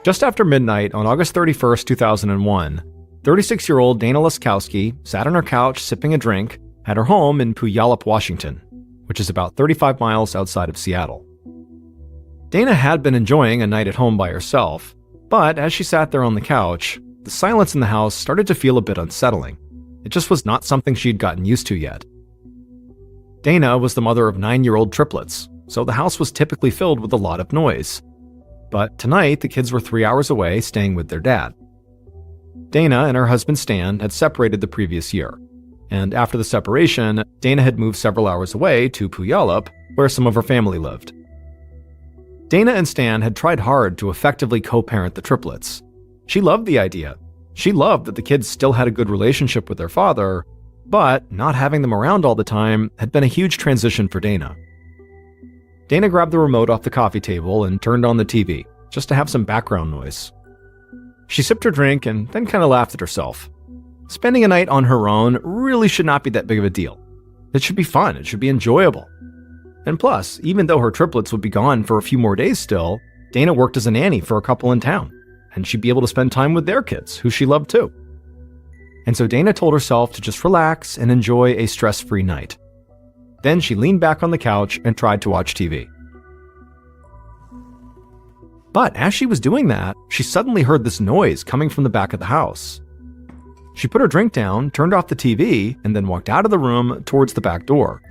Just after midnight on August 31st, 2001, 36-year-old Dana Laskowski sat on her couch sipping a drink at her home in Puyallup, Washington, which is about 35 miles outside of Seattle. Dana had been enjoying a night at home by herself, but as she sat there on the couch, the silence in the house started to feel a bit unsettling. It just was not something she'd gotten used to yet. Dana was the mother of 9-year-old triplets, so the house was typically filled with a lot of noise. But tonight, the kids were 3 hours away staying with their dad. Dana and her husband Stan had separated the previous year, and after the separation, Dana had moved several hours away to Puyallup, where some of her family lived. Dana and Stan had tried hard to effectively co-parent the triplets. She loved the idea. She loved that the kids still had a good relationship with their father, but not having them around all the time had been a huge transition for Dana. Dana grabbed the remote off the coffee table and turned on the TV, just to have some background noise. She sipped her drink and then kind of laughed at herself. Spending a night on her own really should not be that big of a deal. It should be fun, it should be enjoyable. And plus, even though her triplets would be gone for a few more days still, Dana worked as a nanny for a couple in town, and she'd be able to spend time with their kids, who she loved too. And so Dana told herself to just relax and enjoy a stress-free night. Then she leaned back on the couch and tried to watch TV. But as she was doing that, she suddenly heard this noise coming from the back of the house. She put her drink down, turned off the TV, and then walked out of the room towards the back door.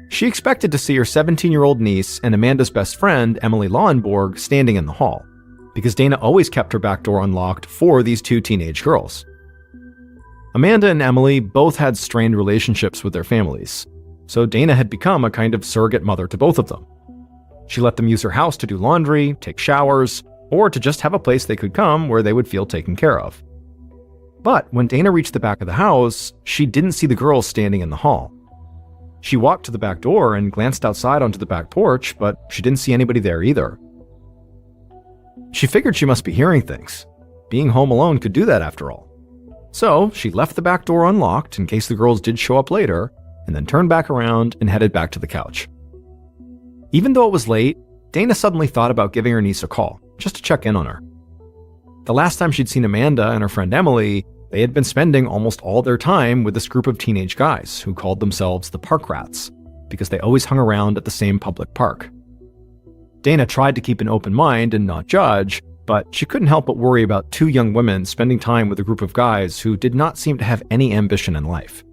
She expected to see her 17-year-old niece and Amanda's best friend, Emily Lauenborg, standing in the hall, because Dana always kept her back door unlocked for these two teenage girls. Amanda and Emily both had strained relationships with their families, so Dana had become a kind of surrogate mother to both of them. She let them use her house to do laundry, take showers, or to just have a place they could come where they would feel taken care of. But when Dana reached the back of the house, she didn't see the girls standing in the hall. She walked to the back door and glanced outside onto the back porch, but she didn't see anybody there either. She figured she must be hearing things. Being home alone could do that after all. So she left the back door unlocked in case the girls did show up later, and then turned back around and headed back to the couch. Even though it was late, Dana suddenly thought about giving her niece a call, just to check in on her. The last time she'd seen Amanda and her friend Emily, they had been spending almost all their time with this group of teenage guys who called themselves the Park Rats, because they always hung around at the same public park. Dana tried to keep an open mind and not judge, but she couldn't help but worry about two young women spending time with a group of guys who did not seem to have any ambition in life.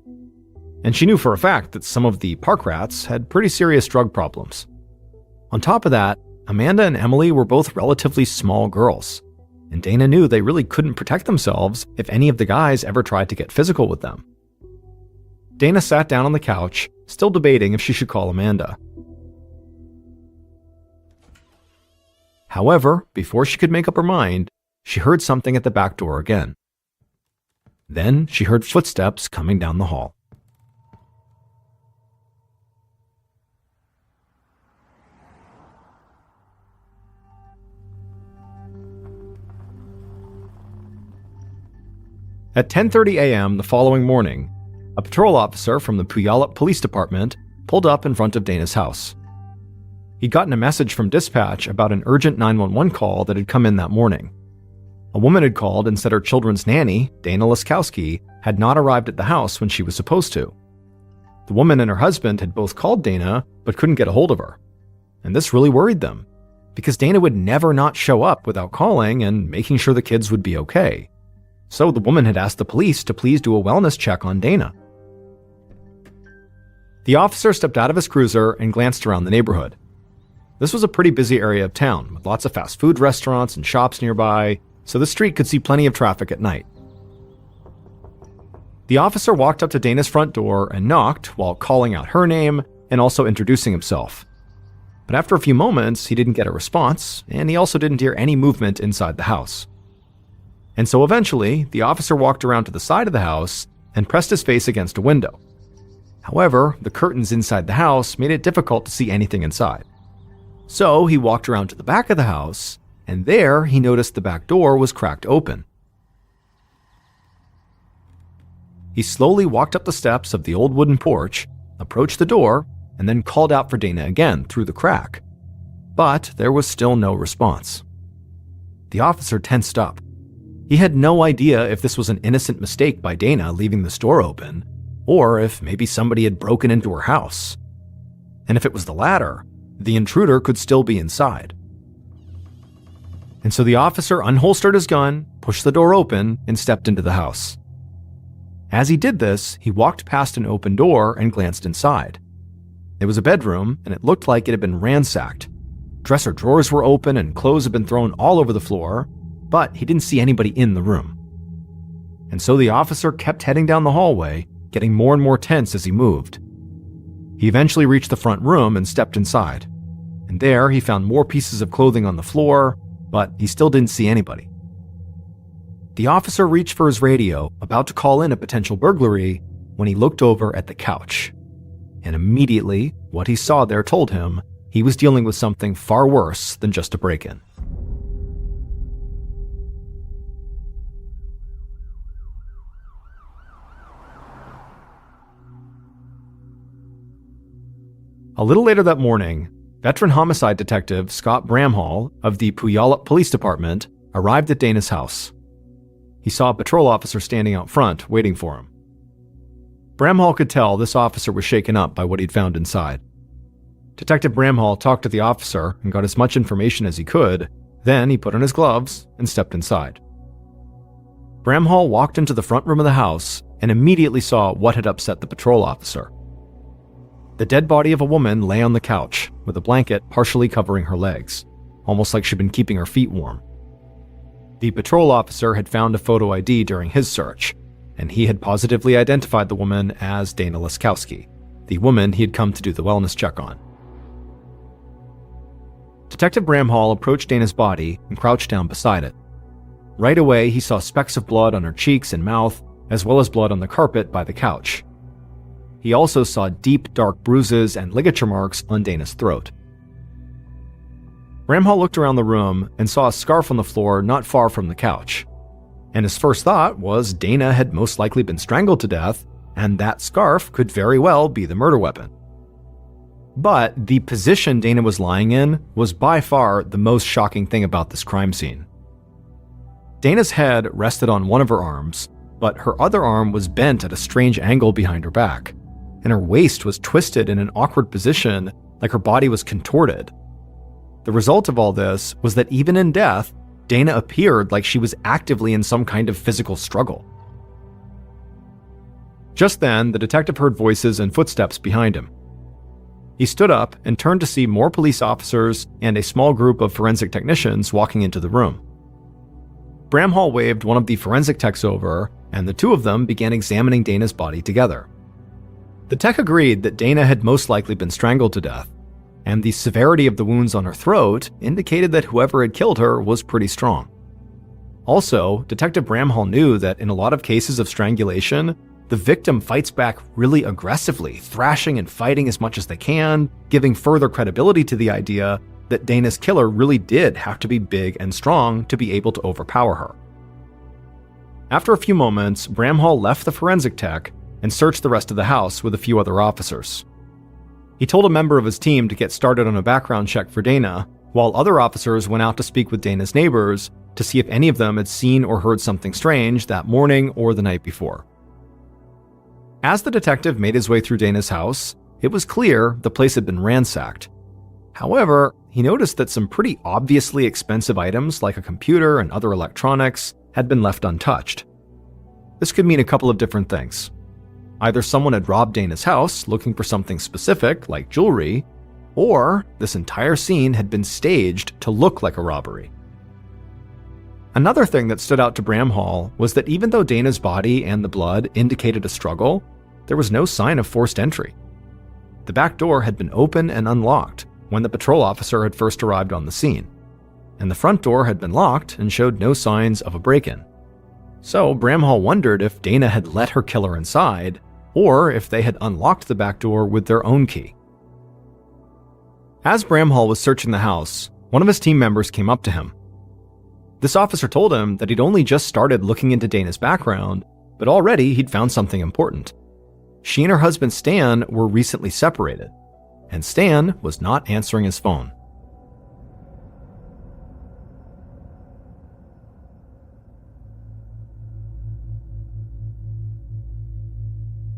And she knew for a fact that some of the Park Rats had pretty serious drug problems. On top of that, Amanda and Emily were both relatively small girls, and Dana knew they really couldn't protect themselves if any of the guys ever tried to get physical with them. Dana sat down on the couch, still debating if she should call Amanda. However, before she could make up her mind, she heard something at the back door again. Then she heard footsteps coming down the hall. At 10:30 a.m. the following morning, a patrol officer from the Puyallup Police Department pulled up in front of Dana's house. He'd gotten a message from dispatch about an urgent 911 call that had come in that morning. A woman had called and said her children's nanny, Dana Laskowski, had not arrived at the house when she was supposed to. The woman and her husband had both called Dana, but couldn't get a hold of her. And this really worried them, because Dana would never not show up without calling and making sure the kids would be okay. So the woman had asked the police to please do a wellness check on Dana. The officer stepped out of his cruiser and glanced around the neighborhood. This was a pretty busy area of town, with lots of fast food restaurants and shops nearby, so the street could see plenty of traffic at night. The officer walked up to Dana's front door and knocked while calling out her name and also introducing himself. But after a few moments, he didn't get a response, and he also didn't hear any movement inside the house. And so eventually, the officer walked around to the side of the house and pressed his face against a window. However, the curtains inside the house made it difficult to see anything inside. So he walked around to the back of the house, and there he noticed the back door was cracked open. He slowly walked up the steps of the old wooden porch, approached the door, and then called out for Dana again through the crack. But there was still no response. the officer tensed up. He had no idea if this was an innocent mistake by Dana leaving the store open, or if maybe somebody had broken into her house. And if it was the latter, the intruder could still be inside. And so the officer unholstered his gun, pushed the door open, and stepped into the house. As he did this, he walked past an open door and glanced inside. It was a bedroom, and it looked like it had been ransacked. Dresser drawers were open and clothes had been thrown all over the floor, but he didn't see anybody in the room. And so the officer kept heading down the hallway, getting more and more tense as he moved. He eventually reached the front room and stepped inside. And there he found more pieces of clothing on the floor, but he still didn't see anybody. The officer reached for his radio, about to call in a potential burglary, when he looked over at the couch. And immediately, what he saw there told him he was dealing with something far worse than just a break-in. A little later that morning, veteran homicide detective Scott Bramhall of the Puyallup Police Department arrived at Dana's house. He saw a patrol officer standing out front, waiting for him. Bramhall could tell this officer was shaken up by what he'd found inside. Detective Bramhall talked to the officer and got as much information as he could, then he put on his gloves and stepped inside. Bramhall walked into the front room of the house and immediately saw what had upset the patrol officer. The dead body of a woman lay on the couch, with a blanket partially covering her legs, almost like she'd been keeping her feet warm. The patrol officer had found a photo ID during his search, and he had positively identified the woman as Dana Laskowski, the woman he had come to do the wellness check on. Detective Bramhall approached Dana's body and crouched down beside it. Right away, he saw specks of blood on her cheeks and mouth, as well as blood on the carpet by the couch. He also saw deep, dark bruises and ligature marks on Dana's throat. Bramhall looked around the room and saw a scarf on the floor not far from the couch. And his first thought was Dana had most likely been strangled to death, and that scarf could very well be the murder weapon. But the position Dana was lying in was by far the most shocking thing about this crime scene. Dana's head rested on one of her arms, but her other arm was bent at a strange angle behind her back, and her waist was twisted in an awkward position like her body was contorted. The result of all this was that even in death, Dana appeared like she was actively in some kind of physical struggle. Just then, the detective heard voices and footsteps behind him. He stood up and turned to see more police officers and a small group of forensic technicians walking into the room. Bramhall waved one of the forensic techs over, and the two of them began examining Dana's body together. The tech agreed that Dana had most likely been strangled to death, and the severity of the wounds on her throat indicated that whoever had killed her was pretty strong. Also, Detective Bramhall knew that in a lot of cases of strangulation, the victim fights back really aggressively, thrashing and fighting as much as they can, giving further credibility to the idea that Dana's killer really did have to be big and strong to be able to overpower her. After a few moments, Bramhall left the forensic tech and searched the rest of the house with a few other officers. He told a member of his team to get started on a background check for Dana, while other officers went out to speak with Dana's neighbors to see if any of them had seen or heard something strange that morning or the night before. As the detective made his way through Dana's house, it was clear the place had been ransacked. However, he noticed that some pretty obviously expensive items like a computer and other electronics had been left untouched. This could mean a couple of different things. Either someone had robbed Dana's house looking for something specific, like jewelry, or this entire scene had been staged to look like a robbery. Another thing that stood out to Bramhall was that even though Dana's body and the blood indicated a struggle, there was no sign of forced entry. The back door had been open and unlocked when the patrol officer had first arrived on the scene, and the front door had been locked and showed no signs of a break-in. So Bramhall wondered if Dana had let her killer inside, or if they had unlocked the back door with their own key. As Bramhall was searching the house, one of his team members came up to him. This officer told him that he'd only just started looking into Dana's background, but already he'd found something important. She and her husband Stan were recently separated, and Stan was not answering his phone.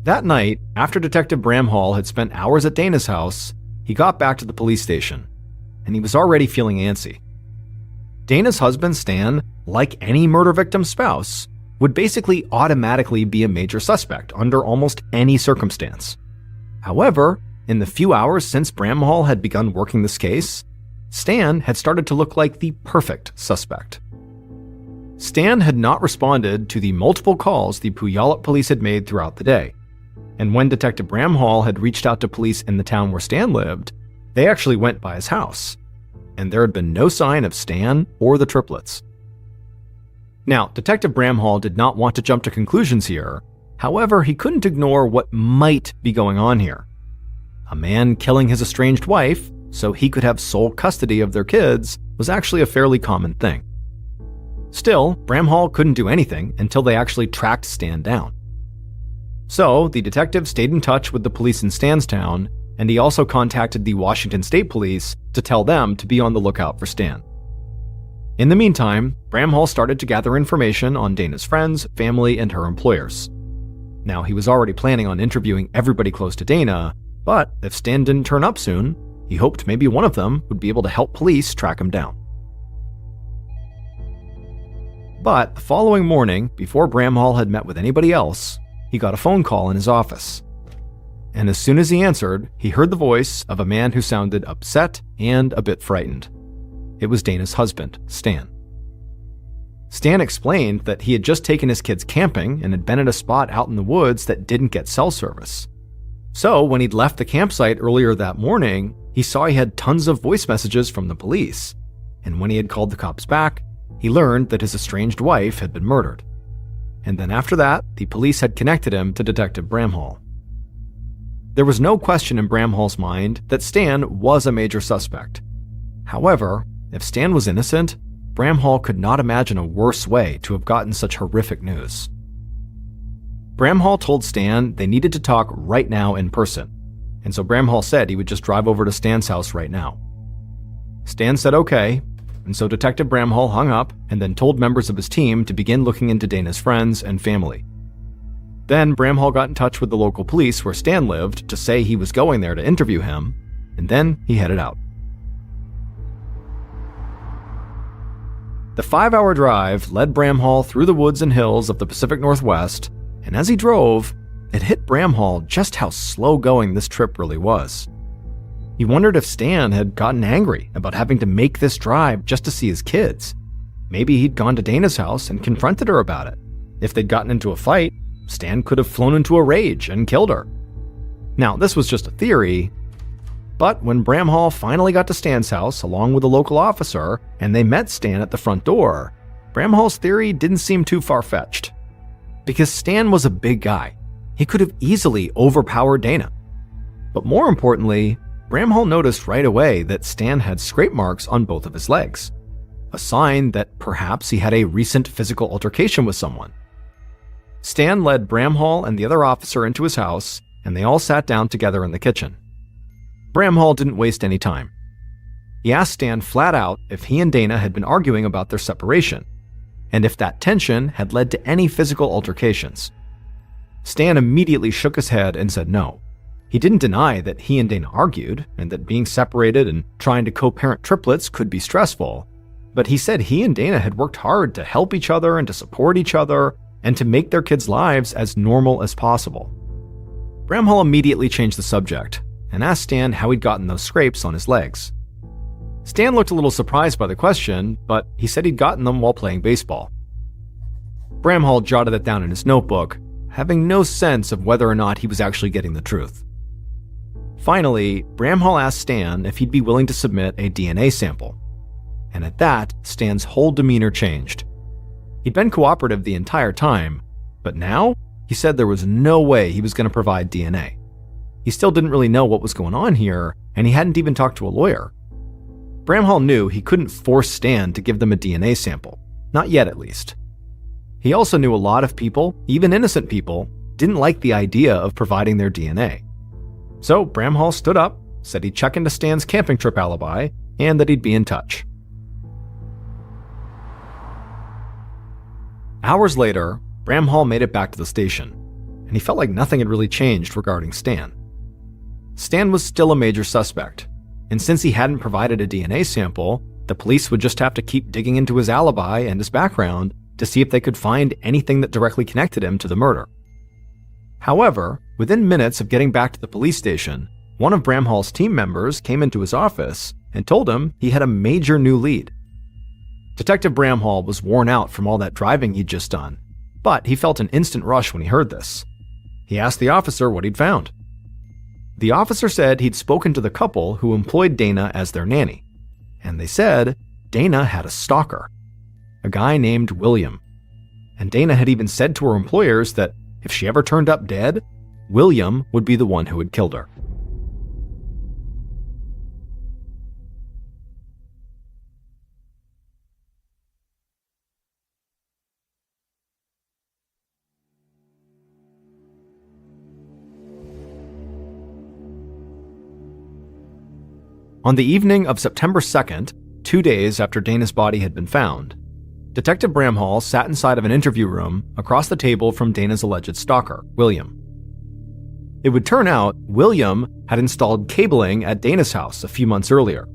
That night, after Detective Bramhall had spent hours at Dana's house, he got back to the police station, and he was already feeling antsy. Dana's husband, Stan, like any murder victim's spouse, would basically automatically be a major suspect under almost any circumstance. However, in the few hours since Bramhall had begun working this case, Stan had started to look like the perfect suspect. Stan had not responded to the multiple calls the Puyallup police had made throughout the day, and when Detective Bramhall had reached out to police in the town where Stan lived, they actually went by his house, and there had been no sign of Stan or the triplets. Now, Detective Bramhall did not want to jump to conclusions here. However, he couldn't ignore what might be going on here. A man killing his estranged wife so he could have sole custody of their kids was actually a fairly common thing. Still, Bramhall couldn't do anything until they actually tracked Stan down. So, the detective stayed in touch with the police in Stan's town, and he also contacted the Washington State Police to tell them to be on the lookout for Stan. In the meantime, Bramhall started to gather information on Dana's friends, family, and her employers. Now, he was already planning on interviewing everybody close to Dana, but if Stan didn't turn up soon, he hoped maybe one of them would be able to help police track him down. But the following morning, before Bramhall had met with anybody else, he got a phone call in his office. And as soon as he answered, he heard the voice of a man who sounded upset and a bit frightened. It was Dana's husband, Stan. Stan explained that he had just taken his kids camping and had been at a spot out in the woods that didn't get cell service. So when he'd left the campsite earlier that morning, he saw he had tons of voice messages from the police. And when he had called the cops back, he learned that his estranged wife had been murdered. And then after that, the police had connected him to Detective Bramhall. There was no question in Bramhall's mind that Stan was a major suspect. However, if Stan was innocent, Bramhall could not imagine a worse way to have gotten such horrific news. Bramhall told Stan they needed to talk right now in person, and so Bramhall said he would just drive over to Stan's house right now. Stan said okay, and so Detective Bramhall hung up and then told members of his team to begin looking into Dana's friends and family. Then Bramhall got in touch with the local police where Stan lived to say he was going there to interview him, and then he headed out. The 5-hour drive led Bramhall through the woods and hills of the Pacific Northwest, and as he drove, it hit Bramhall just how slow-going this trip really was. He wondered if Stan had gotten angry about having to make this drive just to see his kids. Maybe he'd gone to Dana's house and confronted her about it. If they'd gotten into a fight, Stan could have flown into a rage and killed her. Now, this was just a theory, but when Bramhall finally got to Stan's house along with a local officer and they met Stan at the front door, Bramhall's theory didn't seem too far-fetched. Because Stan was a big guy. He could have easily overpowered Dana. But more importantly, Bramhall noticed right away that Stan had scrape marks on both of his legs, a sign that perhaps he had a recent physical altercation with someone. Stan led Bramhall and the other officer into his house, and they all sat down together in the kitchen. Bramhall didn't waste any time. He asked Stan flat out if he and Dana had been arguing about their separation, and if that tension had led to any physical altercations. Stan immediately shook his head and said no. He didn't deny that he and Dana argued, and that being separated and trying to co-parent triplets could be stressful, but he said he and Dana had worked hard to help each other and to support each other, and to make their kids' lives as normal as possible. Bramhall immediately changed the subject, and asked Stan how he'd gotten those scrapes on his legs. Stan looked a little surprised by the question, but he said he'd gotten them while playing baseball. Bramhall jotted it down in his notebook, having no sense of whether or not he was actually getting the truth. Finally, Bramhall asked Stan if he'd be willing to submit a DNA sample. And at that, Stan's whole demeanor changed. He'd been cooperative the entire time, but now he said there was no way he was going to provide DNA. He still didn't really know what was going on here, and he hadn't even talked to a lawyer. Bramhall knew he couldn't force Stan to give them a DNA sample, not yet at least. He also knew a lot of people, even innocent people, didn't like the idea of providing their DNA. So Bramhall stood up, said he'd check into Stan's camping trip alibi, and that he'd be in touch. Hours later, Bramhall made it back to the station. and he felt like nothing had really changed regarding Stan. Stan was still a major suspect, and since he hadn't provided a DNA sample, the police would just have to keep digging into his alibi and his background to see if they could find anything that directly connected him to the murder. However, within minutes of getting back to the police station, one of Bramhall's team members came into his office and told him he had a major new lead. Detective Bramhall was worn out from all that driving he'd just done, but he felt an instant rush when he heard this. He asked the officer what he'd found. The officer said he'd spoken to the couple who employed Dana as their nanny, and they said Dana had a stalker, a guy named William. And Dana had even said to her employers that if she ever turned up dead, William would be the one who had killed her. On the evening of September 2nd, 2 days after Dana's body had been found, Detective Bramhall sat inside of an interview room across the table from Dana's alleged stalker, William. It would turn out William had installed cabling at Dana's house a few months earlier,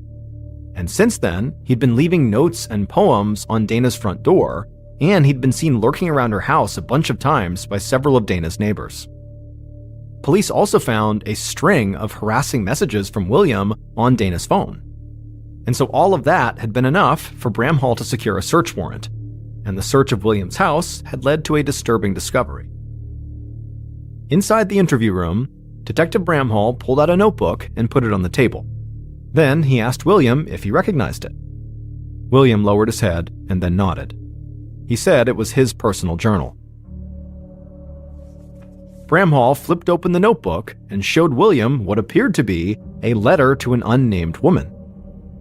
and since then, he'd been leaving notes and poems on Dana's front door, and he'd been seen lurking around her house a bunch of times by several of Dana's neighbors. Police also found a string of harassing messages from William on Dana's phone. And so all of that had been enough for Bramhall to secure a search warrant, and the search of William's house had led to a disturbing discovery. Inside the interview room, Detective Bramhall pulled out a notebook and put it on the table. Then he asked William if he recognized it. William lowered his head and then nodded. He said it was his personal journal. Bramhall flipped open the notebook and showed William what appeared to be a letter to an unnamed woman.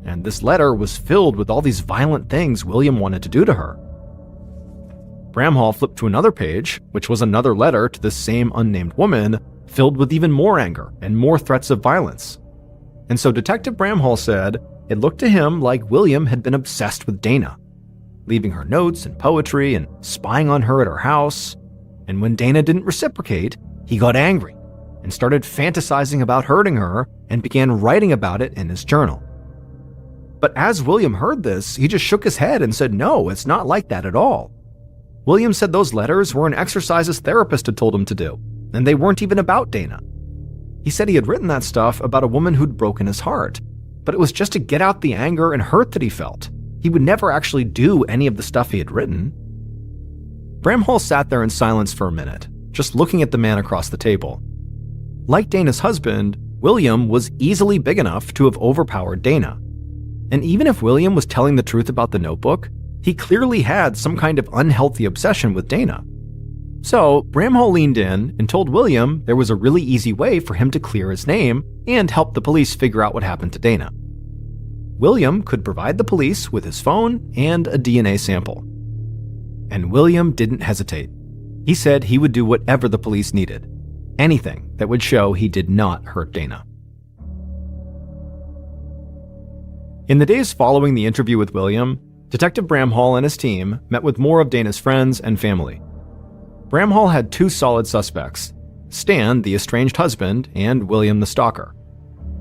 And this letter was filled with all these violent things William wanted to do to her. Bramhall flipped to another page, which was another letter to this same unnamed woman, filled with even more anger and more threats of violence. And so Detective Bramhall said it looked to him like William had been obsessed with Dana, leaving her notes and poetry and spying on her at her house. And when Dana didn't reciprocate, he got angry and started fantasizing about hurting her and began writing about it in his journal. But as William heard this, he just shook his head and said, no, it's not like that at all. William said those letters were an exercise his therapist had told him to do, and they weren't even about Dana. He said he had written that stuff about a woman who'd broken his heart, but it was just to get out the anger and hurt that he felt. He would never actually do any of the stuff he had written. Bramhall sat there in silence for a minute, just looking at the man across the table. Like Dana's husband, William was easily big enough to have overpowered Dana. And even if William was telling the truth about the notebook, he clearly had some kind of unhealthy obsession with Dana. So Bramhall leaned in and told William there was a really easy way for him to clear his name and help the police figure out what happened to Dana. William could provide the police with his phone and a DNA sample. And William didn't hesitate. He said he would do whatever the police needed, anything that would show he did not hurt Dana. In the days following the interview with William, Detective Bramhall and his team met with more of Dana's friends and family. Bramhall had two solid suspects, Stan, the estranged husband, and William the stalker.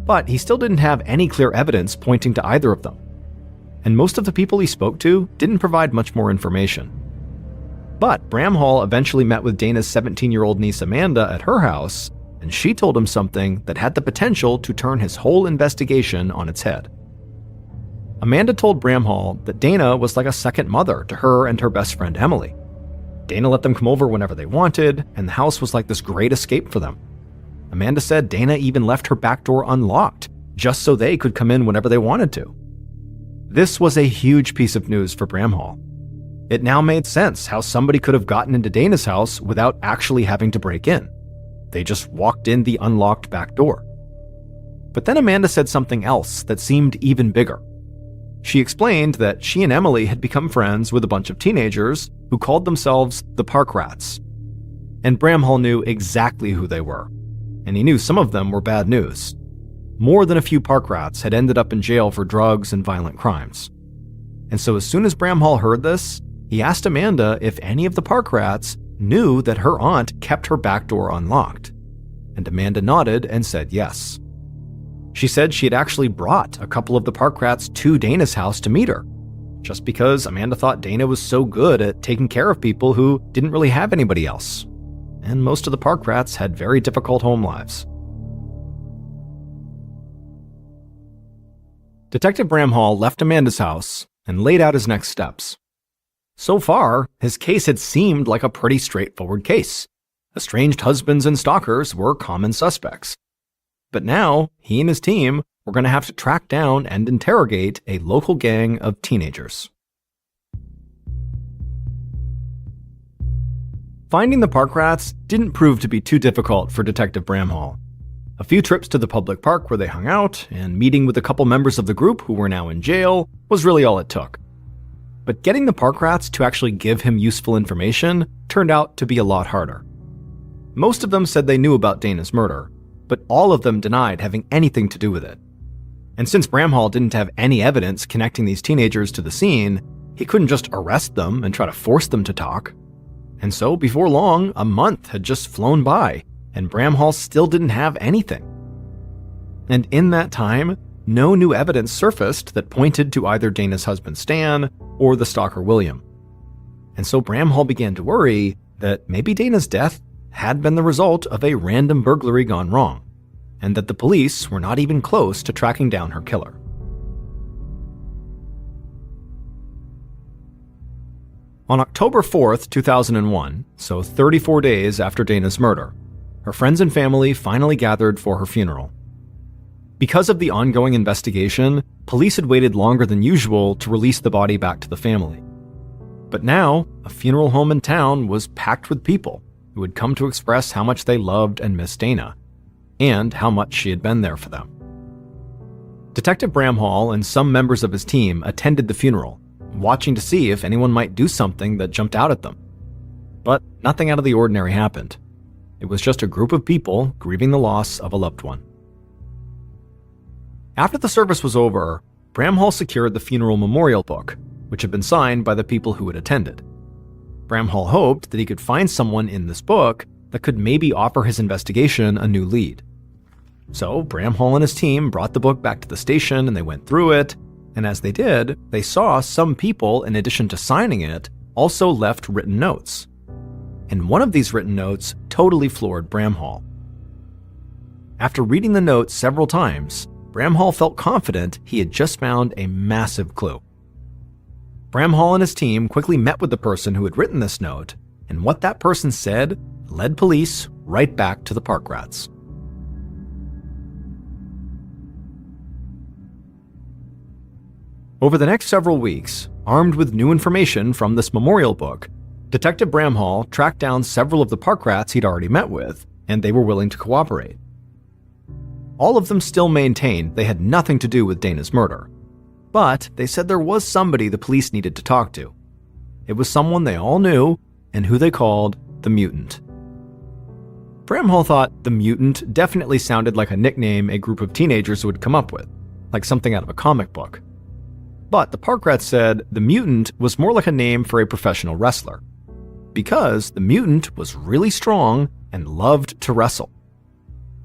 But he still didn't have any clear evidence pointing to either of them. And most of the people he spoke to didn't provide much more information. But Bramhall eventually met with Dana's 17-year-old niece Amanda at her house, and she told him something that had the potential to turn his whole investigation on its head. Amanda told Bramhall that Dana was like a second mother to her and her best friend Emily. Dana let them come over whenever they wanted, and the house was like this great escape for them. Amanda said Dana even left her back door unlocked, just so they could come in whenever they wanted to. This was a huge piece of news for Bramhall. It now made sense how somebody could have gotten into Dana's house without actually having to break in. They just walked in the unlocked back door. But then Amanda said something else that seemed even bigger. She explained that she and Emily had become friends with a bunch of teenagers who called themselves the Park Rats. And Bramhall knew exactly who they were, and he knew some of them were bad news. More than a few Park Rats had ended up in jail for drugs and violent crimes. And so as soon as Bramhall heard this, he asked Amanda if any of the Park Rats knew that her aunt kept her back door unlocked, and Amanda nodded and said yes. She said she had actually brought a couple of the park rats to Dana's house to meet her, just because Amanda thought Dana was so good at taking care of people who didn't really have anybody else, and most of the park rats had very difficult home lives. Detective Bramhall left Amanda's house and laid out his next steps. So far, his case had seemed like a pretty straightforward case. Estranged husbands and stalkers were common suspects. But now, he and his team were going to have to track down and interrogate a local gang of teenagers. Finding the park rats didn't prove to be too difficult for Detective Bramhall. A few trips to the public park where they hung out and meeting with a couple members of the group who were now in jail was really all it took. But getting the park rats to actually give him useful information turned out to be a lot harder. Most of them said they knew about Dana's murder, but all of them denied having anything to do with it. And since Bramhall didn't have any evidence connecting these teenagers to the scene, he couldn't just arrest them and try to force them to talk. And so, before long, a month had just flown by, and Bramhall still didn't have anything. And in that time, no new evidence surfaced that pointed to either Dana's husband Stan or the stalker William. And so Bramhall began to worry that maybe Dana's death had been the result of a random burglary gone wrong, and that the police were not even close to tracking down her killer. On October 4th, 2001, so 34 days after Dana's murder, her friends and family finally gathered for her funeral. Because of the ongoing investigation, police had waited longer than usual to release the body back to the family. But now, a funeral home in town was packed with people who had come to express how much they loved and missed Dana, and how much she had been there for them. Detective Bramhall and some members of his team attended the funeral, watching to see if anyone might do something that jumped out at them. But nothing out of the ordinary happened. It was just a group of people grieving the loss of a loved one. After the service was over, Bramhall secured the funeral memorial book, which had been signed by the people who had attended. Bramhall hoped that he could find someone in this book that could maybe offer his investigation a new lead. So Bramhall and his team brought the book back to the station and they went through it, and as they did, they saw some people, in addition to signing it, also left written notes. And one of these written notes totally floored Bramhall. After reading the note several times, Bramhall felt confident he had just found a massive clue. Bramhall and his team quickly met with the person who had written this note, and what that person said led police right back to the park rats. Over the next several weeks, armed with new information from this memorial book, Detective Bramhall tracked down several of the park rats he'd already met with, and they were willing to cooperate. All of them still maintained they had nothing to do with Dana's murder, but they said there was somebody the police needed to talk to. It was someone they all knew, and who they called the Mutant. Bramhall thought the Mutant definitely sounded like a nickname a group of teenagers would come up with, like something out of a comic book. But the park rats said the Mutant was more like a name for a professional wrestler, because the Mutant was really strong and loved to wrestle.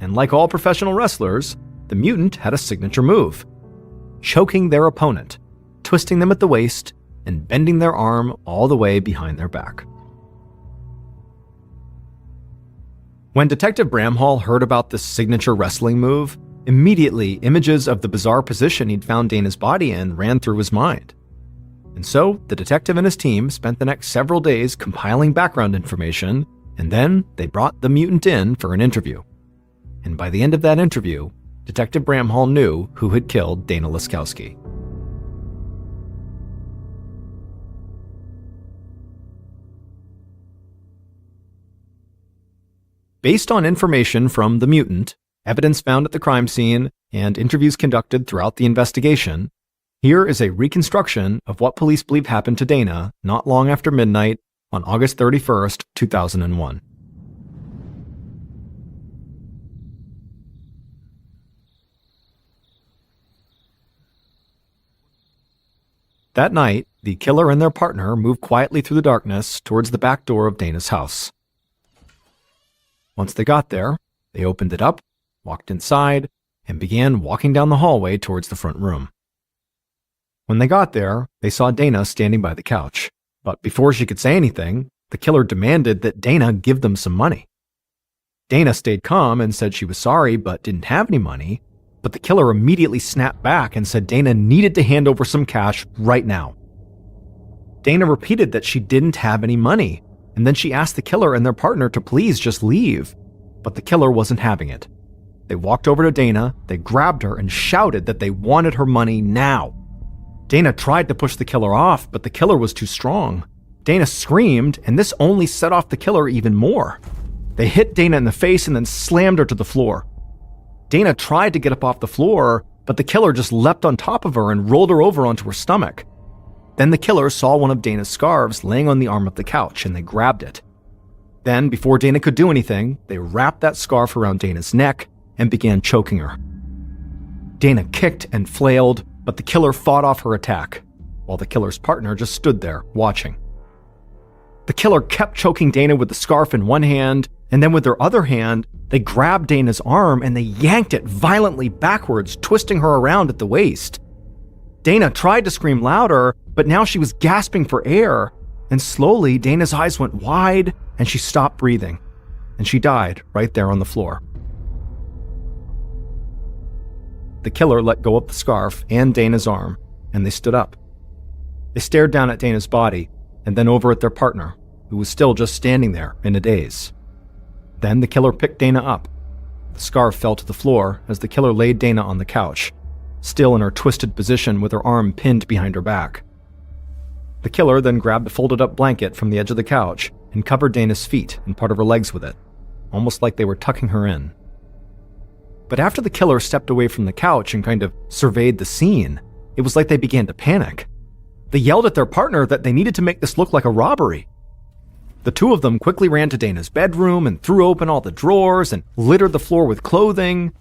And like all professional wrestlers, the Mutant had a signature move: choking their opponent, twisting them at the waist, and bending their arm all the way behind their back. When Detective Bramhall heard about this signature wrestling move, immediately images of the bizarre position he'd found Dana's body in ran through his mind. And so, the detective and his team spent the next several days compiling background information, and then they brought the Mutant in for an interview. And by the end of that interview, Detective Bramhall knew who had killed Dana Laskowski. Based on information from the Mutant, evidence found at the crime scene, and interviews conducted throughout the investigation, here is a reconstruction of what police believe happened to Dana not long after midnight on August 31st, 2001. That night, the killer and their partner moved quietly through the darkness towards the back door of Dana's house. Once they got there, they opened it up, walked inside, and began walking down the hallway towards the front room. When they got there, they saw Dana standing by the couch, but before she could say anything, the killer demanded that Dana give them some money. Dana stayed calm and said she was sorry but didn't have any money, but the killer immediately snapped back and said Dana needed to hand over some cash right now. Dana repeated that she didn't have any money, and then she asked the killer and their partner to please just leave, but the killer wasn't having it. They walked over to Dana, they grabbed her and shouted that they wanted her money now. Dana tried to push the killer off, but the killer was too strong. Dana screamed, and this only set off the killer even more. They hit Dana in the face and then slammed her to the floor. Dana tried to get up off the floor, but the killer just leapt on top of her and rolled her over onto her stomach. Then the killer saw one of Dana's scarves laying on the arm of the couch, and they grabbed it. Then, before Dana could do anything, they wrapped that scarf around Dana's neck and began choking her. Dana kicked and flailed, but the killer fought off her attack, while the killer's partner just stood there, watching. The killer kept choking Dana with the scarf in one hand, and then with their other hand, they grabbed Dana's arm and they yanked it violently backwards, twisting her around at the waist. Dana tried to scream louder, but now she was gasping for air, and slowly Dana's eyes went wide and she stopped breathing, and she died right there on the floor. The killer let go of the scarf and Dana's arm, and they stood up. They stared down at Dana's body, and then over at their partner, who was still just standing there in a daze. Then the killer picked Dana up. The scarf fell to the floor as the killer laid Dana on the couch, still in her twisted position with her arm pinned behind her back. The killer then grabbed a folded-up blanket from the edge of the couch and covered Dana's feet and part of her legs with it, almost like they were tucking her in. But after the killer stepped away from the couch and kind of surveyed the scene, it was like they began to panic. They yelled at their partner that they needed to make this look like a robbery. The two of them quickly ran to Dana's bedroom and threw open all the drawers and littered the floor with clothing.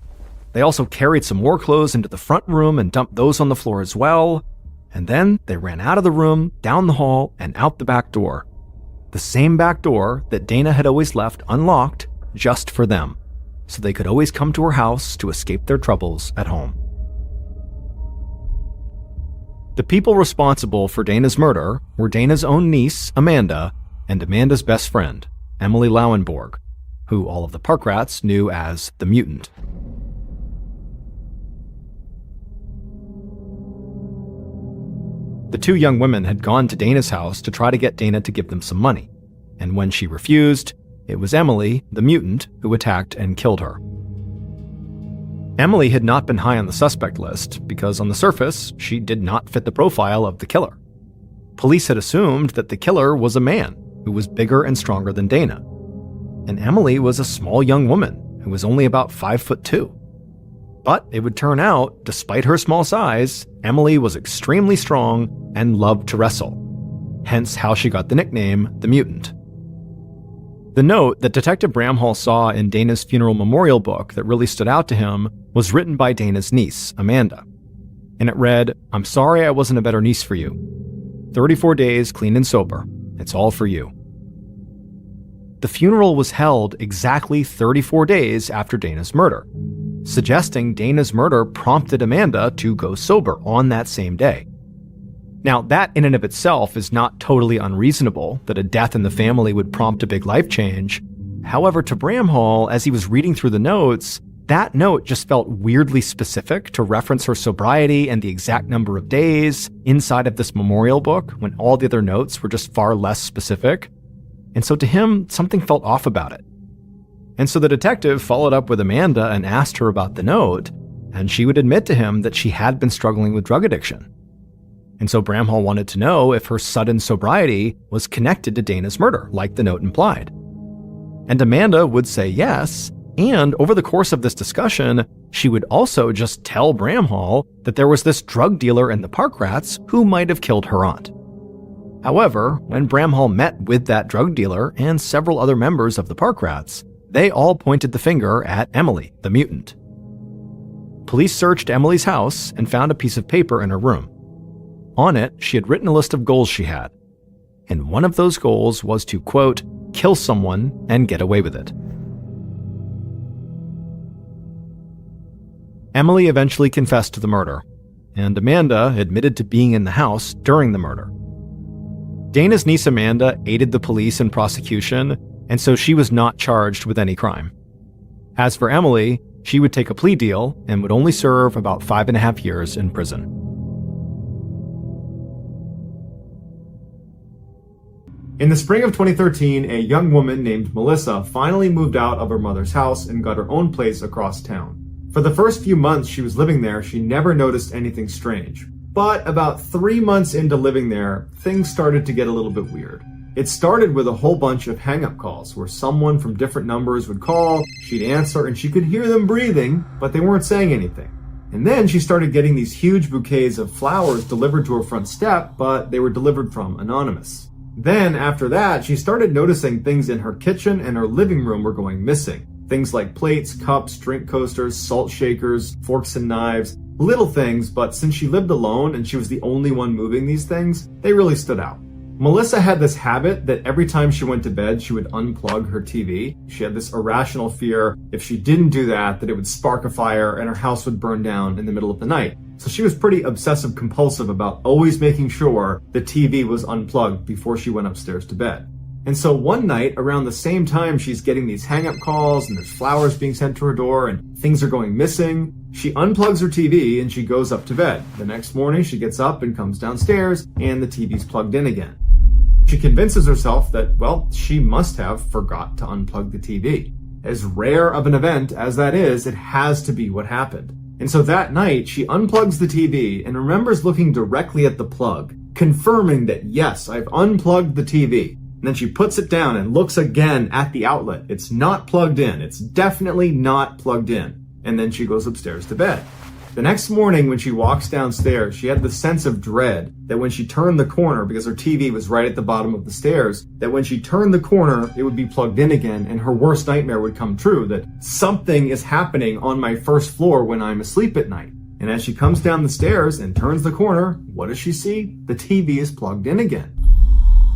They also carried some more clothes into the front room and dumped those on the floor as well. And then they ran out of the room, down the hall, and out the back door. The same back door that Dana had always left unlocked just for them, so they could always come to her house to escape their troubles at home. The people responsible for Dana's murder were Dana's own niece, Amanda, and Amanda's best friend, Emily Lauenborg, who all of the park rats knew as the mutant. The two young women had gone to Dana's house to try to get Dana to give them some money, and when she refused, it was Emily, the mutant, who attacked and killed her. Emily had not been high on the suspect list because on the surface, she did not fit the profile of the killer. Police had assumed that the killer was a man who was bigger and stronger than Dana, and Emily was a small young woman who was only about 5'2". But it would turn out, despite her small size, Emily was extremely strong and loved to wrestle, hence how she got the nickname the Mutant. The note that Detective Bramhall saw in Dana's funeral memorial book that really stood out to him was written by Dana's niece, Amanda. And it read, "I'm sorry I wasn't a better niece for you. 34 days clean and sober. It's all for you." The funeral was held exactly 34 days after Dana's murder, suggesting Dana's murder prompted Amanda to go sober on that same day. Now, that in and of itself is not totally unreasonable that a death in the family would prompt a big life change. However, to Bramhall, as he was reading through the notes, that note just felt weirdly specific to reference her sobriety and the exact number of days inside of this memorial book when all the other notes were just far less specific. And so to him, something felt off about it. And so the detective followed up with Amanda and asked her about the note, and she would admit to him that she had been struggling with drug addiction. And so Bramhall wanted to know if her sudden sobriety was connected to Dana's murder, like the note implied. And Amanda would say yes, and over the course of this discussion, she would also just tell Bramhall that there was this drug dealer in the park rats who might have killed her aunt. However, when Bramhall met with that drug dealer and several other members of the park rats, they all pointed the finger at Emily, the mutant. Police searched Emily's house and found a piece of paper in her room. On it, she had written a list of goals she had. And one of those goals was to, quote, kill someone and get away with it. Emily eventually confessed to the murder, and Amanda admitted to being in the house during the murder. Dana's niece Amanda aided the police in prosecution, and so she was not charged with any crime. As for Emily, she would take a plea deal and would only serve about 5.5 years in prison. In the spring of 2013, a young woman named Melissa finally moved out of her mother's house and got her own place across town. For the first few months she was living there, she never noticed anything strange. But about 3 months into living there, things started to get a little bit weird. It started with a whole bunch of hang-up calls where someone from different numbers would call, she'd answer, and she could hear them breathing, but they weren't saying anything. And then she started getting these huge bouquets of flowers delivered to her front step, but they were delivered from anonymous. Then, after that, she started noticing things in her kitchen and her living room were going missing. Things like plates, cups, drink coasters, salt shakers, forks and knives, little things, but since she lived alone and she was the only one moving these things, they really stood out. Melissa had this habit that every time she went to bed, she would unplug her TV. She had this irrational fear if she didn't do that it would spark a fire and her house would burn down in the middle of the night. So she was pretty obsessive compulsive about always making sure the TV was unplugged before she went upstairs to bed. And so one night, around the same time she's getting these hang-up calls and there's flowers being sent to her door and things are going missing, she unplugs her TV and she goes up to bed. The next morning she gets up and comes downstairs and the TV's plugged in again. She convinces herself that, well, she must have forgot to unplug the TV. As rare of an event as that is, it has to be what happened. And so that night, she unplugs the TV and remembers looking directly at the plug, confirming that, yes, I've unplugged the TV. And then she puts it down and looks again at the outlet. It's not plugged in. It's definitely not plugged in. And then she goes upstairs to bed. The next morning when she walks downstairs, she had the sense of dread that when she turned the corner, because her TV was right at the bottom of the stairs, that when she turned the corner, it would be plugged in again and her worst nightmare would come true, that something is happening on my first floor when I'm asleep at night. And as she comes down the stairs and turns the corner, what does she see? The TV is plugged in again.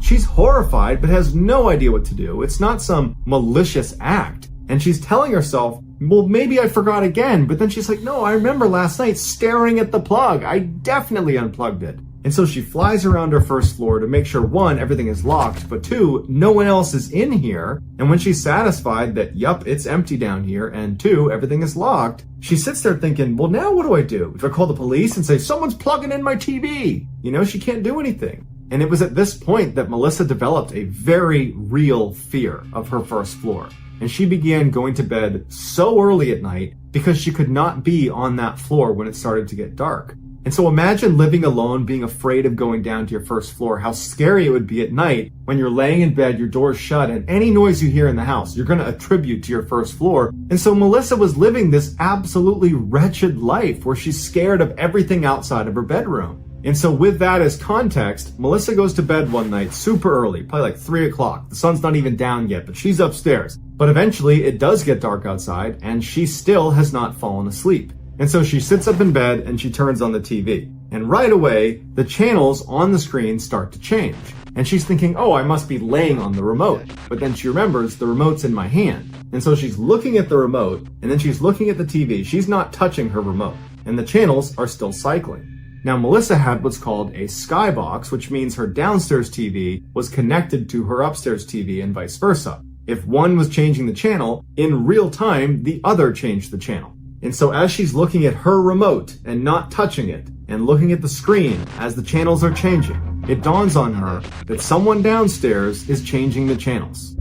She's horrified but has no idea what to do. It's not some malicious act. And she's telling herself, well, maybe I forgot again. But then she's like, no, I remember last night staring at the plug. I definitely unplugged it. And so she flies around her first floor to make sure, one, everything is locked, but two, no one else is in here. And when she's satisfied that, yup, it's empty down here, and two, everything is locked, she sits there thinking, well, now what do I do? If I call the police and say, someone's plugging in my TV? You know, she can't do anything. And it was at this point that Melissa developed a very real fear of her first floor. And she began going to bed so early at night because she could not be on that floor when it started to get dark. And so imagine living alone, being afraid of going down to your first floor, how scary it would be at night when you're laying in bed, your door's shut, and any noise you hear in the house, you're going to attribute to your first floor. And so Melissa was living this absolutely wretched life where she's scared of everything outside of her bedroom. And so with that as context, Melissa goes to bed one night super early, probably like 3 o'clock. The sun's not even down yet, but she's upstairs. But eventually it does get dark outside and she still has not fallen asleep. And so she sits up in bed and she turns on the TV. And right away, the channels on the screen start to change. And she's thinking, oh, I must be laying on the remote. But then she remembers the remote's in my hand. And so she's looking at the remote and then she's looking at the TV. She's not touching her remote. And the channels are still cycling. Now, Melissa had what's called a skybox, which means her downstairs TV was connected to her upstairs TV and vice versa. If one was changing the channel, in real time, the other changed the channel. And so as she's looking at her remote and not touching it, and looking at the screen as the channels are changing, it dawns on her that someone downstairs is changing the channels.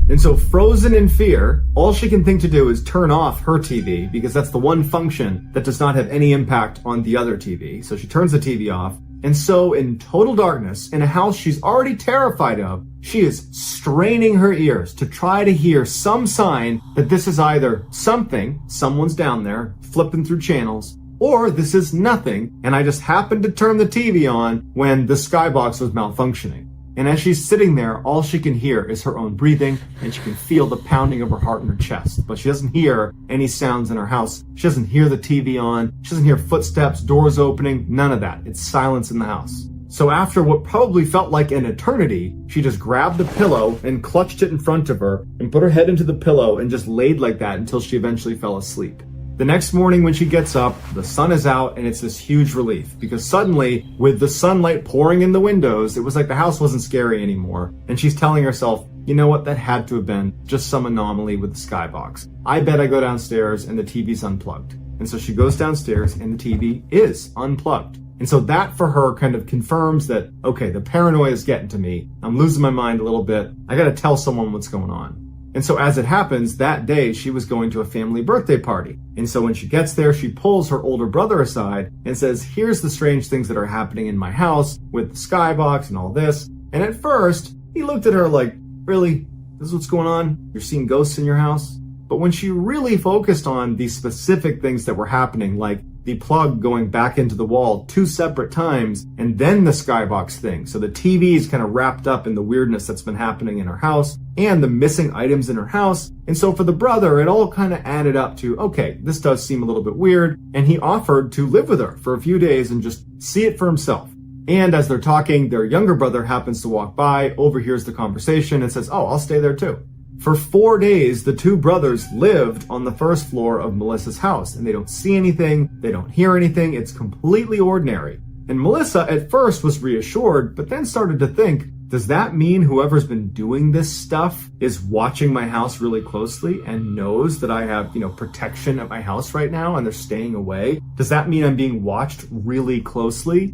And so frozen in fear, all she can think to do is turn off her TV because that's the one function that does not have any impact on the other TV. So she turns the TV off. And so in total darkness, in a house she's already terrified of, she is straining her ears to try to hear some sign that this is either something, someone's down there flipping through channels, or this is nothing, and I just happened to turn the TV on when the skybox was malfunctioning. And as she's sitting there, all she can hear is her own breathing, and she can feel the pounding of her heart in her chest. But she doesn't hear any sounds in her house. She doesn't hear the TV on. She doesn't hear footsteps, doors opening, none of that. It's silence in the house. So after what probably felt like an eternity, she just grabbed the pillow and clutched it in front of her and put her head into the pillow and just laid like that until she eventually fell asleep. The next morning when she gets up, the sun is out and it's this huge relief because suddenly, with the sunlight pouring in the windows, it was like the house wasn't scary anymore. And she's telling herself, you know what, that had to have been just some anomaly with the skybox. I bet I go downstairs and the TV's unplugged. And so she goes downstairs and the TV is unplugged. And so that for her kind of confirms that, okay, the paranoia is getting to me. I'm losing my mind a little bit. I got to tell someone what's going on. And so as it happens, that day she was going to a family birthday party. And so when she gets there, she pulls her older brother aside and says, here's the strange things that are happening in my house with the skybox and all this. And at first, he looked at her like, really? This is what's going on? You're seeing ghosts in your house? But when she really focused on the specific things that were happening, like the plug going back into the wall 2 separate times, and then the skybox thing. So the TV is kind of wrapped up in the weirdness that's been happening in her house and the missing items in her house. And so for the brother, it all kind of added up to, okay, this does seem a little bit weird. And he offered to live with her for a few days and just see it for himself. And as they're talking, their younger brother happens to walk by, overhears the conversation and says, oh, I'll stay there too. For 4 days, the two brothers lived on the first floor of Melissa's house, and they don't see anything, they don't hear anything, it's completely ordinary. And Melissa at first was reassured, but then started to think, does that mean whoever's been doing this stuff is watching my house really closely and knows that I have, protection at my house right now and they're staying away? Does that mean I'm being watched really closely?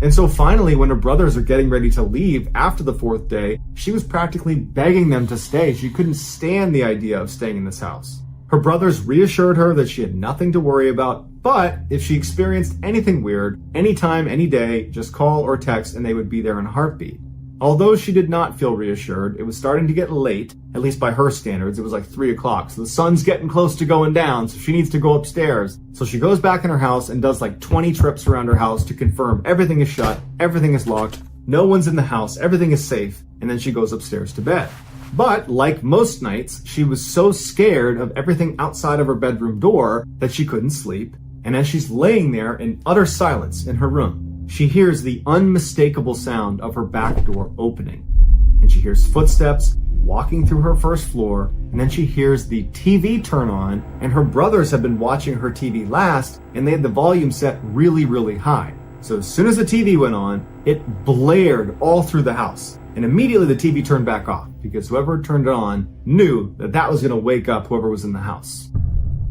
And so finally, when her brothers are getting ready to leave after the 4th day, she was practically begging them to stay. She couldn't stand the idea of staying in this house. Her brothers reassured her that she had nothing to worry about, but if she experienced anything weird, anytime, any day, just call or text and they would be there in a heartbeat. Although she did not feel reassured, it was starting to get late, at least by her standards. It was like 3 o'clock, so the sun's getting close to going down, so she needs to go upstairs. So she goes back in her house and does like 20 trips around her house to confirm everything is shut, everything is locked, no one's in the house, everything is safe, and then she goes upstairs to bed. But like most nights, she was so scared of everything outside of her bedroom door that she couldn't sleep. And as she's laying there in utter silence in her room, she hears the unmistakable sound of her back door opening. And she hears footsteps walking through her first floor, and then she hears the TV turn on, and her brothers have been watching her TV last, and they had the volume set really, really high. So as soon as the TV went on, it blared all through the house. And immediately the TV turned back off, because whoever turned it on knew that that was going to wake up whoever was in the house.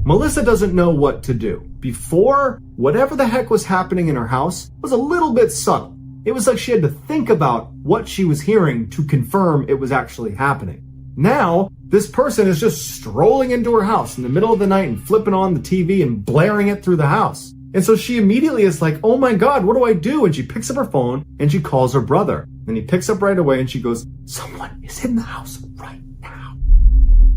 Melissa doesn't know what to do. Before, whatever the heck was happening in her house was a little bit subtle. It was like she had to think about what she was hearing to confirm it was actually happening. Now, this person is just strolling into her house in the middle of the night and flipping on the TV and blaring it through the house. And so she immediately is like, oh my God, what do I do? And she picks up her phone and she calls her brother. And he picks up right away and she goes, someone is in the house right now.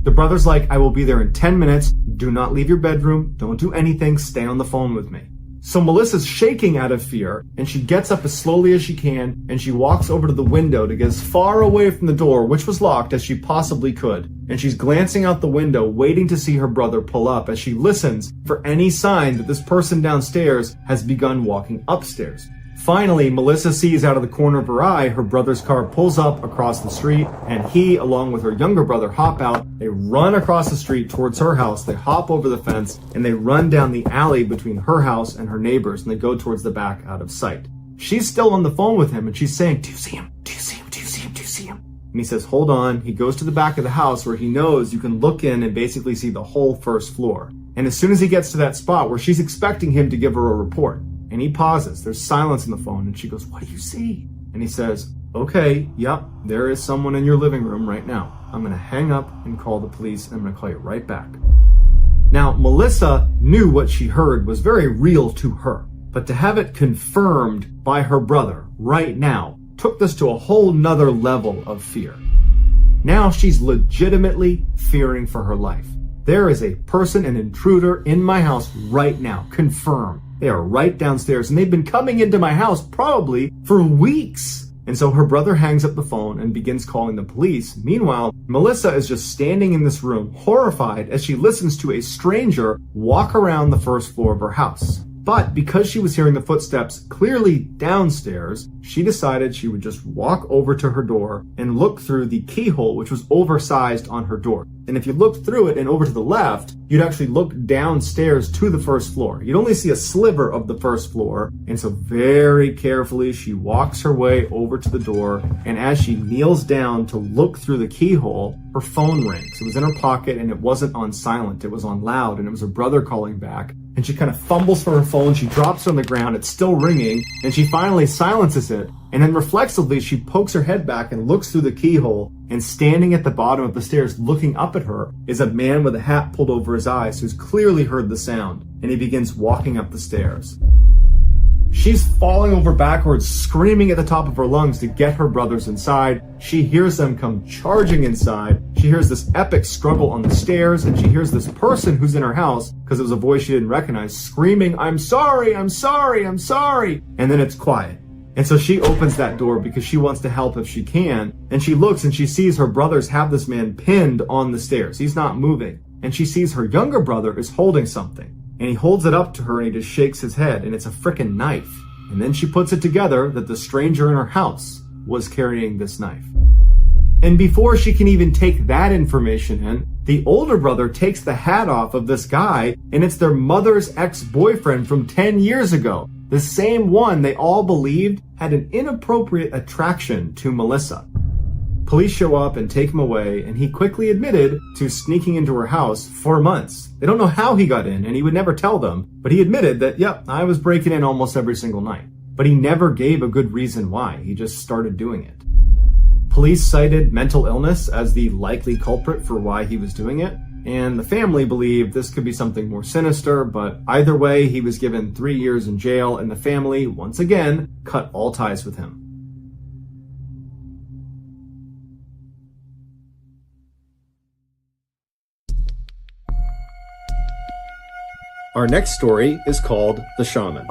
The brother's like, I will be there in 10 minutes. Do not leave your bedroom. Don't do anything. Stay on the phone with me. So Melissa's shaking out of fear, and she gets up as slowly as she can, and she walks over to the window to get as far away from the door, which was locked, as she possibly could. And she's glancing out the window, waiting to see her brother pull up as she listens for any sign that this person downstairs has begun walking upstairs. Finally, Melissa sees out of the corner of her eye her brother's car pulls up across the street, and he, along with her younger brother, hop out. They run across the street towards her house. They hop over the fence, and they run down the alley between her house and her neighbors, and they go towards the back out of sight. She's still on the phone with him, and she's saying, do you see him? Do you see him? Do you see him? Do you see him? And he says, hold on. He goes to the back of the house where he knows you can look in and basically see the whole first floor. And as soon as he gets to that spot where she's expecting him to give her a report, and he pauses. There's silence on the phone, and she goes, what do you see? And he says, okay, yep, there is someone in your living room right now. I'm going to hang up and call the police, and I'm going to call you right back. Now, Melissa knew what she heard was very real to her, but to have it confirmed by her brother right now took this to a whole nother level of fear. Now she's legitimately fearing for her life. There is a person, an intruder in my house right now, confirmed. They are right downstairs, and they've been coming into my house probably for weeks. And so her brother hangs up the phone and begins calling the police. Meanwhile, Melissa is just standing in this room, horrified, as she listens to a stranger walk around the first floor of her house. But because she was hearing the footsteps clearly downstairs, she decided she would just walk over to her door and look through the keyhole, which was oversized on her door. And if you looked through it and over to the left, you'd actually look downstairs to the first floor. You'd only see a sliver of the first floor. And so very carefully, she walks her way over to the door. And as she kneels down to look through the keyhole, her phone rings. It was in her pocket and it wasn't on silent. It was on loud, and it was her brother calling back. And she kind of fumbles for her phone. She drops it on the ground. It's still ringing. And she finally silences it. And then reflexively, she pokes her head back and looks through the keyhole. And standing at the bottom of the stairs, looking up at her, is a man with a hat pulled over his eyes who's clearly heard the sound. And he begins walking up the stairs. She's falling over backwards, screaming at the top of her lungs to get her brothers inside. She hears them come charging inside. She hears this epic struggle on the stairs, and she hears this person who's in her house, because it was a voice she didn't recognize, screaming, "I'm sorry, I'm sorry, I'm sorry." And then it's quiet. And so she opens that door because she wants to help if she can. And she looks and she sees her brothers have this man pinned on the stairs. He's not moving. And she sees her younger brother is holding something. And he holds it up to her and he just shakes his head, and it's a frickin' knife. And then she puts it together that the stranger in her house was carrying this knife. And before she can even take that information in, the older brother takes the hat off of this guy, and it's their mother's ex-boyfriend from 10 years ago. The same one they all believed had an inappropriate attraction to Melissa. Police show up and take him away, and he quickly admitted to sneaking into her house for months. They don't know how he got in, and he would never tell them, but he admitted that, yep, I was breaking in almost every single night. But he never gave a good reason why. He just started doing it. Police cited mental illness as the likely culprit for why he was doing it, and the family believed this could be something more sinister, but either way, he was given 3 years in jail, and the family, once again, cut all ties with him. Our next story is called The Shaman.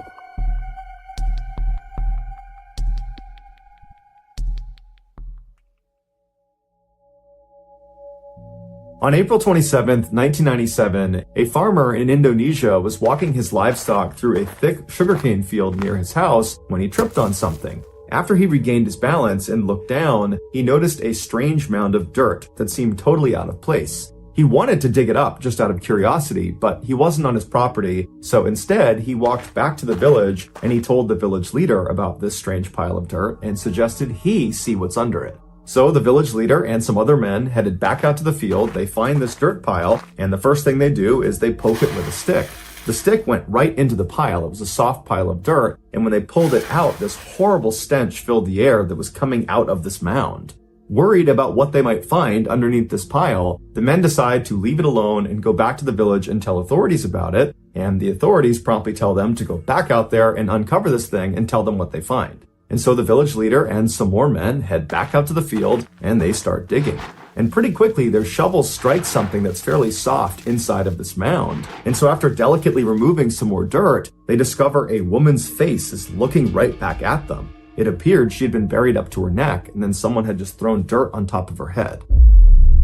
On April 27th, 1997, a farmer in Indonesia was walking his livestock through a thick sugarcane field near his house when he tripped on something. After he regained his balance and looked down, he noticed a strange mound of dirt that seemed totally out of place. He wanted to dig it up just out of curiosity, but he wasn't on his property, so instead he walked back to the village and he told the village leader about this strange pile of dirt and suggested he see what's under it. So the village leader and some other men headed back out to the field. They find this dirt pile, and the first thing they do is they poke it with a stick. The stick went right into the pile. It was a soft pile of dirt, and when they pulled it out, this horrible stench filled the air that was coming out of this mound. Worried about what they might find underneath this pile, the men decide to leave it alone and go back to the village and tell authorities about it, and the authorities promptly tell them to go back out there and uncover this thing and tell them what they find. And so the village leader and some more men head back out to the field and they start digging. And pretty quickly, their shovels strike something that's fairly soft inside of this mound. And so after delicately removing some more dirt, they discover a woman's face is looking right back at them. It appeared she had been buried up to her neck, and then someone had just thrown dirt on top of her head.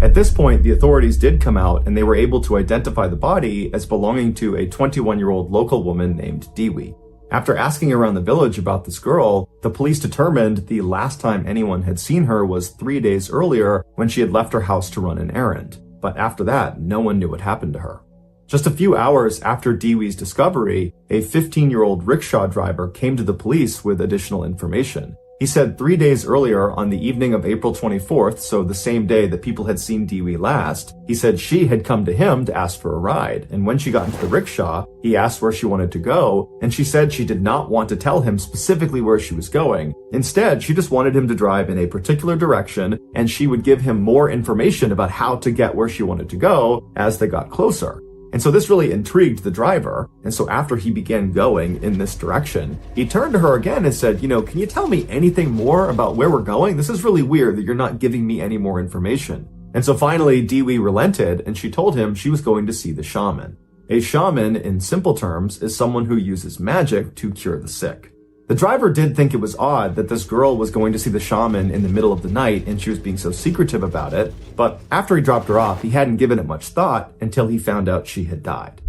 At this point, the authorities did come out, and they were able to identify the body as belonging to a 21-year-old local woman named Dewi. After asking around the village about this girl, the police determined the last time anyone had seen her was 3 days earlier when she had left her house to run an errand. But after that, no one knew what happened to her. Just a few hours after Dewi's discovery, a 15-year-old rickshaw driver came to the police with additional information. He said 3 days earlier, on the evening of April 24th, so the same day that people had seen Dewi last, he said she had come to him to ask for a ride. And when she got into the rickshaw, he asked where she wanted to go, and she said she did not want to tell him specifically where she was going. Instead, she just wanted him to drive in a particular direction, and she would give him more information about how to get where she wanted to go as they got closer. And so this really intrigued the driver. And so after he began going in this direction, he turned to her again and said, can you tell me anything more about where we're going? This is really weird that you're not giving me any more information. And so finally, Dewi relented and she told him she was going to see the shaman. A shaman, in simple terms, is someone who uses magic to cure the sick. The driver did think it was odd that this girl was going to see the shaman in the middle of the night and she was being so secretive about it, but after he dropped her off, he hadn't given it much thought until he found out she had died.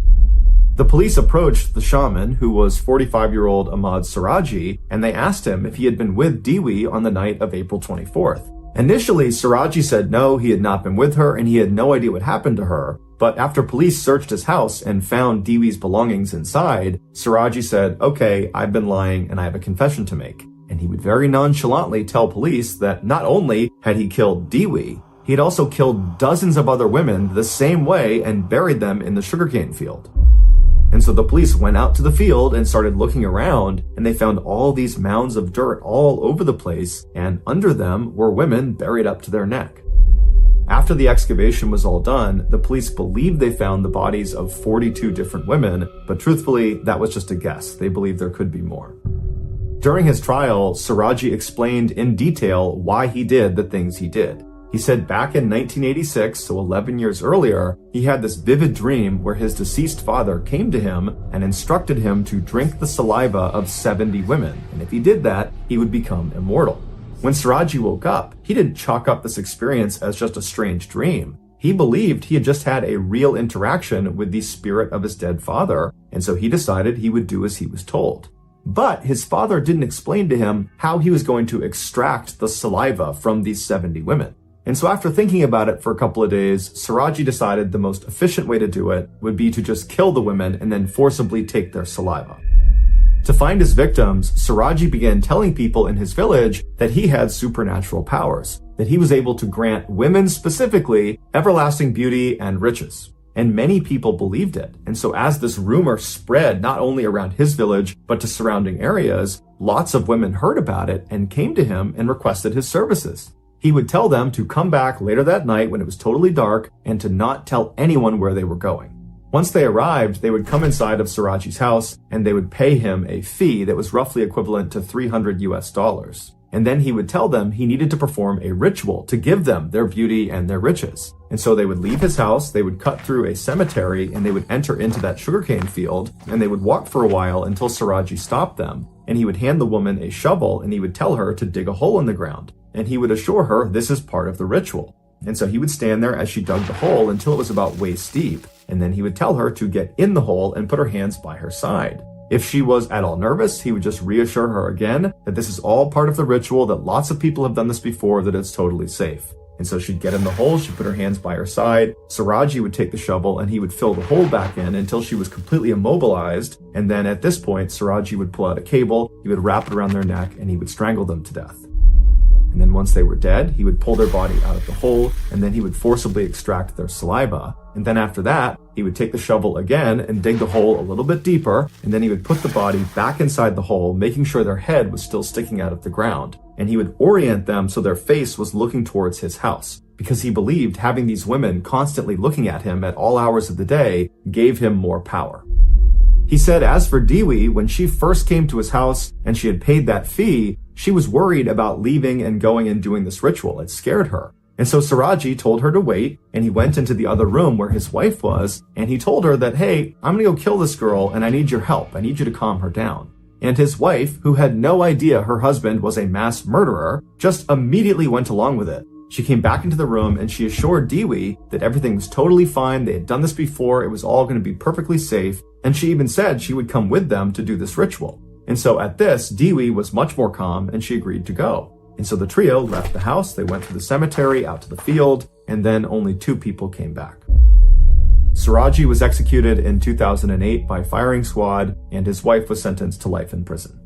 The police approached the shaman, who was 45-year-old Ahmad Siraji, and they asked him if he had been with Dewi on the night of April 24th. Initially, Siraji said no, he had not been with her and he had no idea what happened to her, but after police searched his house and found Dewi's belongings inside, Siraji said, "Okay, I've been lying and I have a confession to make." And he would very nonchalantly tell police that not only had he killed Dewi, he had also killed dozens of other women the same way and buried them in the sugarcane field. And so the police went out to the field and started looking around, and they found all these mounds of dirt all over the place, and under them were women buried up to their neck. After the excavation was all done, the police believed they found the bodies of 42 different women, but truthfully, that was just a guess. They believed there could be more. During his trial, Siraji explained in detail why he did the things he did. He said back in 1986, so 11 years earlier, he had this vivid dream where his deceased father came to him and instructed him to drink the saliva of 70 women, and if he did that, he would become immortal. When Siraji woke up, he didn't chalk up this experience as just a strange dream. He believed he had just had a real interaction with the spirit of his dead father, and so he decided he would do as he was told. But his father didn't explain to him how he was going to extract the saliva from these 70 women. And so after thinking about it for a couple of days, Siraji decided the most efficient way to do it would be to just kill the women and then forcibly take their saliva. To find his victims, Siraji began telling people in his village that he had supernatural powers, that he was able to grant women specifically everlasting beauty and riches. And many people believed it. And so as this rumor spread not only around his village, but to surrounding areas, lots of women heard about it and came to him and requested his services. He would tell them to come back later that night when it was totally dark and to not tell anyone where they were going. Once they arrived, they would come inside of Siraji's house and they would pay him a fee that was roughly equivalent to $300. And then he would tell them he needed to perform a ritual to give them their beauty and their riches. And so they would leave his house, they would cut through a cemetery, and they would enter into that sugarcane field, and they would walk for a while until Siraji stopped them. And he would hand the woman a shovel and he would tell her to dig a hole in the ground. And he would assure her this is part of the ritual. And so he would stand there as she dug the hole until it was about waist deep. And then he would tell her to get in the hole and put her hands by her side. If she was at all nervous, he would just reassure her again that this is all part of the ritual, that lots of people have done this before, that it's totally safe. And so she'd get in the hole, she'd put her hands by her side, Siraji would take the shovel and he would fill the hole back in until she was completely immobilized. And then at this point, Siraji would pull out a cable, he would wrap it around their neck and he would strangle them to death. And then once they were dead, he would pull their body out of the hole, and then he would forcibly extract their saliva. And then after that, he would take the shovel again and dig the hole a little bit deeper, and then he would put the body back inside the hole, making sure their head was still sticking out of the ground. And he would orient them so their face was looking towards his house, because he believed having these women constantly looking at him at all hours of the day gave him more power. He said as for Dewi, when she first came to his house and she had paid that fee, she was worried about leaving and going and doing this ritual. It scared her. And so Siraji told her to wait, and he went into the other room where his wife was, and he told her that, hey, I'm gonna go kill this girl and I need your help. I need you to calm her down. And his wife, who had no idea her husband was a mass murderer, just immediately went along with it. She came back into the room and she assured Dewi that everything was totally fine. They had done this before. It was all going to be perfectly safe. And she even said she would come with them to do this ritual. And so at this, Dewi was much more calm and she agreed to go. And so the trio left the house. They went to the cemetery, out to the field, and then only 2 people came back. Siraji was executed in 2008 by firing squad, and his wife was sentenced to life in prison.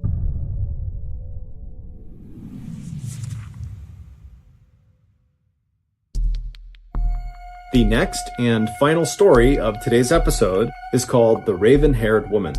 The next and final story of today's episode is called The Raven-Haired Woman.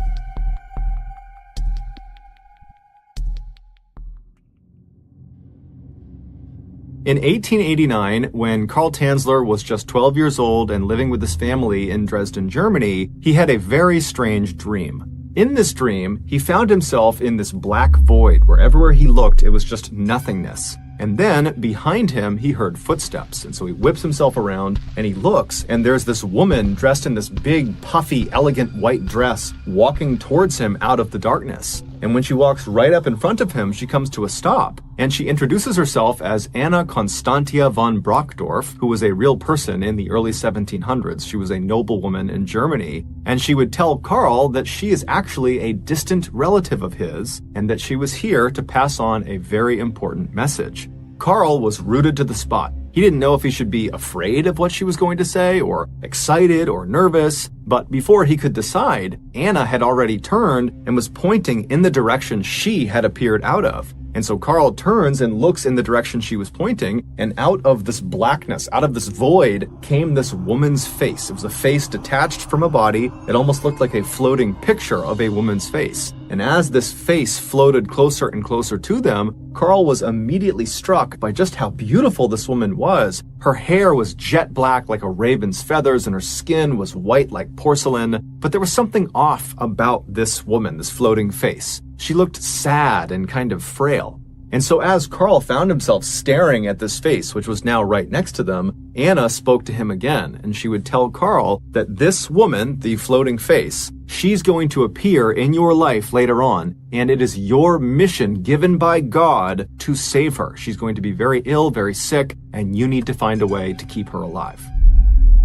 In 1889, when Karl Tanzler was just 12 years old and living with his family in Dresden, Germany, he had a very strange dream. In this dream, he found himself in this black void where everywhere he looked, it was just nothingness. And then, behind him, he heard footsteps. And so he whips himself around, and he looks, and there's this woman dressed in this big, puffy, elegant white dress walking towards him out of the darkness. and when she walks right up in front of him, she comes to a stop, and she introduces herself as Anna Constantia von Brockdorf, who was a real person in the early 1700s. She was a noblewoman in Germany, and she would tell Carl that she is actually a distant relative of his, and that she was here to pass on a very important message. Carl was rooted to the spot. He didn't know if he should be afraid of what she was going to say, or excited or nervous, but before he could decide, Anna had already turned and was pointing in the direction she had appeared out of. And so Carl turns and looks in the direction she was pointing, and out of this blackness, out of this void, came this woman's face. It was a face detached from a body. It almost looked like a floating picture of a woman's face. And as this face floated closer and closer to them, Carl was immediately struck by just how beautiful this woman was. Her hair was jet black like a raven's feathers, and her skin was white like porcelain. But there was something off about this woman, this floating face. She looked sad and kind of frail. And so as Carl found himself staring at this face, which was now right next to them, Anna spoke to him again, and she would tell Carl that this woman, the floating face, she's going to appear in your life later on, and it is your mission given by God to save her. She's going to be very ill, very sick, and you need to find a way to keep her alive.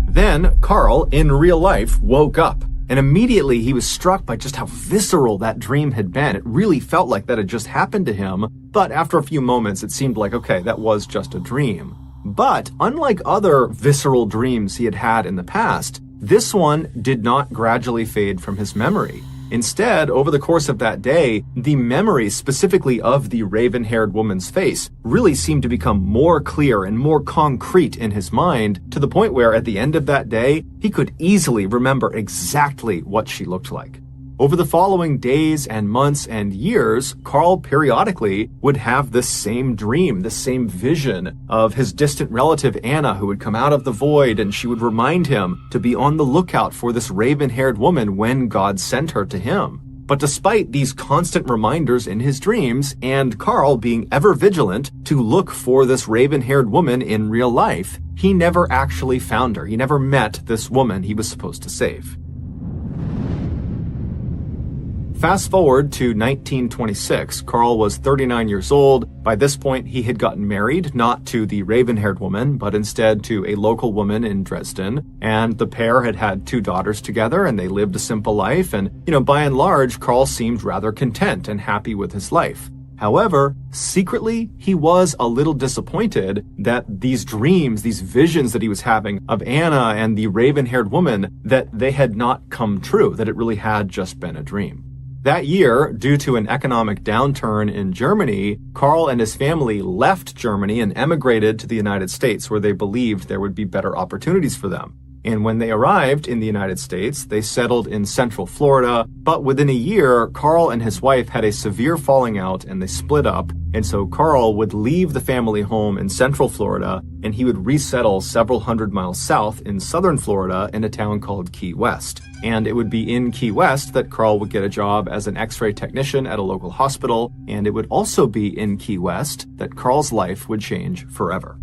Then Carl, in real life, woke up. And immediately he was struck by just how visceral that dream had been. It really felt like that had just happened to him. But after a few moments, it seemed like, okay, that was just a dream. But unlike other visceral dreams he had had in the past, this one did not gradually fade from his memory. Instead, over the course of that day, the memory specifically of the raven-haired woman's face really seemed to become more clear and more concrete in his mind, to the point where at the end of that day, he could easily remember exactly what she looked like. Over the following days and months and years, Carl periodically would have this same dream, this same vision of his distant relative Anna, who would come out of the void, and she would remind him to be on the lookout for this raven-haired woman when God sent her to him. But despite these constant reminders in his dreams, and Carl being ever vigilant to look for this raven-haired woman in real life, he never actually found her. He never met this woman he was supposed to save. Fast forward to 1926, Carl was 39 years old. By this point, he had gotten married, not to the raven-haired woman, but instead to a local woman in Dresden. And the pair had had 2 daughters together, and they lived a simple life. And, by and large, Carl seemed rather content and happy with his life. However, secretly, he was a little disappointed that these dreams, these visions that he was having of Anna and the raven-haired woman, that they had not come true, that it really had just been a dream. That year, due to an economic downturn in Germany, Carl and his family left Germany and emigrated to the United States, where they believed there would be better opportunities for them. And when they arrived in the United States, they settled in Central Florida. But within a year, Carl and his wife had a severe falling out and they split up. And so Carl would leave the family home in Central Florida and he would resettle several hundred miles south in Southern Florida in a town called Key West. And it would be in Key West that Carl would get a job as an X-ray technician at a local hospital. And it would also be in Key West that Carl's life would change forever.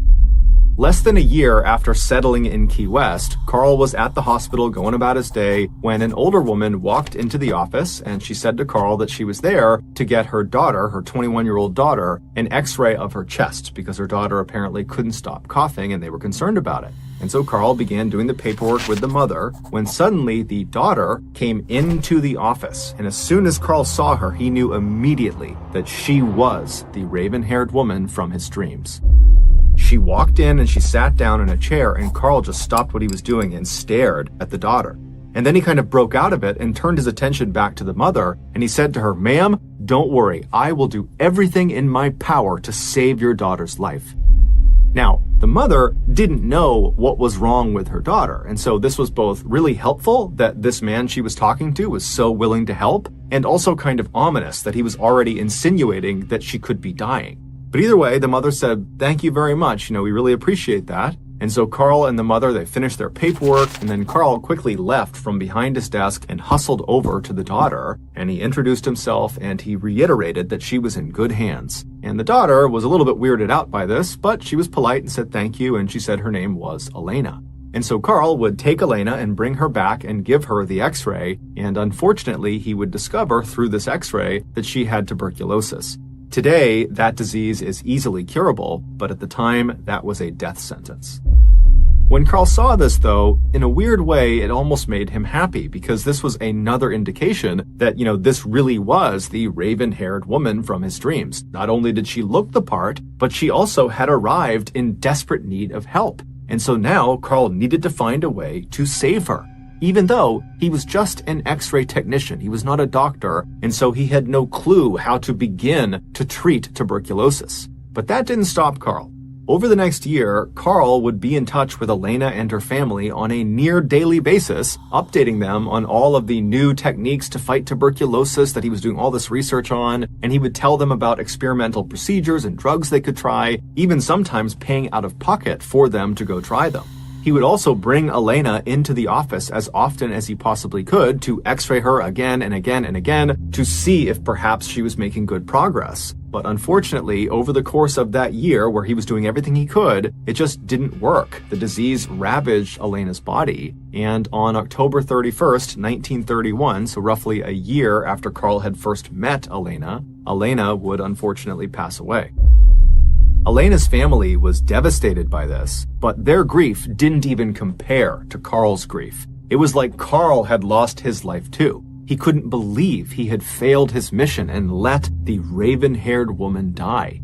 Less than a year after settling in Key West, Carl was at the hospital going about his day when an older woman walked into the office and she said to Carl that she was there to get her daughter, her 21-year-old daughter, an X-ray of her chest because her daughter apparently couldn't stop coughing and they were concerned about it. And so Carl began doing the paperwork with the mother when suddenly the daughter came into the office. And as soon as Carl saw her, he knew immediately that she was the raven-haired woman from his dreams. She walked in and she sat down in a chair and Carl just stopped what he was doing and stared at the daughter. And then he kind of broke out of it and turned his attention back to the mother and he said to her, "Ma'am, don't worry. I will do everything in my power to save your daughter's life." Now, the mother didn't know what was wrong with her daughter. And so this was both really helpful that this man she was talking to was so willing to help, and also kind of ominous that he was already insinuating that she could be dying. But either way, the mother said, "Thank you very much. We really appreciate that." And so Carl and the mother, they finished their paperwork, and then Carl quickly left from behind his desk and hustled over to the daughter, and he introduced himself and he reiterated that she was in good hands. And the daughter was a little bit weirded out by this, but she was polite and said thank you, and she said her name was Elena. And so Carl would take Elena and bring her back and give her the x-ray, and unfortunately he would discover through this x-ray that she had tuberculosis. Today, that disease is easily curable, but at the time, that was a death sentence. When Carl saw this, though, in a weird way, it almost made him happy because this was another indication that, this really was the raven-haired woman from his dreams. Not only did she look the part, but she also had arrived in desperate need of help. And so now Carl needed to find a way to save her. Even though he was just an x-ray technician, he was not a doctor, and so he had no clue how to begin to treat tuberculosis. But that didn't stop Carl. Over the next year, Carl would be in touch with Elena and her family on a near daily basis, updating them on all of the new techniques to fight tuberculosis that he was doing all this research on, and he would tell them about experimental procedures and drugs they could try, even sometimes paying out of pocket for them to go try them. He would also bring Elena into the office as often as he possibly could to x-ray her again and again and again to see if perhaps she was making good progress. But unfortunately, over the course of that year where he was doing everything he could, it just didn't work. The disease ravaged Elena's body. And on October 31st, 1931, so roughly a year after Carl had first met Elena, Elena would unfortunately pass away. Elena's family was devastated by this, but their grief didn't even compare to Carl's grief. It was like Carl had lost his life too. He couldn't believe he had failed his mission and let the raven-haired woman die.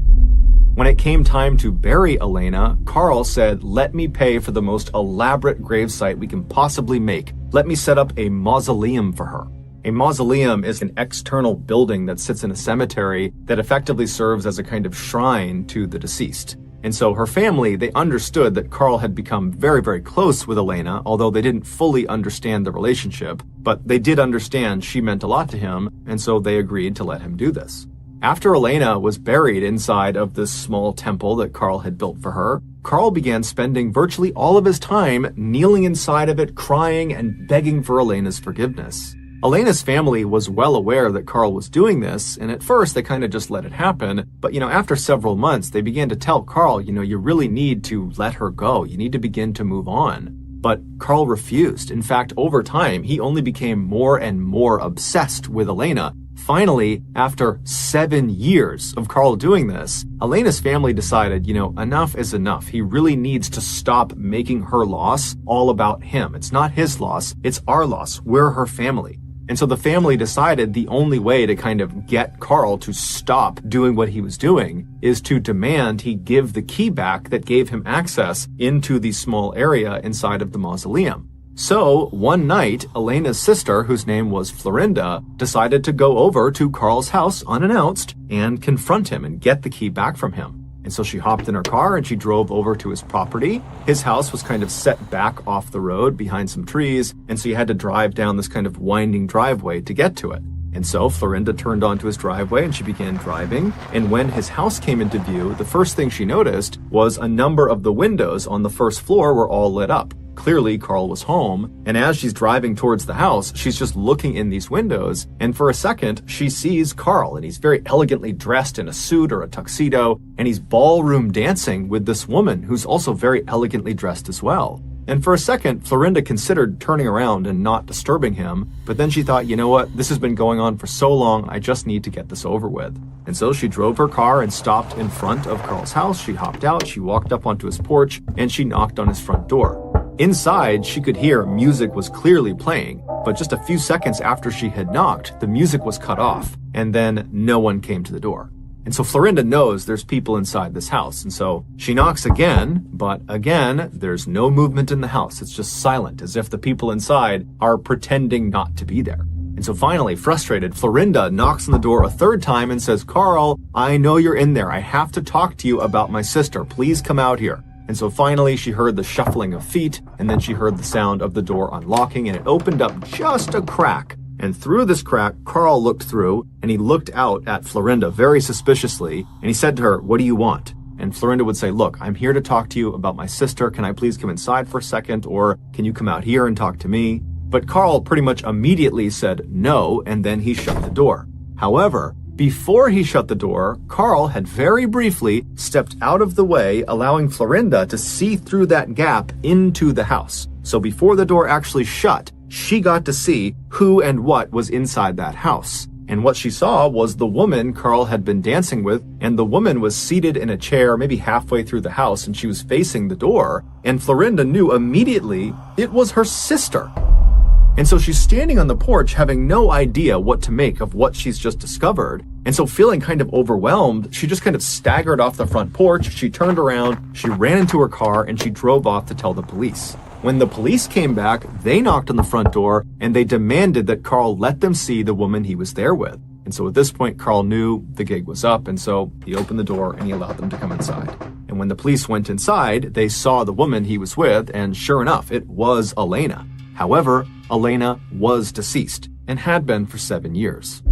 When it came time to bury Elena, Carl said, "Let me pay for the most elaborate gravesite we can possibly make. Let me set up a mausoleum for her." A mausoleum is an external building that sits in a cemetery that effectively serves as a kind of shrine to the deceased. And so her family, they understood that Carl had become very, very close with Elena, although they didn't fully understand the relationship, but they did understand she meant a lot to him, and so they agreed to let him do this. After Elena was buried inside of this small temple that Carl had built for her, Carl began spending virtually all of his time kneeling inside of it, crying and begging for Elena's forgiveness. Elena's family was well aware that Carl was doing this, and at first they kind of just let it happen, but after several months they began to tell Carl, you really need to let her go, you need to begin to move on. But Carl refused. In fact, over time, he only became more and more obsessed with Elena. Finally, after 7 years of Carl doing this, Elena's family decided, enough is enough. He really needs to stop making her loss all about him. It's not his loss, it's our loss. We're her family. And so the family decided the only way to kind of get Carl to stop doing what he was doing is to demand he give the key back that gave him access into the small area inside of the mausoleum. So one night, Elena's sister, whose name was Florinda, decided to go over to Carl's house unannounced and confront him and get the key back from him. And so she hopped in her car and she drove over to his property. His house was kind of set back off the road behind some trees, and so you had to drive down this kind of winding driveway to get to it. And so Florinda turned onto his driveway and she began driving. And when his house came into view, the first thing she noticed was a number of the windows on the first floor were all lit up. Clearly, Carl was home, and as she's driving towards the house, she's just looking in these windows, and for a second, she sees Carl, and he's very elegantly dressed in a suit or a tuxedo, and he's ballroom dancing with this woman who's also very elegantly dressed as well. And for a second, Florinda considered turning around and not disturbing him, but then she thought, you know what, this has been going on for so long, I just need to get this over with. And so she drove her car and stopped in front of Carl's house. She hopped out, she walked up onto his porch, and she knocked on his front door. Inside, she could hear music was clearly playing, but just a few seconds after she had knocked, the music was cut off, and then no one came to the door. And so Florinda knows there's people inside this house, and so she knocks again, but again, there's no movement in the house. It's just silent, as if the people inside are pretending not to be there. And so finally, frustrated, Florinda knocks on the door a third time and says, "Carl, I know you're in there. I have to talk to you about my sister. Please come out here." And so finally she heard the shuffling of feet, and then she heard the sound of the door unlocking, and it opened up just a crack. And through this crack, Carl looked through, and he looked out at Florinda very suspiciously, and he said to her, "What do you want?" And Florinda would say, "Look, I'm here to talk to you about my sister. Can I please come inside for a second, or can you come out here and talk to me?" But Carl pretty much immediately said no, and then he shut the door. However, Before he shut the door, Carl had very briefly stepped out of the way, allowing Florinda to see through that gap into the house. So before the door actually shut, she got to see who and what was inside that house. And what she saw was the woman Carl had been dancing with, and the woman was seated in a chair maybe halfway through the house, and she was facing the door, and Florinda knew immediately it was her sister. And so she's standing on the porch having no idea what to make of what she's just discovered. And so feeling kind of overwhelmed, she just kind of staggered off the front porch, she turned around, she ran into her car, and she drove off to tell the police. When the police came back, they knocked on the front door, and they demanded that Carl let them see the woman he was there with. And so at this point, Carl knew the gig was up, and so he opened the door and he allowed them to come inside. And when the police went inside, they saw the woman he was with, and sure enough, it was Elena. However, Elena was deceased and had been for 7 years.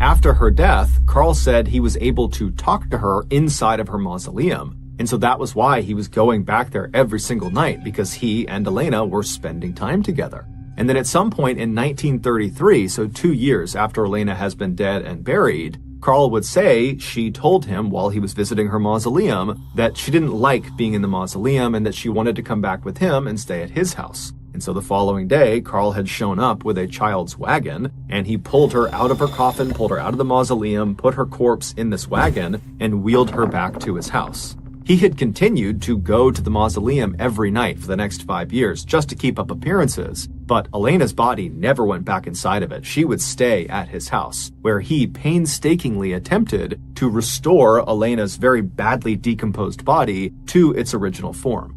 After her death, Carl said he was able to talk to her inside of her mausoleum. And so that was why he was going back there every single night, because he and Elena were spending time together. And then at some point in 1933, so 2 years after Elena has been dead and buried, Carl would say she told him while he was visiting her mausoleum that she didn't like being in the mausoleum and that she wanted to come back with him and stay at his house. And so the following day, Carl had shown up with a child's wagon, and he pulled her out of her coffin, pulled her out of the mausoleum, put her corpse in this wagon, and wheeled her back to his house. He had continued to go to the mausoleum every night for the next 5 years just to keep up appearances, but Elena's body never went back inside of it. She would stay at his house, where he painstakingly attempted to restore Elena's very badly decomposed body to its original form.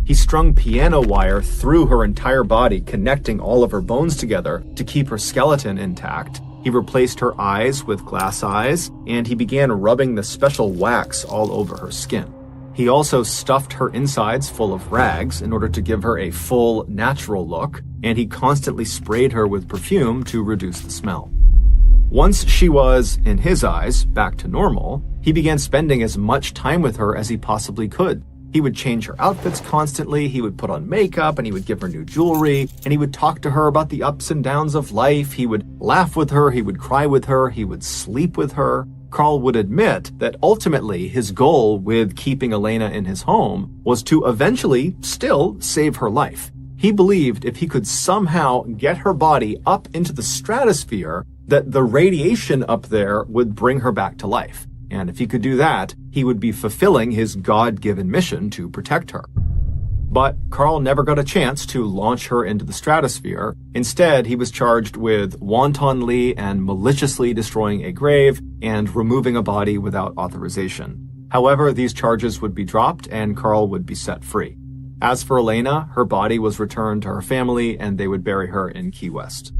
He strung piano wire through her entire body, connecting all of her bones together to keep her skeleton intact. He replaced her eyes with glass eyes, and he began rubbing the special wax all over her skin. He also stuffed her insides full of rags in order to give her a full, natural look, and he constantly sprayed her with perfume to reduce the smell. Once she was, in his eyes, back to normal, he began spending as much time with her as he possibly could. He would change her outfits constantly, he would put on makeup, and he would give her new jewelry, and he would talk to her about the ups and downs of life. He would laugh with her, he would cry with her, he would sleep with her. Carl would admit that ultimately his goal with keeping Elena in his home was to eventually still save her life. He believed if he could somehow get her body up into the stratosphere, that the radiation up there would bring her back to life. And if he could do that, he would be fulfilling his God-given mission to protect her. But Carl never got a chance to launch her into the stratosphere. Instead, he was charged with wantonly and maliciously destroying a grave and removing a body without authorization. However, these charges would be dropped and Carl would be set free. As for Elena, her body was returned to her family and they would bury her in Key West.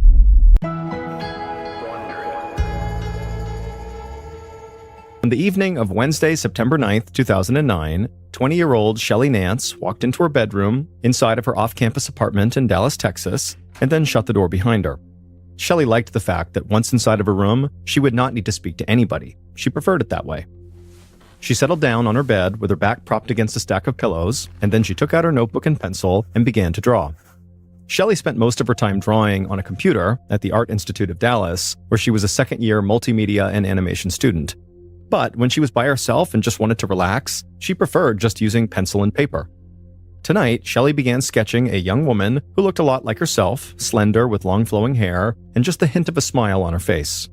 On the evening of Wednesday, September 9th, 2009, 20-year-old Shelley Nance walked into her bedroom inside of her off-campus apartment in Dallas, Texas, and then shut the door behind her. Shelley liked the fact that once inside of her room, she would not need to speak to anybody. She preferred it that way. She settled down on her bed with her back propped against a stack of pillows, and then she took out her notebook and pencil and began to draw. Shelley spent most of her time drawing on a computer at the Art Institute of Dallas, where she was a second-year multimedia and animation student. But when she was by herself and just wanted to relax, she preferred just using pencil and paper. Tonight, Shelley began sketching a young woman who looked a lot like herself, slender with long flowing hair, and just the hint of a smile on her face.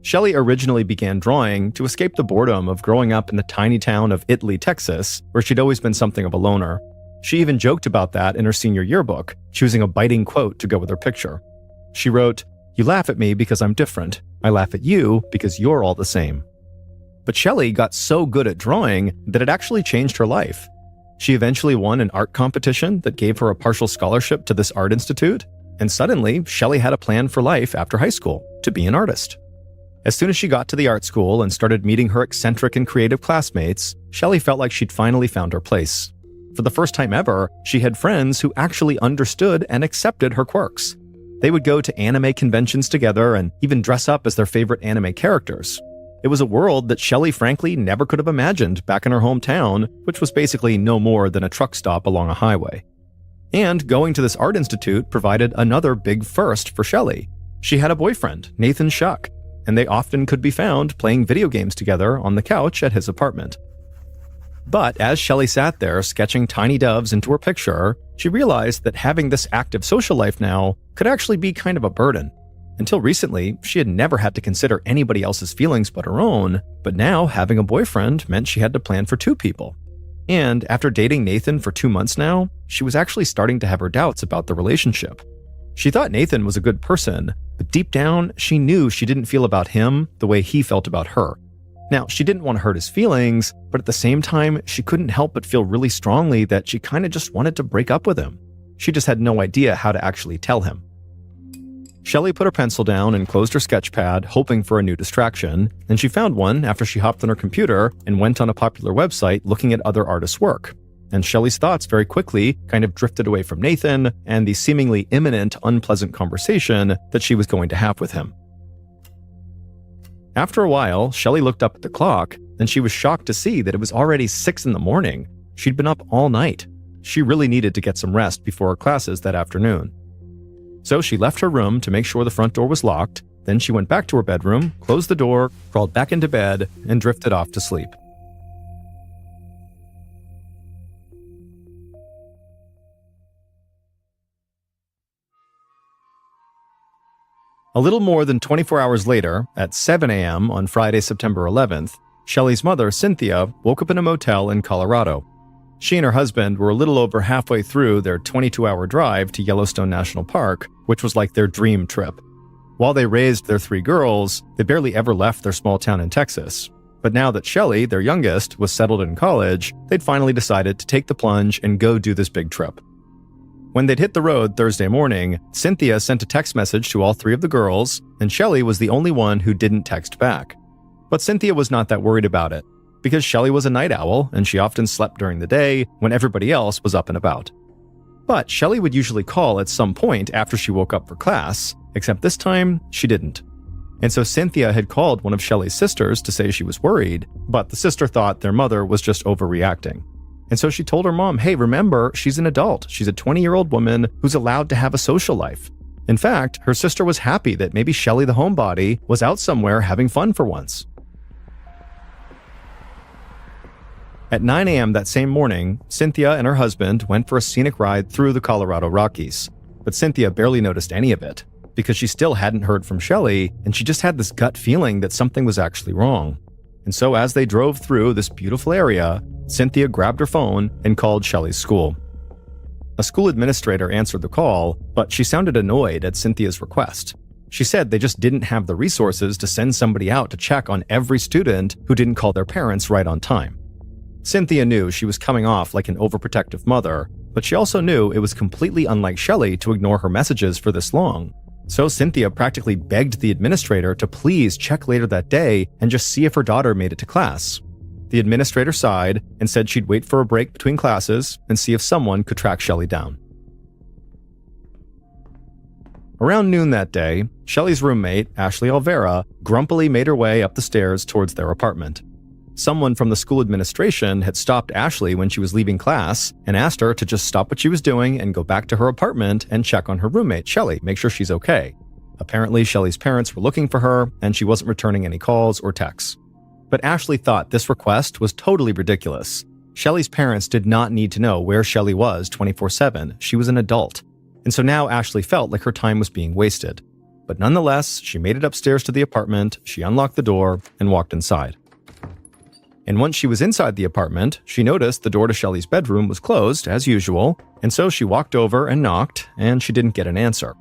Shelley originally began drawing to escape the boredom of growing up in the tiny town of Italy, Texas, where she'd always been something of a loner. She even joked about that in her senior yearbook, choosing a biting quote to go with her picture. She wrote, "You laugh at me because I'm different. I laugh at you because you're all the same." But Shelley got so good at drawing that it actually changed her life. She eventually won an art competition that gave her a partial scholarship to this art institute, and suddenly Shelley had a plan for life after high school, to be an artist. As soon as she got to the art school and started meeting her eccentric and creative classmates, Shelley felt like she'd finally found her place. For the first time ever, she had friends who actually understood and accepted her quirks. They would go to anime conventions together and even dress up as their favorite anime characters. It was a world that Shelley frankly never could have imagined back in her hometown, which was basically no more than a truck stop along a highway. And going to this art institute provided another big first for Shelley. She had a boyfriend, Nathan Shuck. and they often could be found playing video games together on the couch at his apartment. But as Shelley sat there sketching tiny doves into her picture, she realized that having this active social life now could actually be kind of a burden. Until recently, she had never had to consider anybody else's feelings but her own, but now having a boyfriend meant she had to plan for 2 people. And after dating Nathan for 2 months now, she was actually starting to have her doubts about the relationship. She thought Nathan was a good person, but deep down, she knew she didn't feel about him the way he felt about her. Now, she didn't want to hurt his feelings, but at the same time, she couldn't help but feel really strongly that she kind of just wanted to break up with him. She just had no idea how to actually tell him. Shelley put her pencil down and closed her sketch pad, hoping for a new distraction, and she found one after she hopped on her computer and went on a popular website looking at other artists' work. And Shelley's thoughts very quickly kind of drifted away from Nathan and the seemingly imminent, unpleasant conversation that she was going to have with him. After a while, Shelley looked up at the clock, and she was shocked to see that it was already 6 a.m. She'd been up all night. She really needed to get some rest before her classes that afternoon. So she left her room to make sure the front door was locked, then she went back to her bedroom, closed the door, crawled back into bed, and drifted off to sleep. A little more than 24 hours later, at 7 a.m. on Friday, September 11th, Shelley's mother, Cynthia, woke up in a motel in Colorado. She and her husband were a little over halfway through their 22-hour drive to Yellowstone National Park, which was like their dream trip. While they raised their 3 girls, they barely ever left their small town in Texas. But now that Shelley, their youngest, was settled in college, they'd finally decided to take the plunge and go do this big trip. When they'd hit the road Thursday morning, Cynthia sent a text message to all 3 of the girls, and Shelley was the only one who didn't text back. But Cynthia was not that worried about it, because Shelley was a night owl and she often slept during the day when everybody else was up and about. But Shelley would usually call at some point after she woke up for class, except this time she didn't. And so Cynthia had called one of Shelley's sisters to say she was worried, but the sister thought their mother was just overreacting. And so she told her mom, hey, remember, she's an adult. She's a 20-year-old woman who's allowed to have a social life. In fact, her sister was happy that maybe Shelley the homebody was out somewhere having fun for once. At 9 a.m. that same morning, Cynthia and her husband went for a scenic ride through the Colorado Rockies. But Cynthia barely noticed any of it, because she still hadn't heard from Shelley, and she just had this gut feeling that something was actually wrong. And so as they drove through this beautiful area, Cynthia grabbed her phone and called Shelley's school. A school administrator answered the call, but she sounded annoyed at Cynthia's request. She said they just didn't have the resources to send somebody out to check on every student who didn't call their parents right on time. Cynthia knew she was coming off like an overprotective mother, but she also knew it was completely unlike Shelley to ignore her messages for this long. So Cynthia practically begged the administrator to please check later that day and just see if her daughter made it to class. The administrator sighed and said she'd wait for a break between classes and see if someone could track Shelley down. Around noon that day, Shelley's roommate, Ashley Alvera, grumpily made her way up the stairs towards their apartment. Someone from the school administration had stopped Ashley when she was leaving class and asked her to just stop what she was doing and go back to her apartment and check on her roommate, Shelley, make sure she's okay. Apparently, Shelley's parents were looking for her, and she wasn't returning any calls or texts. But Ashley thought this request was totally ridiculous. Shelley's parents did not need to know where Shelley was 24/7. She was an adult. And so now Ashley felt like her time was being wasted. But nonetheless, she made it upstairs to the apartment, she unlocked the door, and walked inside. And once she was inside the apartment, she noticed the door to Shelley's bedroom was closed, as usual, and so she walked over and knocked, and she didn't get an answer.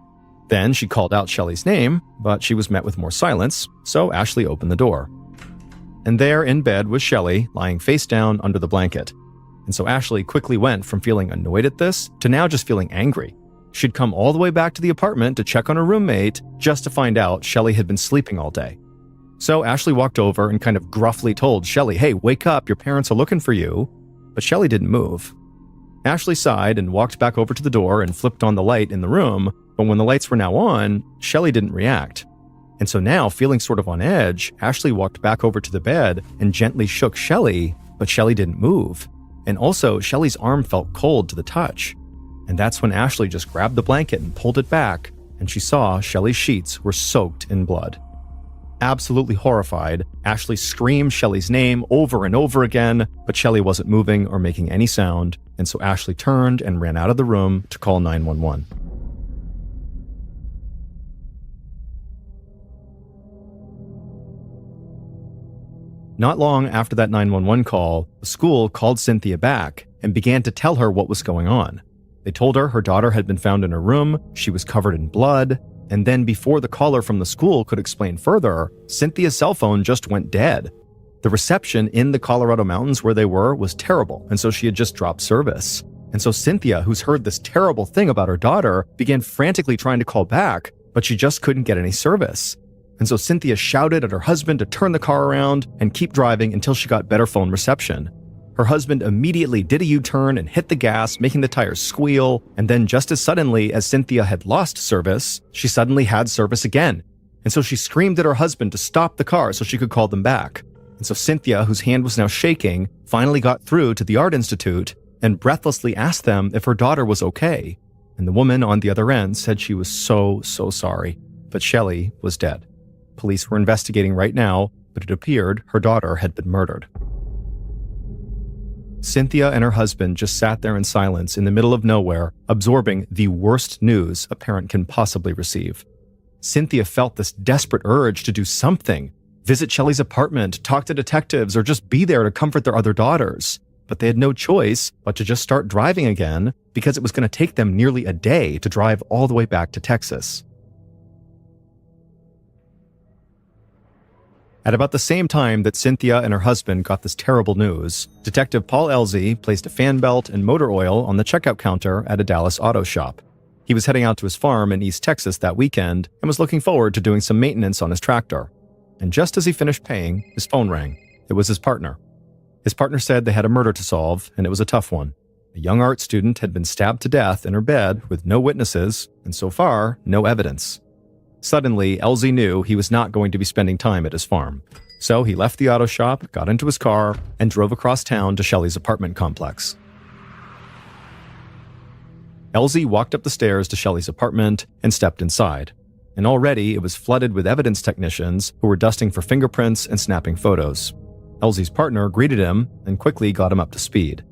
Then she called out Shelley's name, but she was met with more silence, so Ashley opened the door. And there in bed was Shelley, lying face down under the blanket. And so Ashley quickly went from feeling annoyed at this to now just feeling angry. She'd come all the way back to the apartment to check on her roommate just to find out Shelley had been sleeping all day. So Ashley walked over and kind of gruffly told Shelley, hey, wake up, your parents are looking for you. But Shelley didn't move. Ashley sighed and walked back over to the door and flipped on the light in the room, but when the lights were now on, Shelley didn't react. And so now, feeling sort of on edge, Ashley walked back over to the bed and gently shook Shelley, but Shelley didn't move. And also, Shelley's arm felt cold to the touch. And that's when Ashley just grabbed the blanket and pulled it back, and she saw Shelley's sheets were soaked in blood. Absolutely horrified, Ashley screamed Shelley's name over and over again, but Shelley wasn't moving or making any sound, and so Ashley turned and ran out of the room to call 911. Not long after that 911 call, the school called Cynthia back and began to tell her what was going on. They told her her daughter had been found in her room, she was covered in blood, and then before the caller from the school could explain further, Cynthia's cell phone just went dead. The reception in the Colorado mountains where they were was terrible, and so she had just dropped service. And so Cynthia, who's heard this terrible thing about her daughter, began frantically trying to call back, but she just couldn't get any service. And so Cynthia shouted at her husband to turn the car around and keep driving until she got better phone reception. Her husband immediately did a U-turn and hit the gas, making the tires squeal, and then just as suddenly as Cynthia had lost service, she suddenly had service again. And so she screamed at her husband to stop the car so she could call them back. And so Cynthia, whose hand was now shaking, finally got through to the Art Institute and breathlessly asked them if her daughter was okay. And the woman on the other end said she was so sorry, but Shelley was dead. Police were investigating right now, but it appeared her daughter had been murdered. Cynthia and her husband just sat there in silence in the middle of nowhere, absorbing the worst news a parent can possibly receive. Cynthia felt this desperate urge to do something, visit Shelley's apartment, talk to detectives, or just be there to comfort their other daughters. But they had no choice but to just start driving again because it was going to take them nearly a day to drive all the way back to Texas. At about the same time that Cynthia and her husband got this terrible news, Detective Paul Elzy placed a fan belt and motor oil on the checkout counter at a Dallas auto shop. He was heading out to his farm in East Texas that weekend and was looking forward to doing some maintenance on his tractor. And just as he finished paying, his phone rang. It was his partner. His partner said they had a murder to solve, and it was a tough one. A young art student had been stabbed to death in her bed with no witnesses, and so far, no evidence. Suddenly, Elzy knew he was not going to be spending time at his farm. So he left the auto shop, got into his car, and drove across town to Shelley's apartment complex. Elzy walked up the stairs to Shelley's apartment and stepped inside. And already it was flooded with evidence technicians who were dusting for fingerprints and snapping photos. Elzy's partner greeted him and quickly got him up to speed.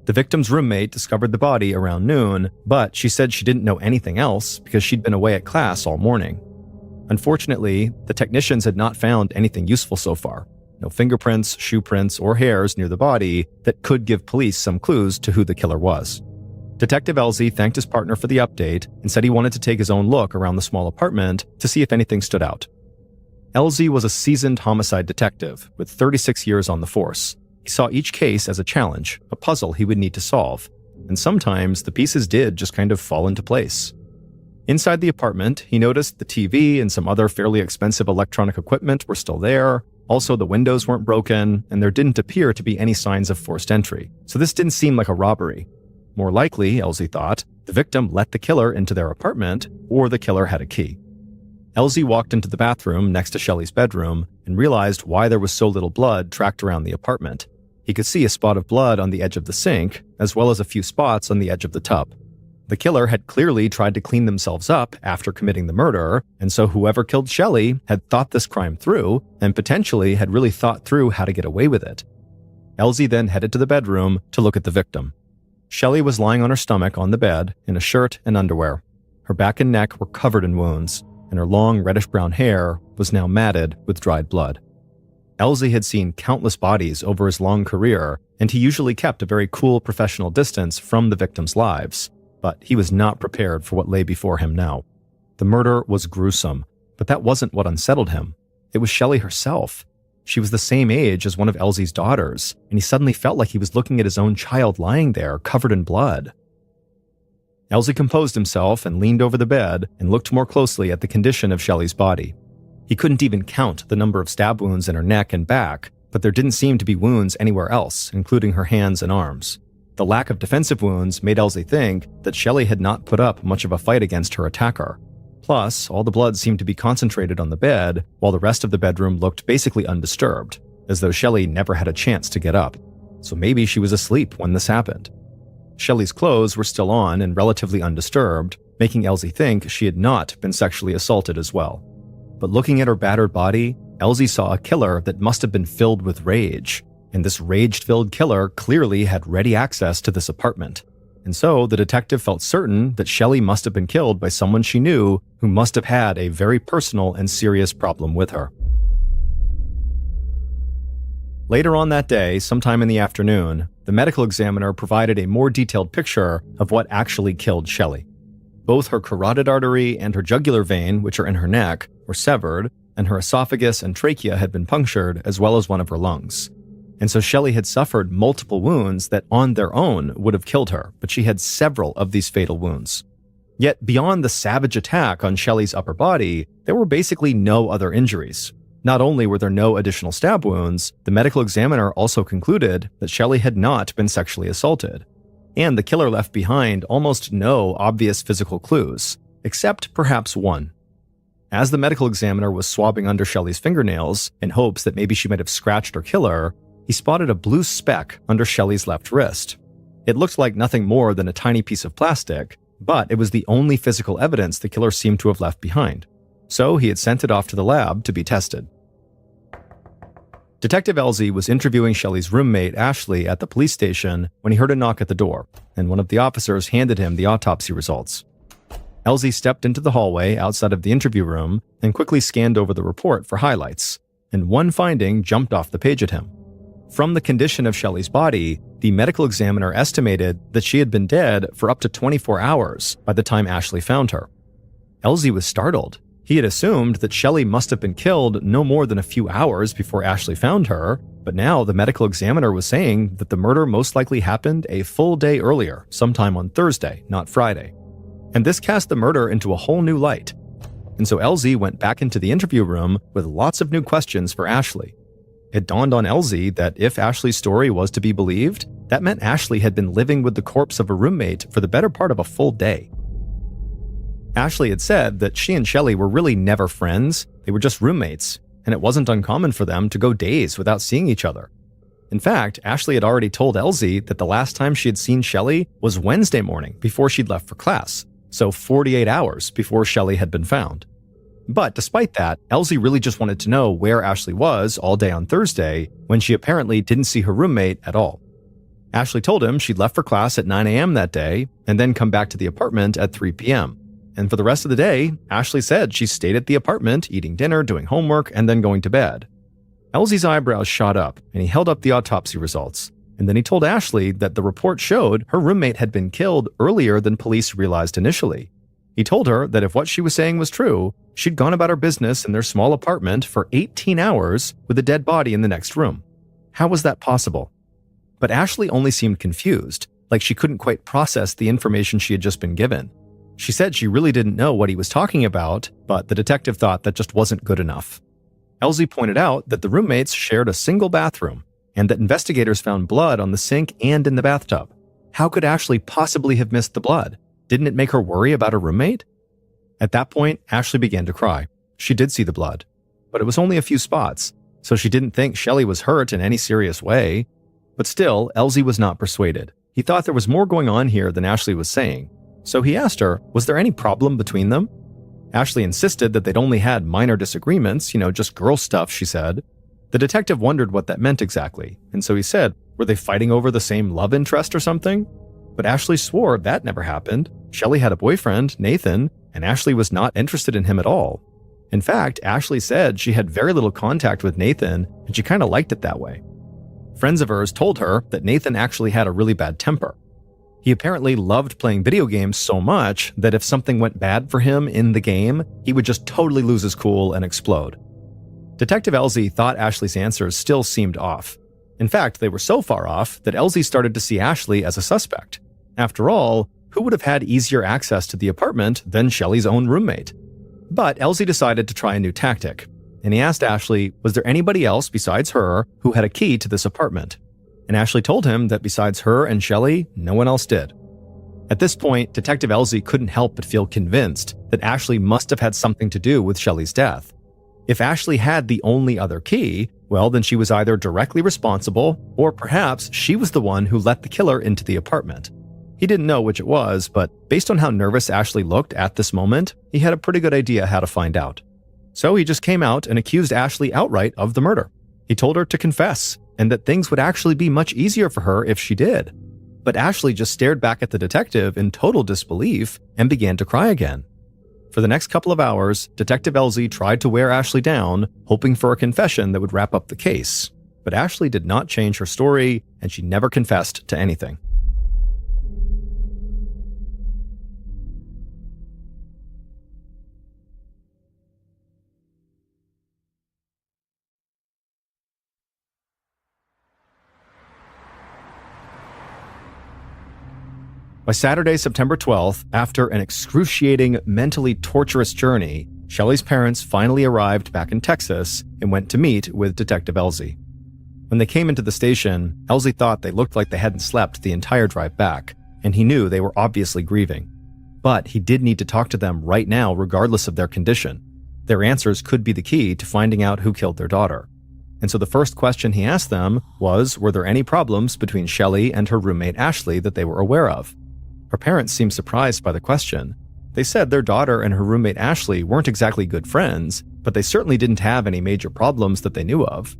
The victim's roommate discovered the body around noon, but she said she didn't know anything else because she'd been away at class all morning. Unfortunately, the technicians had not found anything useful so far. No fingerprints, shoe prints, or hairs near the body that could give police some clues to who the killer was. Detective Elzy thanked his partner for the update and said he wanted to take his own look around the small apartment to see if anything stood out. Elzy was a seasoned homicide detective with 36 years on the force. He saw each case as a challenge, a puzzle he would need to solve, and sometimes the pieces did just kind of fall into place. Inside the apartment, he noticed the TV and some other fairly expensive electronic equipment were still there. Also, the windows weren't broken, and there didn't appear to be any signs of forced entry, so this didn't seem like a robbery. More likely, Elzy thought, the victim let the killer into their apartment, or the killer had a key. Elzy walked into the bathroom next to Shelley's bedroom and realized why there was so little blood tracked around the apartment. He could see a spot of blood on the edge of the sink, as well as a few spots on the edge of the tub. The killer had clearly tried to clean themselves up after committing the murder, and so whoever killed Shelley had thought this crime through and potentially had really thought through how to get away with it. Elzy then headed to the bedroom to look at the victim. Shelley was lying on her stomach on the bed in a shirt and underwear. Her back and neck were covered in wounds, and her long reddish-brown hair was now matted with dried blood. Elzy had seen countless bodies over his long career, and he usually kept a very cool professional distance from the victims' lives. But he was not prepared for what lay before him now. The murder was gruesome, but that wasn't what unsettled him. It was Shelley herself. She was the same age as one of Elzy's daughters, and he suddenly felt like he was looking at his own child lying there, covered in blood. Elzy composed himself and leaned over the bed and looked more closely at the condition of Shelley's body. He couldn't even count the number of stab wounds in her neck and back, but there didn't seem to be wounds anywhere else, including her hands and arms. The lack of defensive wounds made Elzy think that Shelley had not put up much of a fight against her attacker. Plus, all the blood seemed to be concentrated on the bed, while the rest of the bedroom looked basically undisturbed, as though Shelley never had a chance to get up. So maybe she was asleep when this happened. Shelley's clothes were still on and relatively undisturbed, making Elzy think she had not been sexually assaulted as well. But looking at her battered body, Elsie saw a killer that must have been filled with rage, and this rage-filled killer clearly had ready access to this apartment. And so the detective felt certain that Shelley must have been killed by someone she knew who must have had a very personal and serious problem with her. Later on that day, sometime in the afternoon, the medical examiner provided a more detailed picture of what actually killed Shelley. Both her carotid artery and her jugular vein, which are in her neck, were severed, and her esophagus and trachea had been punctured, as well as one of her lungs. And so Shelley had suffered multiple wounds that on their own would have killed her, but she had several of these fatal wounds. Yet beyond the savage attack on Shelley's upper body, there were basically no other injuries. Not only were there no additional stab wounds, the medical examiner also concluded that Shelley had not been sexually assaulted. And the killer left behind almost no obvious physical clues, except perhaps one. As the medical examiner was swabbing under Shelley's fingernails in hopes that maybe she might have scratched her killer, he spotted a blue speck under Shelley's left wrist. It looked like nothing more than a tiny piece of plastic, but it was the only physical evidence the killer seemed to have left behind. So he had sent it off to the lab to be tested. Detective Elsie was interviewing Shelley's roommate, Ashley, at the police station when he heard a knock at the door, and one of the officers handed him the autopsy results. Elsie stepped into the hallway outside of the interview room and quickly scanned over the report for highlights, and one finding jumped off the page at him. From the condition of Shelley's body, the medical examiner estimated that she had been dead for up to 24 hours by the time Ashley found her. Elsie was startled. He had assumed that Shelley must have been killed no more than a few hours before Ashley found her, but now the medical examiner was saying that the murder most likely happened a full day earlier, sometime on Thursday, not Friday. And this cast the murder into a whole new light. And so Elsie went back into the interview room with lots of new questions for Ashley. It dawned on Elsie that if Ashley's story was to be believed, that meant Ashley had been living with the corpse of a roommate for the better part of a full day. Ashley had said that she and Shelley were really never friends, they were just roommates, and it wasn't uncommon for them to go days without seeing each other. In fact, Ashley had already told Elsie that the last time she had seen Shelley was Wednesday morning before she'd left for class, so 48 hours before Shelley had been found. But despite that, Elsie really just wanted to know where Ashley was all day on Thursday when she apparently didn't see her roommate at all. Ashley told him she'd left for class at 9 a.m. that day and then come back to the apartment at 3 p.m. And for the rest of the day, Ashley said she stayed at the apartment, eating dinner, doing homework, and then going to bed. Elsie's eyebrows shot up and he held up the autopsy results. And then he told Ashley that the report showed her roommate had been killed earlier than police realized initially. He told her that if what she was saying was true, she'd gone about her business in their small apartment for 18 hours with a dead body in the next room. How was that possible? But Ashley only seemed confused, like she couldn't quite process the information she had just been given. She said she really didn't know what he was talking about, but the detective thought that just wasn't good enough. Elsie pointed out that the roommates shared a single bathroom, and that investigators found blood on the sink and in the bathtub. How could Ashley possibly have missed the blood? Didn't it make her worry about her roommate? At that point, Ashley began to cry. She did see the blood, but it was only a few spots, so she didn't think Shelley was hurt in any serious way. But still, Elsie was not persuaded. He thought there was more going on here than Ashley was saying. So he asked her, was there any problem between them? Ashley insisted that they'd only had minor disagreements, just girl stuff, she said. The detective wondered what that meant exactly, and so he said, were they fighting over the same love interest or something? But Ashley swore that never happened. Shelley had a boyfriend, Nathan, and Ashley was not interested in him at all. In fact, Ashley said she had very little contact with Nathan, and she kind of liked it that way. Friends of hers told her that Nathan actually had a really bad temper. He apparently loved playing video games so much that if something went bad for him in the game, he would just totally lose his cool and explode. Detective Elsie thought Ashley's answers still seemed off. In fact, they were so far off that Elsie started to see Ashley as a suspect. After all, who would have had easier access to the apartment than Shelley's own roommate? But Elsie decided to try a new tactic, and he asked Ashley, was there anybody else besides her who had a key to this apartment? And Ashley told him that besides her and Shelley, no one else did. At this point, Detective Elsie couldn't help but feel convinced that Ashley must have had something to do with Shelley's death. If Ashley had the only other key, well, then she was either directly responsible, or perhaps she was the one who let the killer into the apartment. He didn't know which it was, but based on how nervous Ashley looked at this moment, he had a pretty good idea how to find out. So he just came out and accused Ashley outright of the murder. He told her to confess, and that things would actually be much easier for her if she did. But Ashley just stared back at the detective in total disbelief and began to cry again. For the next couple of hours, Detective Elsie tried to wear Ashley down, hoping for a confession that would wrap up the case. But Ashley did not change her story, and she never confessed to anything. By Saturday, September 12th, after an excruciating, mentally torturous journey, Shelley's parents finally arrived back in Texas and went to meet with Detective Elsie. When they came into the station, Elsie thought they looked like they hadn't slept the entire drive back, and he knew they were obviously grieving. But he did need to talk to them right now regardless of their condition. Their answers could be the key to finding out who killed their daughter. And so the first question he asked them was, were there any problems between Shelley and her roommate Ashley that they were aware of? Her parents seemed surprised by the question. They said their daughter and her roommate Ashley weren't exactly good friends, but they certainly didn't have any major problems that they knew of.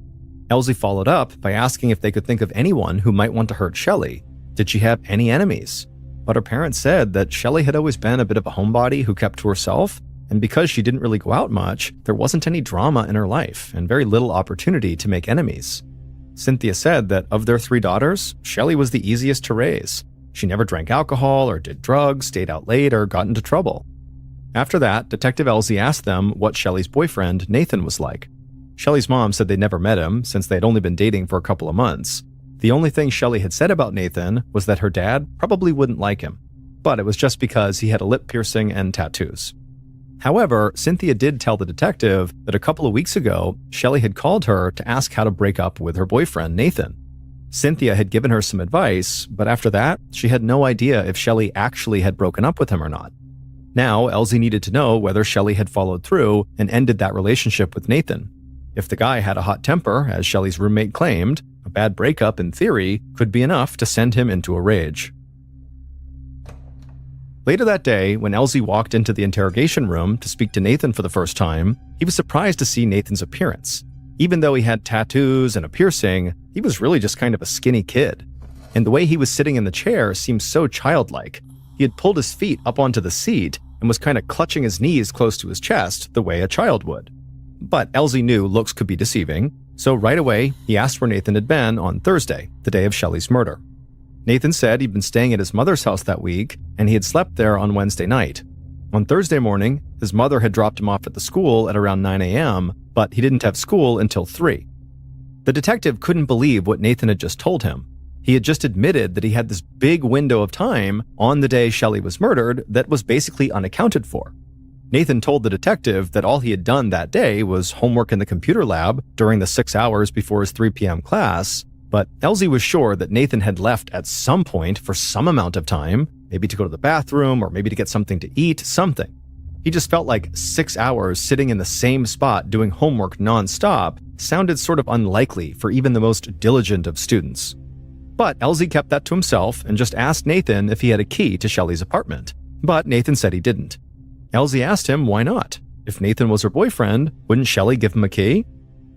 Elsie followed up by asking if they could think of anyone who might want to hurt Shelley. Did she have any enemies? But her parents said that Shelley had always been a bit of a homebody who kept to herself, and because she didn't really go out much, there wasn't any drama in her life and very little opportunity to make enemies. Cynthia said that of their 3 daughters, Shelley was the easiest to raise. She never drank alcohol or did drugs, stayed out late, or got into trouble. After that, Detective Elsie asked them what Shelley's boyfriend, Nathan, was like. Shelley's mom said they'd never met him since they had only been dating for a couple of months. The only thing Shelley had said about Nathan was that her dad probably wouldn't like him, but it was just because he had a lip piercing and tattoos. However, Cynthia did tell the detective that a couple of weeks ago, Shelley had called her to ask how to break up with her boyfriend, Nathan. Cynthia had given her some advice, but after that, she had no idea if Shelley actually had broken up with him or not. Now, Elsie needed to know whether Shelley had followed through and ended that relationship with Nathan. If the guy had a hot temper, as Shelley's roommate claimed, a bad breakup, in theory, could be enough to send him into a rage. Later that day, when Elsie walked into the interrogation room to speak to Nathan for the first time, he was surprised to see Nathan's appearance. Even though he had tattoos and a piercing, he was really just kind of a skinny kid. And the way he was sitting in the chair seemed so childlike. He had pulled his feet up onto the seat and was kind of clutching his knees close to his chest the way a child would. But Elsie knew looks could be deceiving, so right away, he asked where Nathan had been on Thursday, the day of Shelley's murder. Nathan said he'd been staying at his mother's house that week, and he had slept there on Wednesday night. On Thursday morning, his mother had dropped him off at the school at around 9 a.m., but he didn't have school until 3. The detective couldn't believe what Nathan had just told him. He had just admitted that he had this big window of time on the day Shelley was murdered that was basically unaccounted for. Nathan told the detective that all he had done that day was homework in the computer lab during the 6 hours before his 3 p.m. class, but Elsie was sure that Nathan had left at some point for some amount of time, maybe to go to the bathroom or maybe to get something to eat, something. He just felt like 6 hours sitting in the same spot doing homework nonstop sounded sort of unlikely for even the most diligent of students. But Elsie kept that to himself and just asked Nathan if he had a key to Shelley's apartment. But Nathan said he didn't. Elsie asked him why not. If Nathan was her boyfriend, wouldn't Shelley give him a key?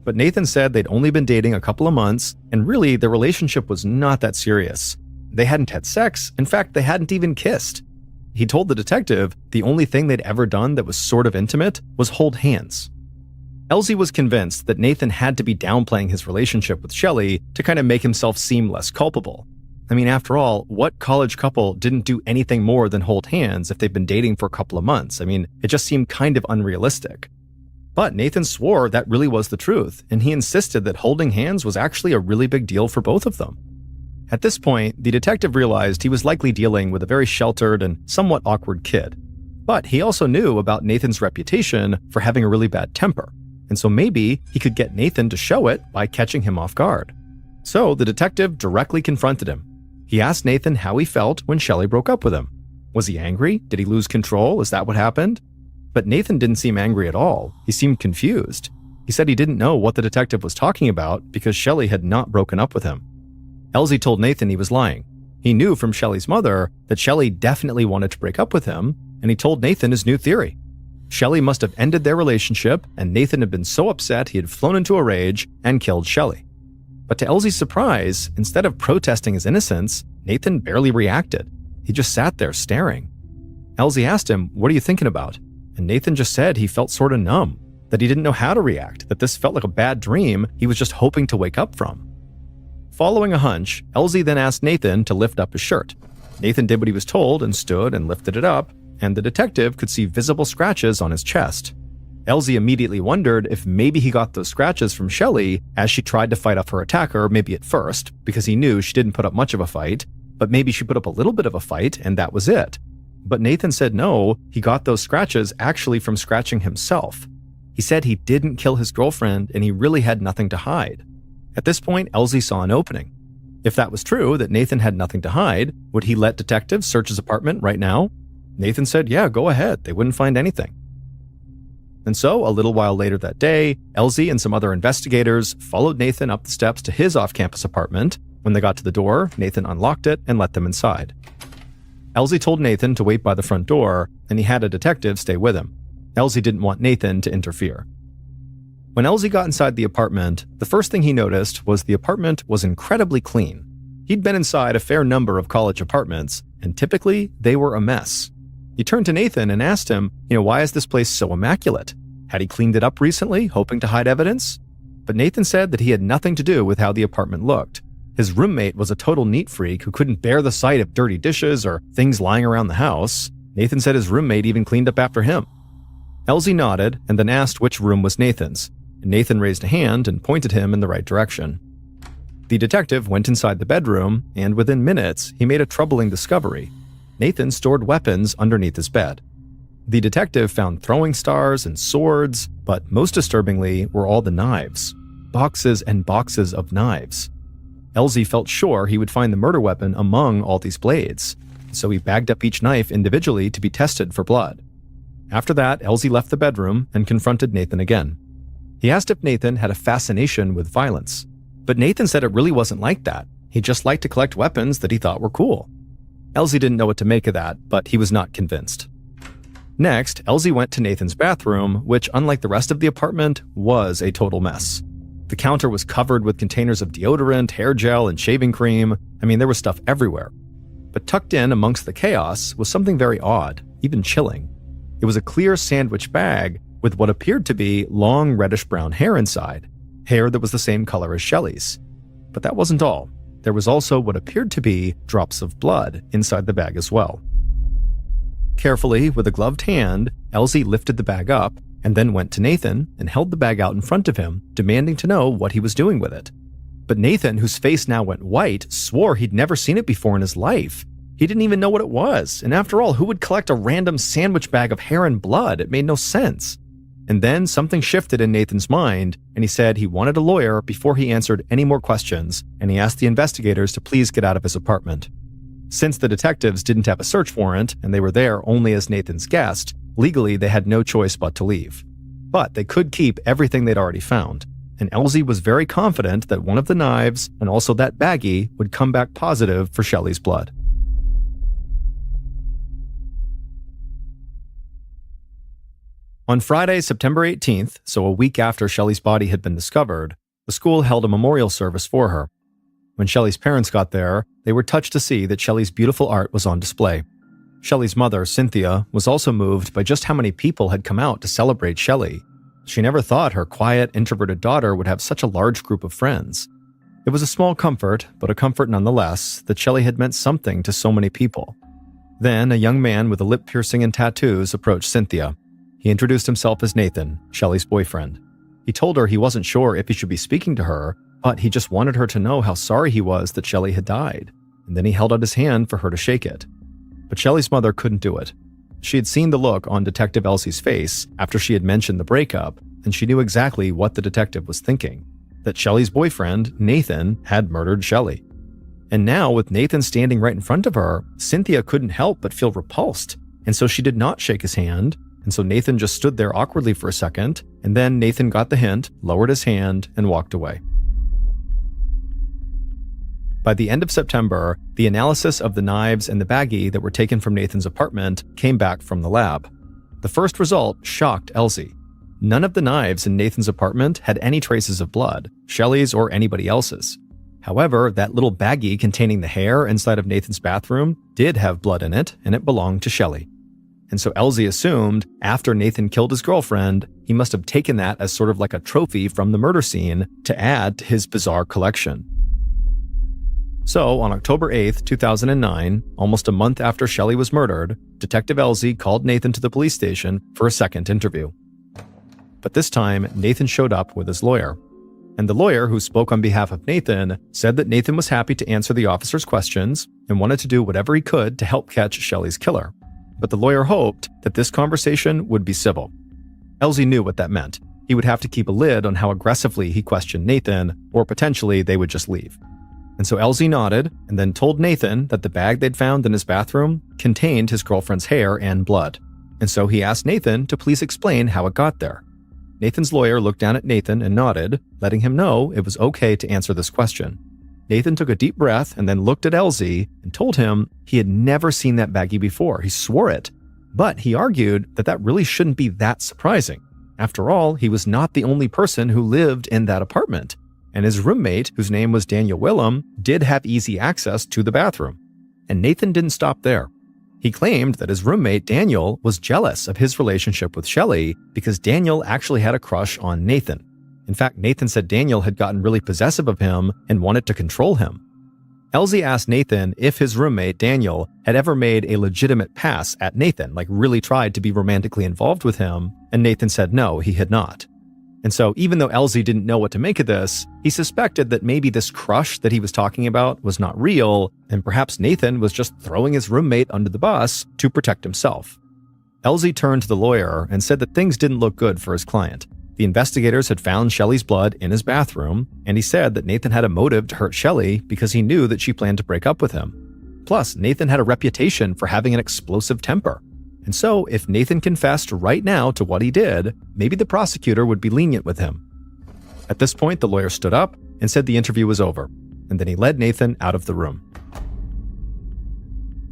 But Nathan said they'd only been dating a couple of months, and really their relationship was not that serious. They hadn't had sex, in fact they hadn't even kissed. He told the detective the only thing they'd ever done that was sort of intimate was hold hands. Elsie was convinced that Nathan had to be downplaying his relationship with Shelley to kind of make himself seem less culpable. I mean, after all, what college couple didn't do anything more than hold hands if they've been dating for a couple of months? I mean, it just seemed kind of unrealistic. But Nathan swore that really was the truth, and he insisted that holding hands was actually a really big deal for both of them. At this point, the detective realized he was likely dealing with a very sheltered and somewhat awkward kid. But he also knew about Nathan's reputation for having a really bad temper, and so maybe he could get Nathan to show it by catching him off guard. So the detective directly confronted him. He asked Nathan how he felt when Shelley broke up with him. Was he angry? Did he lose control? Is that what happened? But Nathan didn't seem angry at all. He seemed confused. He said he didn't know what the detective was talking about because Shelley had not broken up with him. Elsie told Nathan he was lying. He knew from Shelley's mother that Shelley definitely wanted to break up with him, and he told Nathan his new theory. Shelley must have ended their relationship, and Nathan had been so upset he had flown into a rage and killed Shelley. But to Elsie's surprise, instead of protesting his innocence, Nathan barely reacted. He just sat there staring. Elsie asked him, "What are you thinking about?" And Nathan just said he felt sort of numb, that he didn't know how to react, that this felt like a bad dream he was just hoping to wake up from. Following a hunch, Elsie then asked Nathan to lift up his shirt. Nathan did what he was told and stood and lifted it up, and the detective could see visible scratches on his chest. Elsie immediately wondered if maybe he got those scratches from Shelley as she tried to fight off her attacker, maybe at first, because he knew she didn't put up much of a fight, but maybe she put up a little bit of a fight and that was it. But Nathan said no, he got those scratches actually from scratching himself. He said he didn't kill his girlfriend and he really had nothing to hide. At this point, Elsie saw an opening. If that was true, that Nathan had nothing to hide, would he let detectives search his apartment right now? Nathan said, yeah, go ahead, they wouldn't find anything. And so, a little while later that day, Elsie and some other investigators followed Nathan up the steps to his off-campus apartment. When they got to the door, Nathan unlocked it and let them inside. Elsie told Nathan to wait by the front door, and he had a detective stay with him. Elsie didn't want Nathan to interfere. When Elsie got inside the apartment, the first thing he noticed was the apartment was incredibly clean. He'd been inside a fair number of college apartments, and typically, they were a mess. He turned to Nathan and asked him, why is this place so immaculate? Had he cleaned it up recently, hoping to hide evidence? But Nathan said that he had nothing to do with how the apartment looked. His roommate was a total neat freak who couldn't bear the sight of dirty dishes or things lying around the house. Nathan said his roommate even cleaned up after him. Elsie nodded and then asked which room was Nathan's, and Nathan raised a hand and pointed him in the right direction. The detective went inside the bedroom, and within minutes, he made a troubling discovery. Nathan stored weapons underneath his bed. The detective found throwing stars and swords, but most disturbingly were all the knives. Boxes and boxes of knives. Elsie felt sure he would find the murder weapon among all these blades, so he bagged up each knife individually to be tested for blood. After that, Elsie left the bedroom and confronted Nathan again. He asked if Nathan had a fascination with violence, but Nathan said it really wasn't like that. He just liked to collect weapons that he thought were cool. Elsie didn't know what to make of that, but he was not convinced. Next, Elsie went to Nathan's bathroom, which, unlike the rest of the apartment, was a total mess. The counter was covered with containers of deodorant, hair gel, and shaving cream. There was stuff everywhere. But tucked in amongst the chaos was something very odd, even chilling. It was a clear sandwich bag with what appeared to be long reddish-brown hair inside, hair that was the same color as Shelley's. But that wasn't all. There was also what appeared to be drops of blood inside the bag as well. Carefully, with a gloved hand, Elsie lifted the bag up and then went to Nathan and held the bag out in front of him, demanding to know what he was doing with it. But Nathan, whose face now went white, swore he'd never seen it before in his life. He didn't even know what it was, and after all, who would collect a random sandwich bag of hair and blood? It made no sense. And then something shifted in Nathan's mind, and he said he wanted a lawyer before he answered any more questions, and he asked the investigators to please get out of his apartment. Since the detectives didn't have a search warrant, and they were there only as Nathan's guest, legally they had no choice but to leave. But they could keep everything they'd already found, and Elsie was very confident that one of the knives, and also that baggie, would come back positive for Shelley's blood. On Friday, September 18th, so a week after Shelley's body had been discovered, the school held a memorial service for her. When Shelley's parents got there, they were touched to see that Shelley's beautiful art was on display. Shelley's mother, Cynthia, was also moved by just how many people had come out to celebrate Shelley. She never thought her quiet, introverted daughter would have such a large group of friends. It was a small comfort, but a comfort nonetheless, that Shelley had meant something to so many people. Then, a young man with a lip piercing and tattoos approached Cynthia. He introduced himself as Nathan, Shelley's boyfriend. He told her he wasn't sure if he should be speaking to her, but he just wanted her to know how sorry he was that Shelley had died, and then he held out his hand for her to shake it. But Shelley's mother couldn't do it. She had seen the look on Detective Elsie's face after she had mentioned the breakup, and she knew exactly what the detective was thinking, that Shelley's boyfriend, Nathan, had murdered Shelley. And now, with Nathan standing right in front of her, Cynthia couldn't help but feel repulsed, and so she did not shake his hand. And so Nathan just stood there awkwardly for a second, and then Nathan got the hint, lowered his hand, and walked away. By the end of September, the analysis of the knives and the baggie that were taken from Nathan's apartment came back from the lab. The first result shocked Elsie. None of the knives in Nathan's apartment had any traces of blood, Shelley's or anybody else's. However, that little baggie containing the hair inside of Nathan's bathroom did have blood in it, and it belonged to Shelley. And so Elsie assumed after Nathan killed his girlfriend, he must have taken that as sort of like a trophy from the murder scene to add to his bizarre collection. So, on October 8th, 2009, almost a month after Shelley was murdered, Detective Elsie called Nathan to the police station for a second interview. But this time, Nathan showed up with his lawyer. And the lawyer, who spoke on behalf of Nathan, said that Nathan was happy to answer the officer's questions and wanted to do whatever he could to help catch Shelley's killer. But the lawyer hoped that this conversation would be civil. Elsie knew what that meant. He would have to keep a lid on how aggressively he questioned Nathan, or potentially they would just leave. And so Elsie nodded and then told Nathan that the bag they'd found in his bathroom contained his girlfriend's hair and blood. And so he asked Nathan to please explain how it got there. Nathan's lawyer looked down at Nathan and nodded, letting him know it was okay to answer this question. Nathan took a deep breath and then looked at Elsie and told him he had never seen that baggie before. He swore it. But he argued that that really shouldn't be that surprising. After all, he was not the only person who lived in that apartment. And his roommate, whose name was Daniel Willem, did have easy access to the bathroom. And Nathan didn't stop there. He claimed that his roommate, Daniel, was jealous of his relationship with Shelley because Daniel actually had a crush on Nathan. In fact, Nathan said Daniel had gotten really possessive of him and wanted to control him. Elsie asked Nathan if his roommate, Daniel, had ever made a legitimate pass at Nathan, like really tried to be romantically involved with him, and Nathan said no, he had not. And so even though Elsie didn't know what to make of this, he suspected that maybe this crush that he was talking about was not real, and perhaps Nathan was just throwing his roommate under the bus to protect himself. Elsie turned to the lawyer and said that things didn't look good for his client. The investigators had found Shelley's blood in his bathroom, and he said that Nathan had a motive to hurt Shelley because he knew that she planned to break up with him. Plus, Nathan had a reputation for having an explosive temper. And so, if Nathan confessed right now to what he did, maybe the prosecutor would be lenient with him. At this point, the lawyer stood up and said the interview was over, and then he led Nathan out of the room.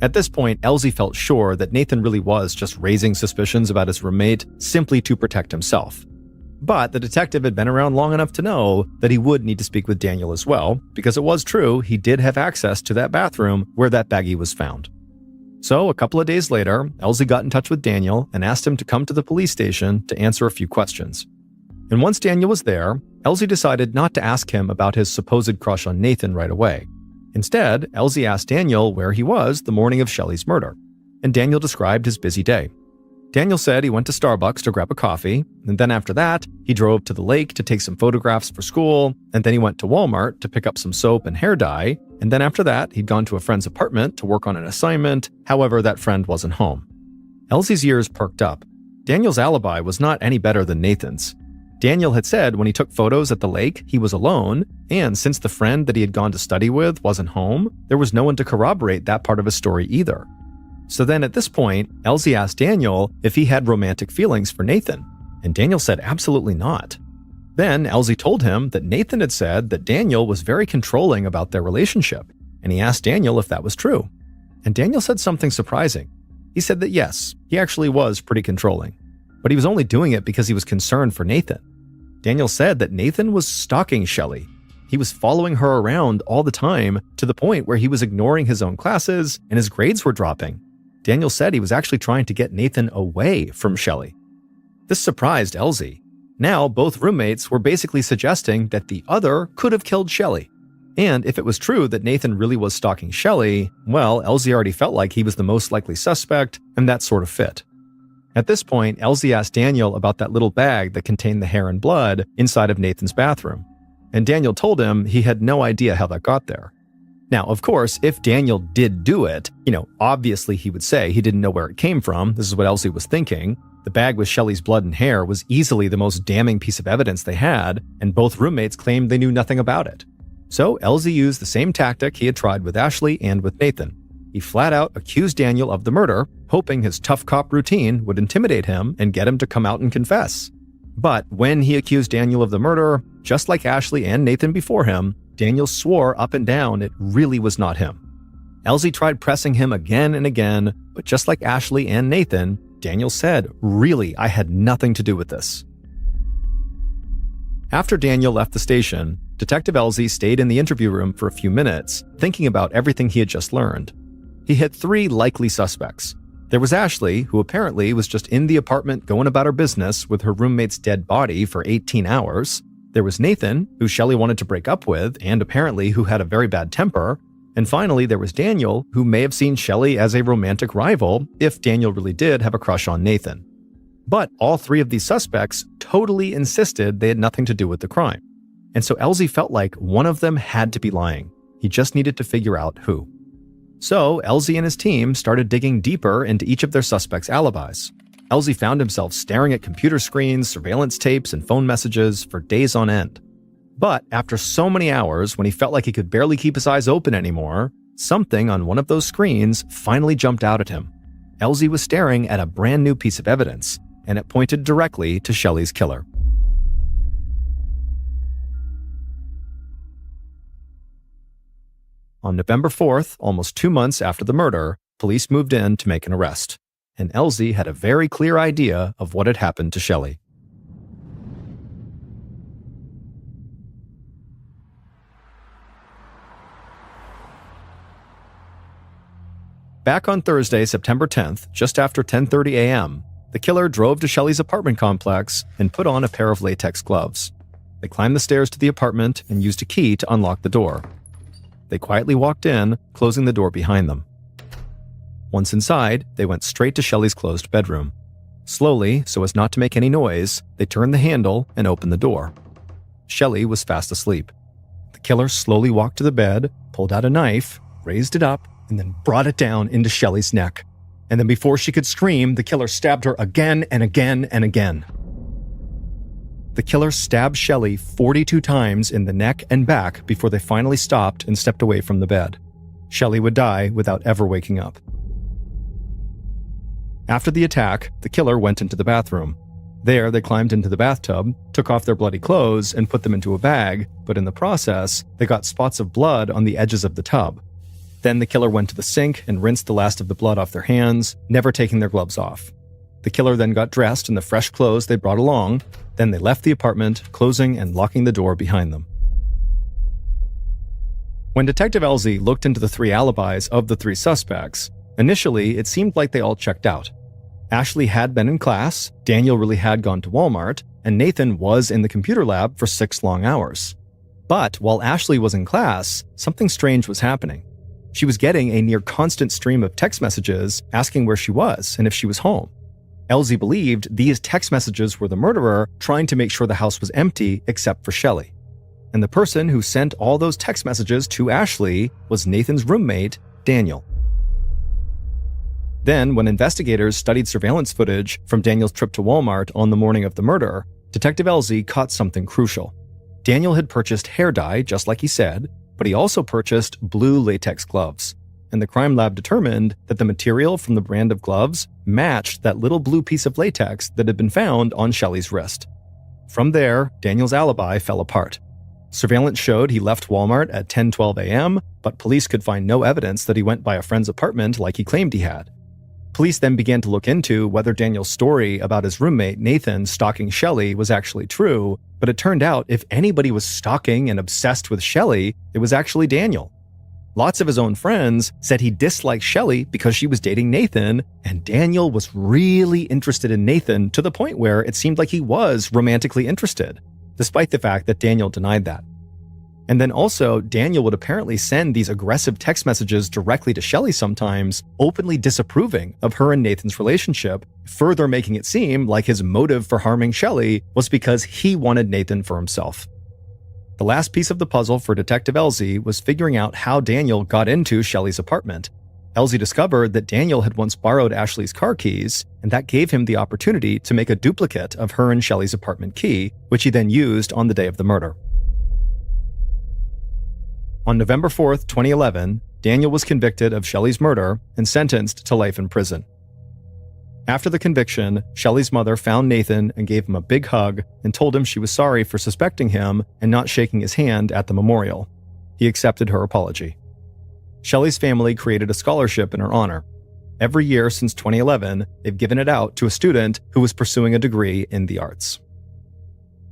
At this point, Elsie felt sure that Nathan really was just raising suspicions about his roommate simply to protect himself. But the detective had been around long enough to know that he would need to speak with Daniel as well, because it was true he did have access to that bathroom where that baggie was found. So, a couple of days later, Elsie got in touch with Daniel and asked him to come to the police station to answer a few questions. And once Daniel was there, Elsie decided not to ask him about his supposed crush on Nathan right away. Instead, Elsie asked Daniel where he was the morning of Shelley's murder, and Daniel described his busy day. Daniel said he went to Starbucks to grab a coffee, and then after that, he drove to the lake to take some photographs for school, and then he went to Walmart to pick up some soap and hair dye, and then after that, he'd gone to a friend's apartment to work on an assignment. However, that friend wasn't home. Elsie's ears perked up. Daniel's alibi was not any better than Nathan's. Daniel had said when he took photos at the lake, he was alone, and since the friend that he had gone to study with wasn't home, there was no one to corroborate that part of his story either. So then at this point, Elsie asked Daniel if he had romantic feelings for Nathan, and Daniel said absolutely not. Then Elsie told him that Nathan had said that Daniel was very controlling about their relationship, and he asked Daniel if that was true. And Daniel said something surprising. He said that yes, he actually was pretty controlling, but he was only doing it because he was concerned for Nathan. Daniel said that Nathan was stalking Shelley. He was following her around all the time to the point where he was ignoring his own classes and his grades were dropping. Daniel said he was actually trying to get Nathan away from Shelley. This surprised Elsie. Now, both roommates were basically suggesting that the other could have killed Shelley. And if it was true that Nathan really was stalking Shelley, well, Elsie already felt like he was the most likely suspect, and that sort of fit. At this point, Elsie asked Daniel about that little bag that contained the hair and blood inside of Nathan's bathroom. And Daniel told him he had no idea how that got there. Now, of course, if Daniel did do it, obviously he would say he didn't know where it came from. This is what Elsie was thinking. The bag with Shelley's blood and hair was easily the most damning piece of evidence they had, and both roommates claimed they knew nothing about it. So Elsie used the same tactic he had tried with Ashley and with Nathan. He flat out accused Daniel of the murder, hoping his tough cop routine would intimidate him and get him to come out and confess. But when he accused Daniel of the murder, just like Ashley and Nathan before him, Daniel swore up and down it really was not him. Elsie tried pressing him again and again, but just like Ashley and Nathan, Daniel said, "Really, I had nothing to do with this." After Daniel left the station, Detective Elsie stayed in the interview room for a few minutes, thinking about everything he had just learned. He had 3 likely suspects. There was Ashley, who apparently was just in the apartment going about her business with her roommate's dead body for 18 hours. There was Nathan, who Shelley wanted to break up with and apparently who had a very bad temper. And finally, there was Daniel, who may have seen Shelley as a romantic rival if Daniel really did have a crush on Nathan. But all 3 of these suspects totally insisted they had nothing to do with the crime. And so Elsie felt like one of them had to be lying. He just needed to figure out who. So Elsie and his team started digging deeper into each of their suspects' alibis. Elsie found himself staring at computer screens, surveillance tapes, and phone messages for days on end. But after so many hours, when he felt like he could barely keep his eyes open anymore, something on one of those screens finally jumped out at him. Elsie was staring at a brand new piece of evidence, and it pointed directly to Shelley's killer. On November 4th, almost 2 months after the murder, police moved in to make an arrest, and Elsie had a very clear idea of what had happened to Shelley. Back on Thursday, September 10th, just after 10:30 a.m., the killer drove to Shelley's apartment complex and put on a pair of latex gloves. They climbed the stairs to the apartment and used a key to unlock the door. They quietly walked in, closing the door behind them. Once inside, they went straight to Shelley's closed bedroom. Slowly, so as not to make any noise, they turned the handle and opened the door. Shelley was fast asleep. The killer slowly walked to the bed, pulled out a knife, raised it up, and then brought it down into Shelley's neck. And then before she could scream, the killer stabbed her again and again and again. The killer stabbed Shelley 42 times in the neck and back before they finally stopped and stepped away from the bed. Shelley would die without ever waking up. After the attack, the killer went into the bathroom. There, they climbed into the bathtub, took off their bloody clothes, and put them into a bag, but in the process, they got spots of blood on the edges of the tub. Then the killer went to the sink and rinsed the last of the blood off their hands, never taking their gloves off. The killer then got dressed in the fresh clothes they brought along. Then they left the apartment, closing and locking the door behind them. When Detective Elsie looked into the 3 alibis of the 3 suspects, initially it seemed like they all checked out. Ashley had been in class, Daniel really had gone to Walmart, and Nathan was in the computer lab for 6 long hours. But while Ashley was in class, something strange was happening. She was getting a near constant stream of text messages asking where she was and if she was home. Elsie believed these text messages were the murderer trying to make sure the house was empty except for Shelley. And the person who sent all those text messages to Ashley was Nathan's roommate, Daniel. Then, when investigators studied surveillance footage from Daniel's trip to Walmart on the morning of the murder, Detective Elsie caught something crucial. Daniel had purchased hair dye, just like he said, but he also purchased blue latex gloves. And the crime lab determined that the material from the brand of gloves matched that little blue piece of latex that had been found on Shelley's wrist. From there, Daniel's alibi fell apart. Surveillance showed he left Walmart at 10:12 a.m., but police could find no evidence that he went by a friend's apartment like he claimed he had. Police then began to look into whether Daniel's story about his roommate Nathan stalking Shelley was actually true, but it turned out if anybody was stalking and obsessed with Shelley, it was actually Daniel. Lots of his own friends said he disliked Shelley because she was dating Nathan, and Daniel was really interested in Nathan to the point where it seemed like he was romantically interested, despite the fact that Daniel denied that. And then also, Daniel would apparently send these aggressive text messages directly to Shelley sometimes, openly disapproving of her and Nathan's relationship, further making it seem like his motive for harming Shelley was because he wanted Nathan for himself. The last piece of the puzzle for Detective Elsie was figuring out how Daniel got into Shelley's apartment. Elsie discovered that Daniel had once borrowed Ashley's car keys, and that gave him the opportunity to make a duplicate of her and Shelley's apartment key, which he then used on the day of the murder. On November 4th, 2011, Daniel was convicted of Shelley's murder and sentenced to life in prison. After the conviction, Shelley's mother found Nathan and gave him a big hug and told him she was sorry for suspecting him and not shaking his hand at the memorial. He accepted her apology. Shelley's family created a scholarship in her honor. Every year since 2011, they've given it out to a student who was pursuing a degree in the arts.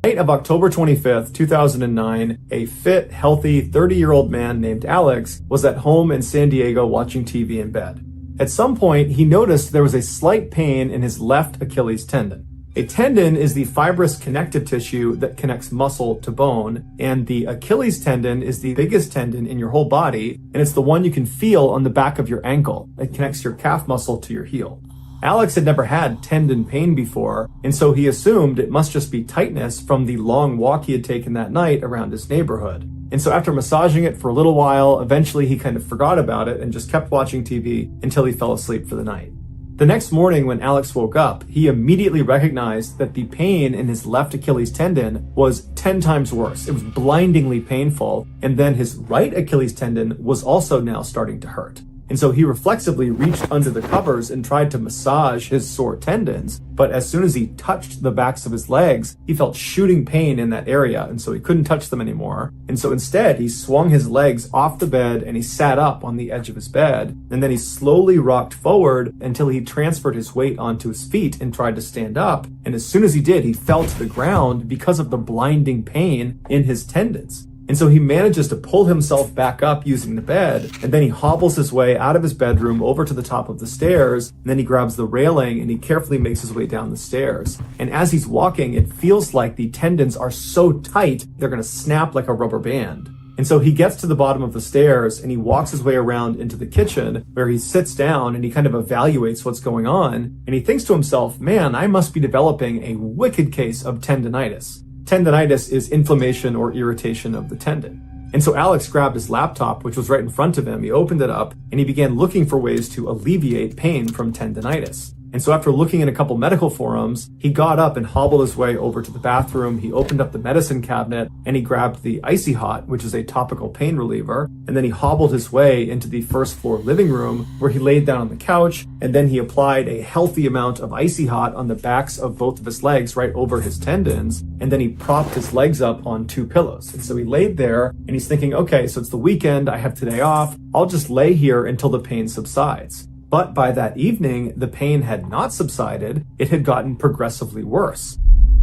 Night of October 25th, 2009, a fit, healthy 30-year-old man named Alex was at home in San Diego watching TV in bed. At some point, he noticed there was a slight pain in his left Achilles tendon. A tendon is the fibrous connective tissue that connects muscle to bone, and the Achilles tendon is the biggest tendon in your whole body, and it's the one you can feel on the back of your ankle. It connects your calf muscle to your heel. Alex had never had tendon pain before, and so he assumed it must just be tightness from the long walk he had taken that night around his neighborhood. And so after massaging it for a little while, eventually he kind of forgot about it and just kept watching TV until he fell asleep for the night. The next morning when Alex woke up, he immediately recognized that the pain in his left Achilles tendon was 10 times worse. It was blindingly painful, and then his right Achilles tendon was also now starting to hurt. And so he reflexively reached under the covers and tried to massage his sore tendons. But as soon as he touched the backs of his legs, he felt shooting pain in that area. And so he couldn't touch them anymore. And so instead, he swung his legs off the bed and he sat up on the edge of his bed. And then he slowly rocked forward until he transferred his weight onto his feet and tried to stand up. And as soon as he did, he fell to the ground because of the blinding pain in his tendons. And so he manages to pull himself back up using the bed, and then he hobbles his way out of his bedroom over to the top of the stairs, and then he grabs the railing and he carefully makes his way down the stairs. And as he's walking, it feels like the tendons are so tight, they're gonna snap like a rubber band. And so he gets to the bottom of the stairs and he walks his way around into the kitchen where he sits down and he kind of evaluates what's going on. And he thinks to himself, man, I must be developing a wicked case of tendinitis. Tendinitis is inflammation or irritation of the tendon. And so Alex grabbed his laptop, which was right in front of him. He opened it up and he began looking for ways to alleviate pain from tendinitis. And so after looking in a couple medical forums, he got up and hobbled his way over to the bathroom. He opened up the medicine cabinet and he grabbed the Icy Hot, which is a topical pain reliever. And then he hobbled his way into the first floor living room where he laid down on the couch. And then he applied a healthy amount of Icy Hot on the backs of both of his legs right over his tendons. And then he propped his legs up on 2 pillows. And so he laid there and he's thinking, okay, so it's the weekend. I have today off. I'll just lay here until the pain subsides. But by that evening, the pain had not subsided. It had gotten progressively worse.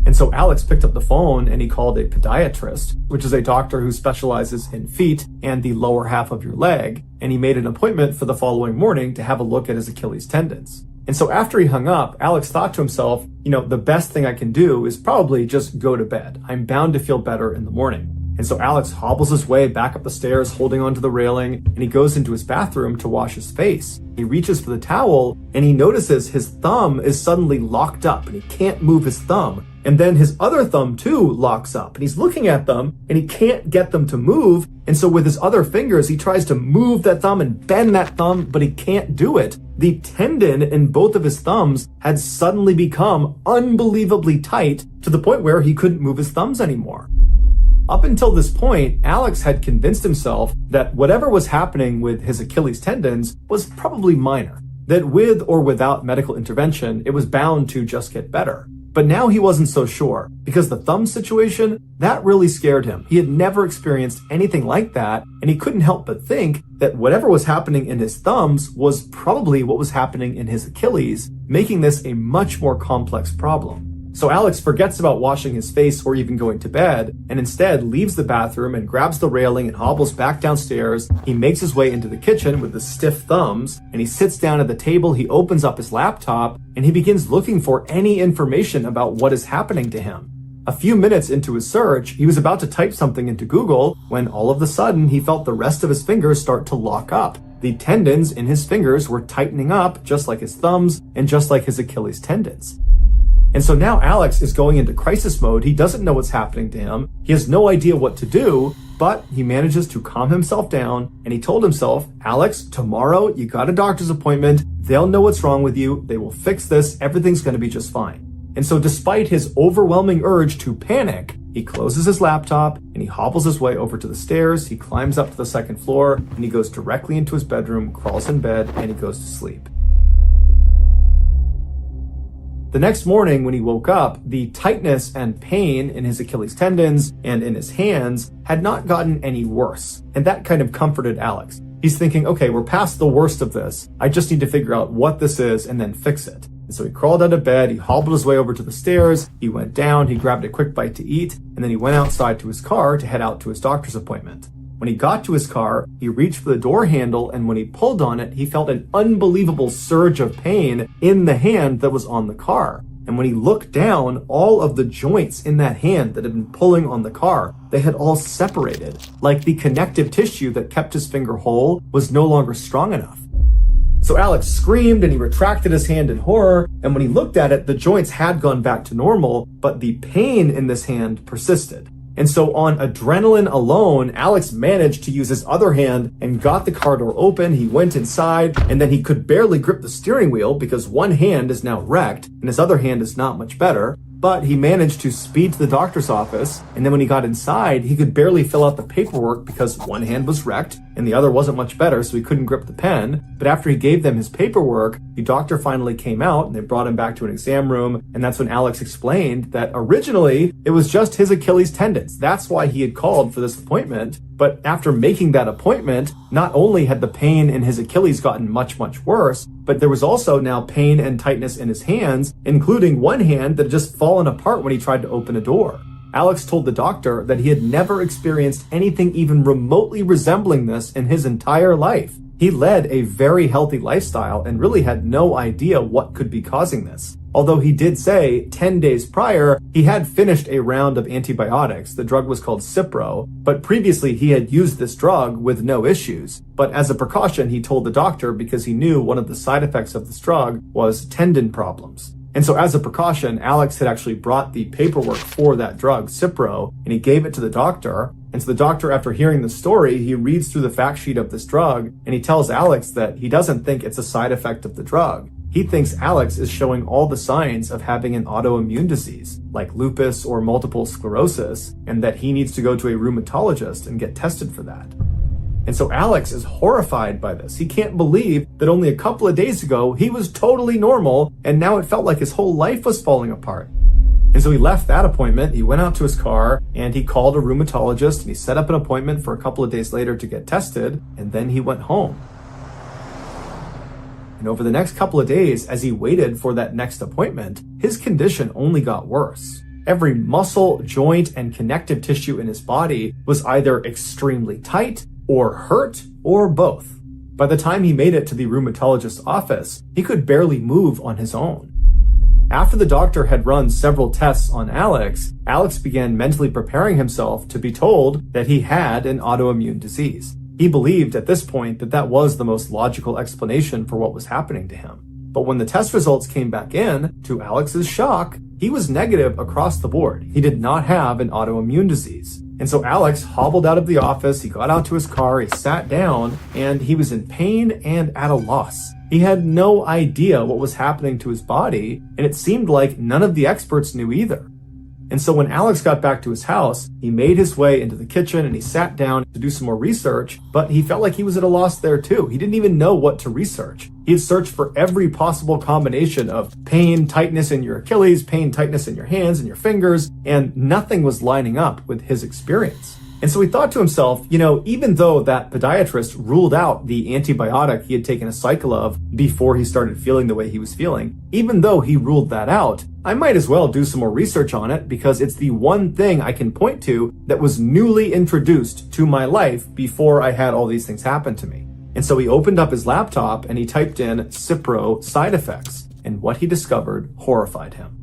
And so Alex picked up the phone and he called a podiatrist, which is a doctor who specializes in feet and the lower half of your leg. And he made an appointment for the following morning to have a look at his Achilles tendons. And so after he hung up, Alex thought to himself, the best thing I can do is probably just go to bed. I'm bound to feel better in the morning. And so Alex hobbles his way back up the stairs, holding onto the railing, and he goes into his bathroom to wash his face. He reaches for the towel, and he notices his thumb is suddenly locked up, and he can't move his thumb. And then his other thumb, too, locks up, and he's looking at them, and he can't get them to move. And so with his other fingers, he tries to move that thumb and bend that thumb, but he can't do it. The tendon in both of his thumbs had suddenly become unbelievably tight to the point where he couldn't move his thumbs anymore. Up until this point, Alex had convinced himself that whatever was happening with his Achilles tendons was probably minor, that with or without medical intervention, it was bound to just get better. But now he wasn't so sure, because the thumb situation, that really scared him. He had never experienced anything like that, and he couldn't help but think that whatever was happening in his thumbs was probably what was happening in his Achilles, making this a much more complex problem. So Alex forgets about washing his face or even going to bed, and instead leaves the bathroom and grabs the railing and hobbles back downstairs. He makes his way into the kitchen with the stiff thumbs, and he sits down at the table. He opens up his laptop, and he begins looking for any information about what is happening to him. A few minutes into his search, he was about to type something into Google when all of a sudden he felt the rest of his fingers start to lock up. The tendons in his fingers were tightening up just like his thumbs and just like his Achilles tendons. And so now Alex is going into crisis mode. He doesn't know what's happening to him. He has no idea what to do, but he manages to calm himself down. And he told himself, Alex, tomorrow you got a doctor's appointment. They'll know what's wrong with you. They will fix this. Everything's going to be just fine. And so despite his overwhelming urge to panic, he closes his laptop and he hobbles his way over to the stairs. He climbs up to the second floor and he goes directly into his bedroom, crawls in bed, and he goes to sleep. The next morning when he woke up, the tightness and pain in his Achilles tendons and in his hands had not gotten any worse, and that kind of comforted Alex. He's thinking, okay, we're past the worst of this. I just need to figure out what this is and then fix it. And so he crawled out of bed, he hobbled his way over to the stairs, he went down, he grabbed a quick bite to eat, and then he went outside to his car to head out to his doctor's appointment. When he got to his car, he reached for the door handle, and when he pulled on it, he felt an unbelievable surge of pain in the hand that was on the car. And when he looked down, all of the joints in that hand that had been pulling on the car, they had all separated, like the connective tissue that kept his finger whole was no longer strong enough. So Alex screamed and he retracted his hand in horror, and when he looked at it, the joints had gone back to normal, but the pain in this hand persisted. And so on adrenaline alone, Alex managed to use his other hand and got the car door open. He went inside, and then he could barely grip the steering wheel because one hand is now wrecked and his other hand is not much better. But he managed to speed to the doctor's office, and then when he got inside, he could barely fill out the paperwork because one hand was wrecked and the other wasn't much better, so he couldn't grip the pen. But after he gave them his paperwork, the doctor finally came out and they brought him back to an exam room, and that's when Alex explained that originally it was just his Achilles tendons. That's why he had called for this appointment. But after making that appointment, not only had the pain in his Achilles gotten much, much worse, but there was also now pain and tightness in his hands, including one hand that had just fallen apart when he tried to open a door. Alex told the doctor that he had never experienced anything even remotely resembling this in his entire life. He led a very healthy lifestyle and really had no idea what could be causing this. Although he did say 10 days prior, he had finished a round of antibiotics. The drug was called Cipro, but previously he had used this drug with no issues. But as a precaution, he told the doctor because he knew one of the side effects of this drug was tendon problems. And so as a precaution, Alex had actually brought the paperwork for that drug, Cipro, and he gave it to the doctor. And so the doctor, after hearing the story, he reads through the fact sheet of this drug, and he tells Alex that he doesn't think it's a side effect of the drug. He thinks Alex is showing all the signs of having an autoimmune disease, like lupus or multiple sclerosis, and that he needs to go to a rheumatologist and get tested for that. And so Alex is horrified by this. He can't believe that only a couple of days ago, he was totally normal, and now it felt like his whole life was falling apart. And so he left that appointment, he went out to his car, and he called a rheumatologist, and he set up an appointment for a couple of days later to get tested, and then he went home. And over the next couple of days, as he waited for that next appointment, his condition only got worse. Every muscle, joint, and connective tissue in his body was either extremely tight, or hurt, or both. By the time he made it to the rheumatologist's office, he could barely move on his own. After the doctor had run several tests on Alex, Alex began mentally preparing himself to be told that he had an autoimmune disease. He believed at this point that that was the most logical explanation for what was happening to him. But when the test results came back in, to Alex's shock, he was negative across the board. He did not have an autoimmune disease. And so Alex hobbled out of the office, he got out to his car, he sat down, and he was in pain and at a loss. He had no idea what was happening to his body, and it seemed like none of the experts knew either. And so when Alex got back to his house, he made his way into the kitchen and he sat down to do some more research, but he felt like he was at a loss there too. He didn't even know what to research. He had searched for every possible combination of pain, tightness in your Achilles, pain, tightness in your hands and your fingers, and nothing was lining up with his experience. And so he thought to himself, even though that podiatrist ruled out the antibiotic he had taken a cycle of before he started feeling the way he was feeling, even though he ruled that out, I might as well do some more research on it because it's the one thing I can point to that was newly introduced to my life before I had all these things happen to me. And so he opened up his laptop and he typed in Cipro side effects, and what he discovered horrified him.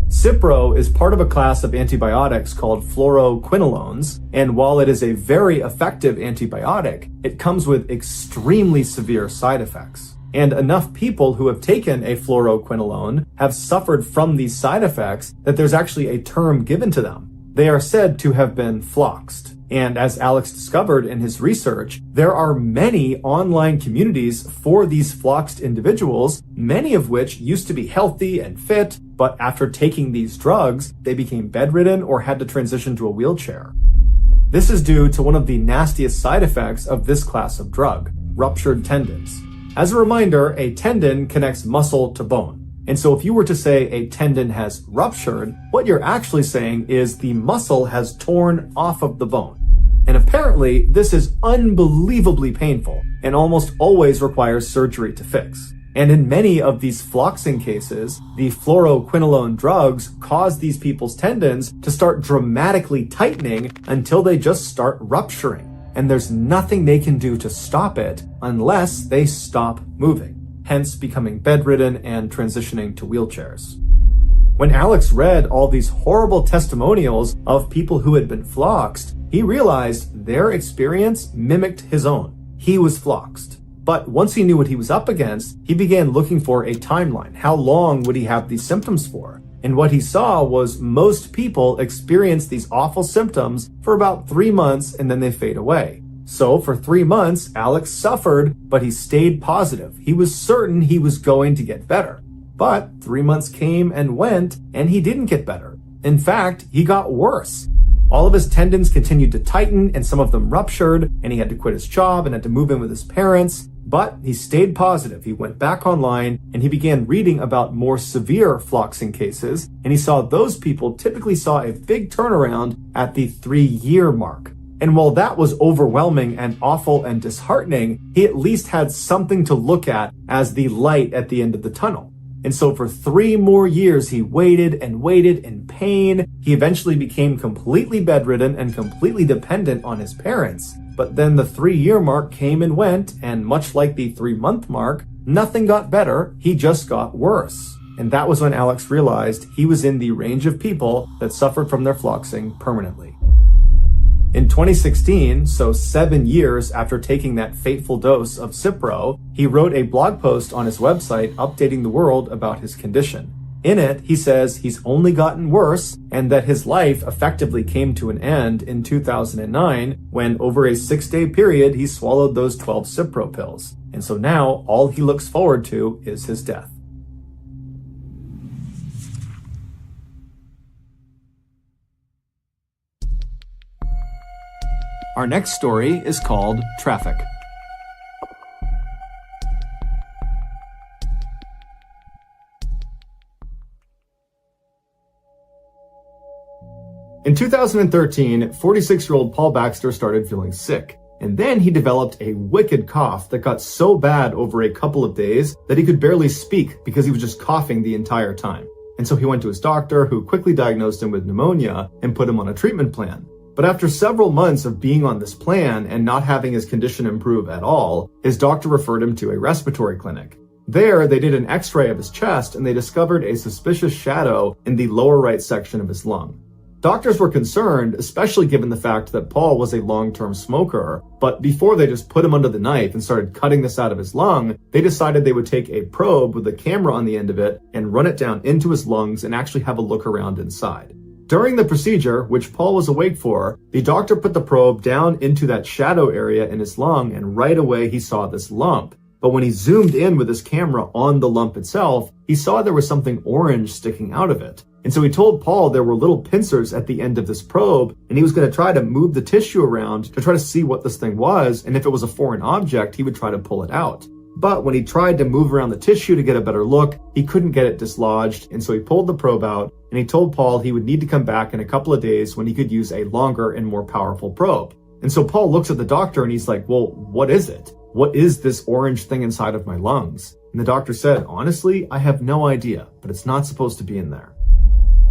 Cipro is part of a class of antibiotics called fluoroquinolones, and while it is a very effective antibiotic, it comes with extremely severe side effects. And enough people who have taken a fluoroquinolone have suffered from these side effects that there's actually a term given to them. They are said to have been floxed. And as Alex discovered in his research, there are many online communities for these floxed individuals, many of which used to be healthy and fit, but after taking these drugs, they became bedridden or had to transition to a wheelchair. This is due to one of the nastiest side effects of this class of drug, ruptured tendons. As a reminder, a tendon connects muscle to bone. And so if you were to say a tendon has ruptured, what you're actually saying is the muscle has torn off of the bone. And apparently, this is unbelievably painful and almost always requires surgery to fix. And in many of these floxing cases, the fluoroquinolone drugs cause these people's tendons to start dramatically tightening until they just start rupturing. And there's nothing they can do to stop it unless they stop moving, hence becoming bedridden and transitioning to wheelchairs. When Alex read all these horrible testimonials of people who had been floxed, he realized their experience mimicked his own. He was floxed. But once he knew what he was up against, he began looking for a timeline. How long would he have these symptoms for? And what he saw was most people experience these awful symptoms for about 3 months and then they fade away. So for 3 months, Alex suffered, but he stayed positive. He was certain he was going to get better. But 3 months came and went, and he didn't get better. In fact, he got worse. All of his tendons continued to tighten, and some of them ruptured, and he had to quit his job and had to move in with his parents. But he stayed positive. He went back online, and he began reading about more severe floxing cases, and he saw those people typically saw a big turnaround at the 3-year mark. And while that was overwhelming and awful and disheartening, he at least had something to look at as the light at the end of the tunnel. And so for 3 more years, he waited and waited in pain. He eventually became completely bedridden and completely dependent on his parents. But then the 3-year mark came and went, and much like the 3-month mark, nothing got better, he just got worse. And that was when Alex realized he was in the range of people that suffered from their floxing permanently. In 2016, so 7 years after taking that fateful dose of Cipro, he wrote a blog post on his website updating the world about his condition. In it, he says he's only gotten worse and that his life effectively came to an end in 2009 when over a 6-day period he swallowed those 12 Cipro pills. And so now all he looks forward to is his death. Our next story is called Traffic. In 2013, 46-year-old Paul Baxter started feeling sick, and then he developed a wicked cough that got so bad over a couple of days that he could barely speak because he was just coughing the entire time. And so he went to his doctor, who quickly diagnosed him with pneumonia and put him on a treatment plan. But after several months of being on this plan and not having his condition improve at all, his doctor referred him to a respiratory clinic. There, they did an x-ray of his chest and they discovered a suspicious shadow in the lower right section of his lung. Doctors were concerned, especially given the fact that Paul was a long-term smoker, but before they just put him under the knife and started cutting this out of his lung, they decided they would take a probe with a camera on the end of it and run it down into his lungs and actually have a look around inside. During the procedure, which Paul was awake for, the doctor put the probe down into that shadow area in his lung, and right away he saw this lump. But when he zoomed in with his camera on the lump itself, he saw there was something orange sticking out of it. And so he told Paul there were little pincers at the end of this probe, and he was going to try to move the tissue around to try to see what this thing was, and if it was a foreign object, he would try to pull it out. But when he tried to move around the tissue to get a better look, he couldn't get it dislodged, and so he pulled the probe out, and he told Paul he would need to come back in a couple of days when he could use a longer and more powerful probe. And so Paul looks at the doctor and he's like, well, what is it? What is this orange thing inside of my lungs? And the doctor said, honestly, I have no idea, but it's not supposed to be in there.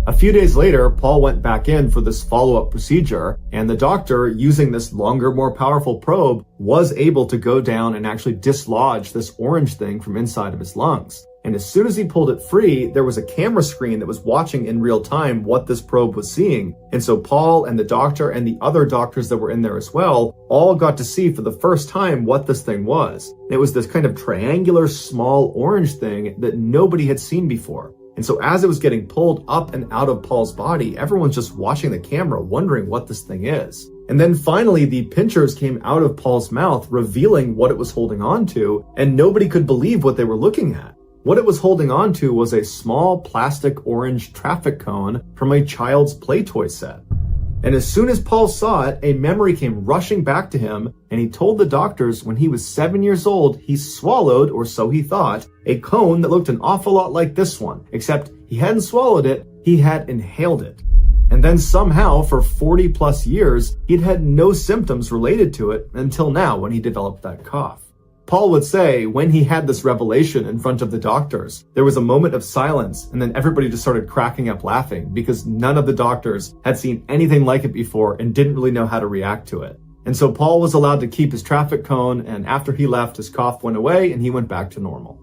A few days later, Paul went back in for this follow-up procedure, and the doctor, using this longer, more powerful probe, was able to go down and actually dislodge this orange thing from inside of his lungs. And as soon as he pulled it free, there was a camera screen that was watching in real time what this probe was seeing. And so Paul and the doctor and the other doctors that were in there as well all got to see for the first time what this thing was. And it was this kind of triangular, small orange thing that nobody had seen before. And so as it was getting pulled up and out of Paul's body, everyone's just watching the camera wondering what this thing is. And then finally, the pinchers came out of Paul's mouth, revealing what it was holding on to, and nobody could believe what they were looking at. What it was holding on to was a small plastic orange traffic cone from a child's play toy set. And as soon as Paul saw it, a memory came rushing back to him, and he told the doctors when he was 7 years old, he swallowed, or so he thought, a cone that looked an awful lot like this one, except he hadn't swallowed it, he had inhaled it. And then somehow, for 40 plus years, he'd had no symptoms related to it until now when he developed that cough. Paul would say when he had this revelation in front of the doctors, there was a moment of silence and then everybody just started cracking up laughing because none of the doctors had seen anything like it before and didn't really know how to react to it. And so Paul was allowed to keep his traffic cone, and after he left, his cough went away and he went back to normal.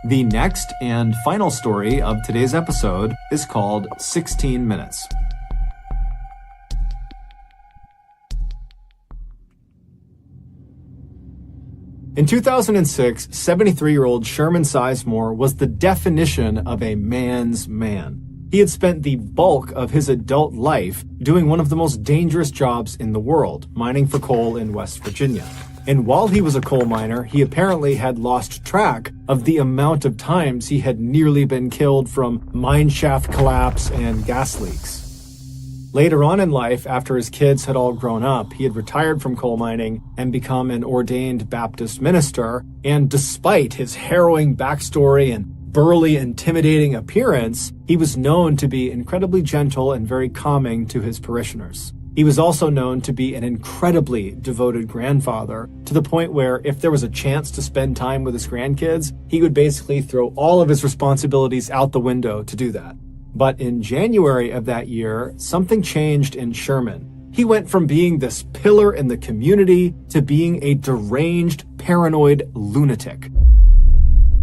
The next and final story of today's episode is called 16 Minutes. In 2006, 73-year-old Sherman Sizemore was the definition of a man's man. He had spent the bulk of his adult life doing one of the most dangerous jobs in the world, mining for coal in West Virginia. And while he was a coal miner, he apparently had lost track of the amount of times he had nearly been killed from mine shaft collapse and gas leaks. Later on in life, after his kids had all grown up, he had retired from coal mining and become an ordained Baptist minister. And despite his harrowing backstory and burly, intimidating appearance, he was known to be incredibly gentle and very calming to his parishioners. He was also known to be an incredibly devoted grandfather, to the point where if there was a chance to spend time with his grandkids, he would basically throw all of his responsibilities out the window to do that. But in January of that year, something changed in Sherman. He went from being this pillar in the community to being a deranged, paranoid lunatic.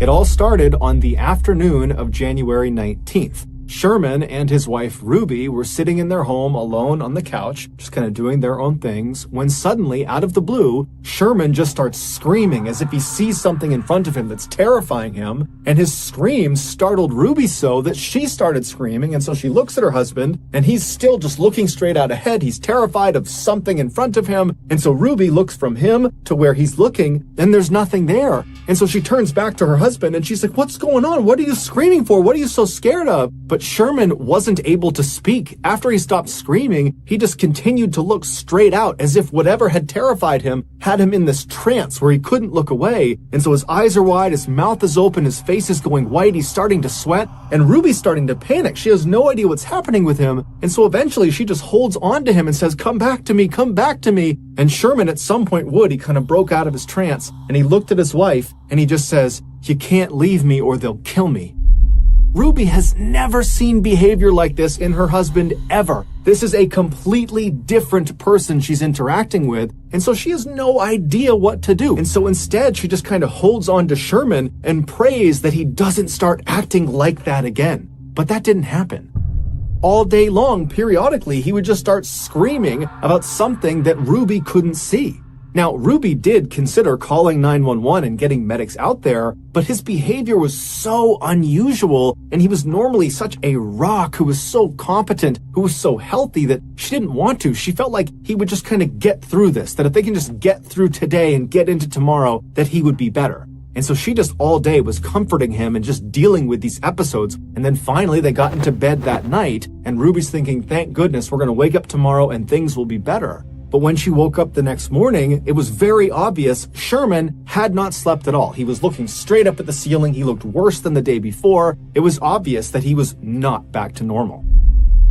It all started on the afternoon of January 19th. Sherman and his wife Ruby were sitting in their home alone on the couch, just kind of doing their own things, when suddenly, out of the blue, Sherman just starts screaming as if he sees something in front of him that's terrifying him, and his screams startled Ruby so that she started screaming, and so she looks at her husband, and he's still just looking straight out ahead. He's terrified of something in front of him, and so Ruby looks from him to where he's looking, and there's nothing there. And so she turns back to her husband, and she's like, "What's going on? What are you screaming for? What are you so scared of?" But Sherman wasn't able to speak. After he stopped screaming, he just continued to look straight out as if whatever had terrified him had him in this trance where he couldn't look away. And so his eyes are wide, his mouth is open, his face is going white, he's starting to sweat, and Ruby's starting to panic. She has no idea what's happening with him. And so eventually she just holds on to him and says, "Come back to me, come back to me." And Sherman at some point he kind of broke out of his trance, and he looked at his wife and he just says, "You can't leave me or they'll kill me." Ruby has never seen behavior like this in her husband ever. This is a completely different person she's interacting with, and so she has no idea what to do. And so instead, she just kind of holds on to Sherman and prays that he doesn't start acting like that again. But that didn't happen. All day long, periodically, he would just start screaming about something that Ruby couldn't see. Now, Ruby did consider calling 911 and getting medics out there, but his behavior was so unusual, and he was normally such a rock who was so competent, who was so healthy, that she didn't want to. She felt like he would just kind of get through this, that if they can just get through today and get into tomorrow, that he would be better. And so she just all day was comforting him and just dealing with these episodes. And then finally they got into bed that night, and Ruby's thinking, thank goodness we're going to wake up tomorrow and things will be better. But when she woke up the next morning, it was very obvious Sherman had not slept at all. He was looking straight up at the ceiling. He looked worse than the day before. It was obvious that he was not back to normal.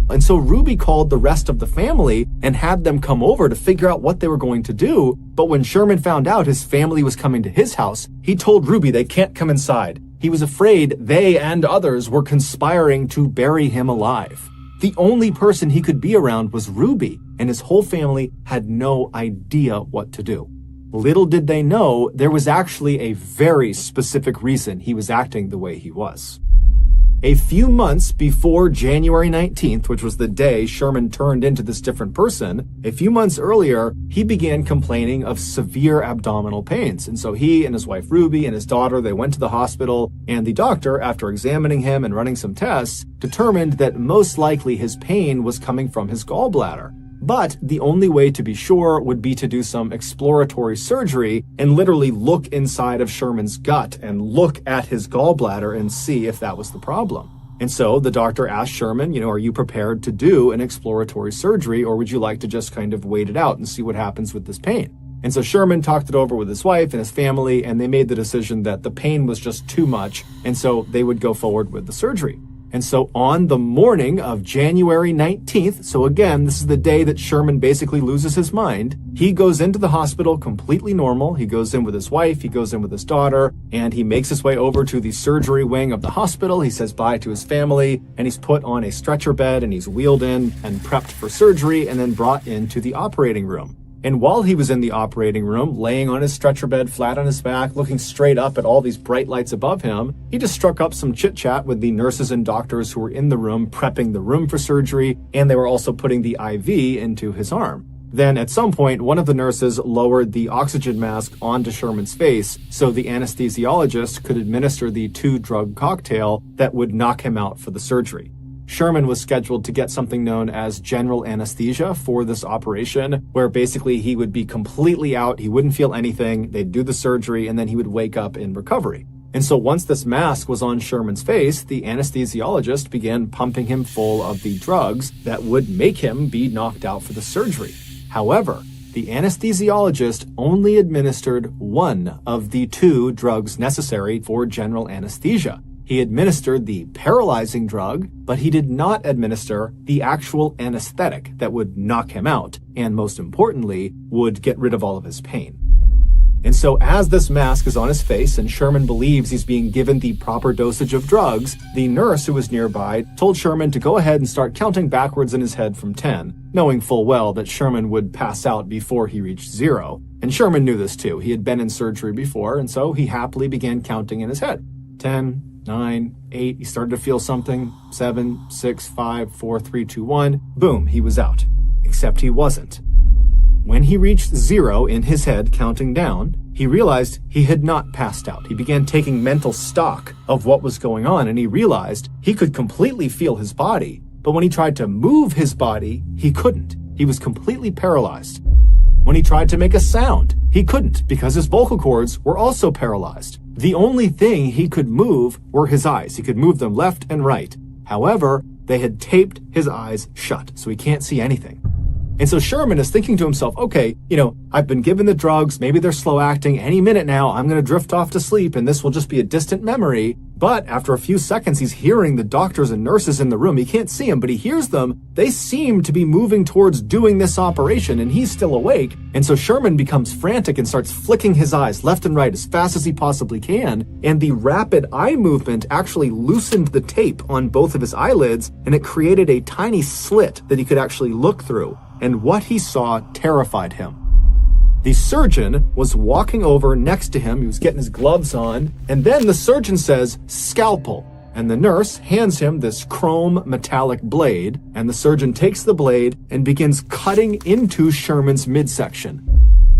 And so Ruby called the rest of the family and had them come over to figure out what they were going to do. But when Sherman found out his family was coming to his house, he told Ruby they can't come inside. He was afraid they and others were conspiring to bury him alive. The only person he could be around was Ruby, and his whole family had no idea what to do. Little did they know there was actually a very specific reason he was acting the way he was. A few months before January 19th, which was the day Sherman turned into this different person, a few months earlier, he began complaining of severe abdominal pains. And so he and his wife Ruby and his daughter, they went to the hospital, and the doctor, after examining him and running some tests, determined that most likely his pain was coming from his gallbladder. But the only way to be sure would be to do some exploratory surgery and literally look inside of Sherman's gut and look at his gallbladder and see if that was the problem. And so the doctor asked Sherman, are you prepared to do an exploratory surgery, or would you like to just kind of wait it out and see what happens with this pain? And so Sherman talked it over with his wife and his family, and they made the decision that the pain was just too much, and so they would go forward with the surgery. And so on the morning of January 19th, so again, this is the day that Sherman basically loses his mind, he goes into the hospital completely normal. He goes in with his wife, he goes in with his daughter, and he makes his way over to the surgery wing of the hospital. He says bye to his family, and he's put on a stretcher bed, and he's wheeled in and prepped for surgery, and then brought into the operating room. And while he was in the operating room, laying on his stretcher bed, flat on his back, looking straight up at all these bright lights above him, he just struck up some chit-chat with the nurses and doctors who were in the room, prepping the room for surgery, and they were also putting the IV into his arm. Then at some point, one of the nurses lowered the oxygen mask onto Sherman's face so the anesthesiologist could administer the 2-drug cocktail that would knock him out for the surgery. Sherman was scheduled to get something known as general anesthesia for this operation, where basically he would be completely out, he wouldn't feel anything, they'd do the surgery, and then he would wake up in recovery. And so once this mask was on Sherman's face, the anesthesiologist began pumping him full of the drugs that would make him be knocked out for the surgery. However, the anesthesiologist only administered one of the 2 drugs necessary for general anesthesia. He administered the paralyzing drug, but he did not administer the actual anesthetic that would knock him out, and most importantly, would get rid of all of his pain. And so as this mask is on his face and Sherman believes he's being given the proper dosage of drugs, the nurse who was nearby told Sherman to go ahead and start counting backwards in his head from 10, knowing full well that Sherman would pass out before he reached 0. And Sherman knew this too. He had been in surgery before, and so he happily began counting in his head. 10, 9, 8, he started to feel something. 7, 6, 5, 4, 3, 2, 1. Boom, he was out. Except he wasn't. When he reached 0 in his head, counting down, he realized he had not passed out. He began taking mental stock of what was going on, and he realized he could completely feel his body, but when he tried to move his body, he couldn't. He was completely paralyzed. When he tried to make a sound, he couldn't because his vocal cords were also paralyzed. The only thing he could move were his eyes. He could move them left and right. However, they had taped his eyes shut, so he can't see anything. And so Sherman is thinking to himself, okay, I've been given the drugs, maybe they're slow acting, any minute now I'm going to drift off to sleep and this will just be a distant memory. But after a few seconds, he's hearing the doctors and nurses in the room. He can't see them, but he hears them. They seem to be moving towards doing this operation, and he's still awake. And so Sherman becomes frantic and starts flicking his eyes left and right as fast as he possibly can. And the rapid eye movement actually loosened the tape on both of his eyelids, and it created a tiny slit that he could actually look through. And what he saw terrified him. The surgeon was walking over next to him. He was getting his gloves on. And then the surgeon says, "Scalpel." And the nurse hands him this chrome metallic blade. And the surgeon takes the blade and begins cutting into Sherman's midsection.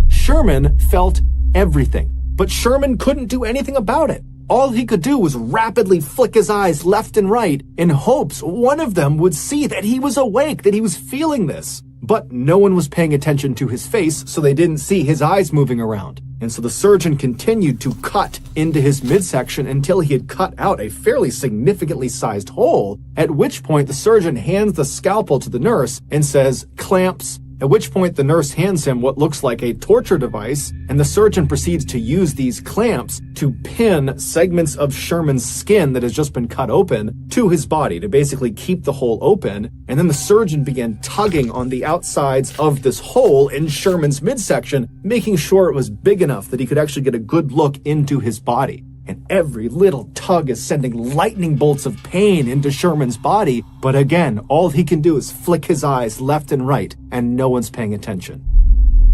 Sherman felt everything, but Sherman couldn't do anything about it. All he could do was rapidly flick his eyes left and right in hopes one of them would see that he was awake, that he was feeling this. But no one was paying attention to his face, so they didn't see his eyes moving around. And so the surgeon continued to cut into his midsection until he had cut out a fairly significantly sized hole, at which point the surgeon hands the scalpel to the nurse and says, "Clamps." At which point the nurse hands him what looks like a torture device, and the surgeon proceeds to use these clamps to pin segments of Sherman's skin that has just been cut open to his body to basically keep the hole open. And then the surgeon began tugging on the outsides of this hole in Sherman's midsection, making sure it was big enough that he could actually get a good look into his body. And every little tug is sending lightning bolts of pain into Sherman's body. But again, all he can do is flick his eyes left and right, and no one's paying attention.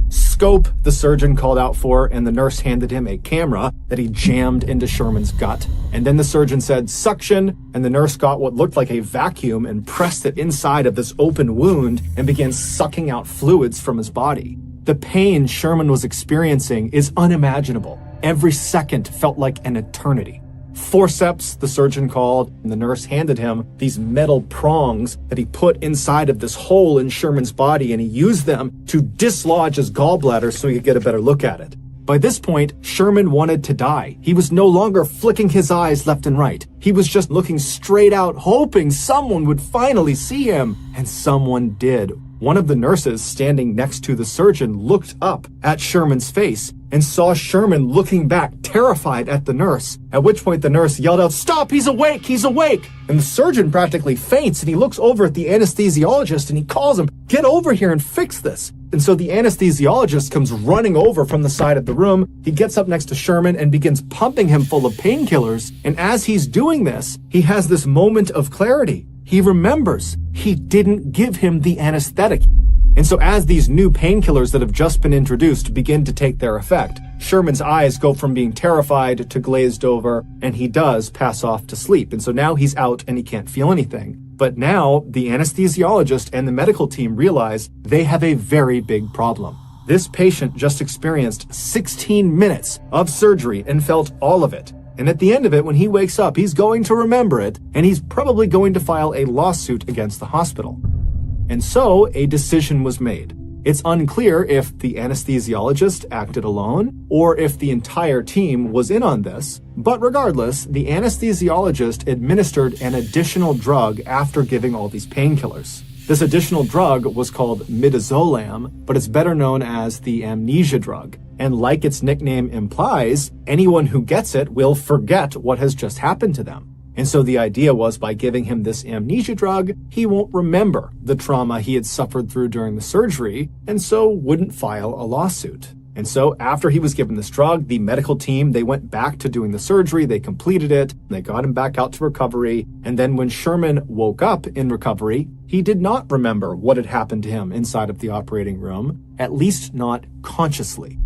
Scope, the surgeon called out for, and the nurse handed him a camera that he jammed into Sherman's gut. And then the surgeon said, "Suction," and the nurse got what looked like a vacuum and pressed it inside of this open wound and began sucking out fluids from his body. The pain Sherman was experiencing is unimaginable. Every second felt like an eternity. Forceps, the surgeon called, and the nurse handed him these metal prongs that he put inside of this hole in Sherman's body, and he used them to dislodge his gallbladder so he could get a better look at it. By this point, Sherman wanted to die. He was no longer flicking his eyes left and right. He was just looking straight out, hoping someone would finally see him. And someone did. One of the nurses standing next to the surgeon looked up at Sherman's face and saw Sherman looking back, terrified at the nurse, at which point the nurse yelled out, "Stop, he's awake, he's awake!" And the surgeon practically faints, and he looks over at the anesthesiologist and he calls him, "Get over here and fix this." And so the anesthesiologist comes running over from the side of the room. He gets up next to Sherman and begins pumping him full of painkillers. And as he's doing this, he has this moment of clarity. He remembers he didn't give him the anesthetic. And so as these new painkillers that have just been introduced begin to take their effect, Sherman's eyes go from being terrified to glazed over, and he does pass off to sleep. And so now he's out and he can't feel anything. But now the anesthesiologist and the medical team realize they have a very big problem. This patient just experienced 16 minutes of surgery and felt all of it. And at the end of it, when he wakes up, he's going to remember it, and he's probably going to file a lawsuit against the hospital. And so a decision was made. It's unclear if the anesthesiologist acted alone or if the entire team was in on this, but regardless, the anesthesiologist administered an additional drug after giving all these painkillers. This additional drug was called midazolam, but it's better known as the amnesia drug. And like its nickname implies, anyone who gets it will forget what has just happened to them. And so the idea was by giving him this amnesia drug, he won't remember the trauma he had suffered through during the surgery, and so wouldn't file a lawsuit. And so after he was given this drug, the medical team, they went back to doing the surgery, they completed it, they got him back out to recovery, and then when Sherman woke up in recovery, he did not remember what had happened to him inside of the operating room, at least not consciously.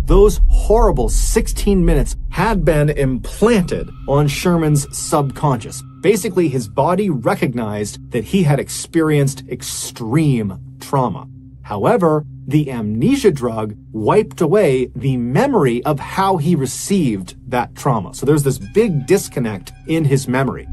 Those horrible 16 minutes had been implanted on Sherman's subconscious. Basically, his body recognized that he had experienced extreme trauma. However, the amnesia drug wiped away the memory of how he received that trauma. So there's this big disconnect in his memory.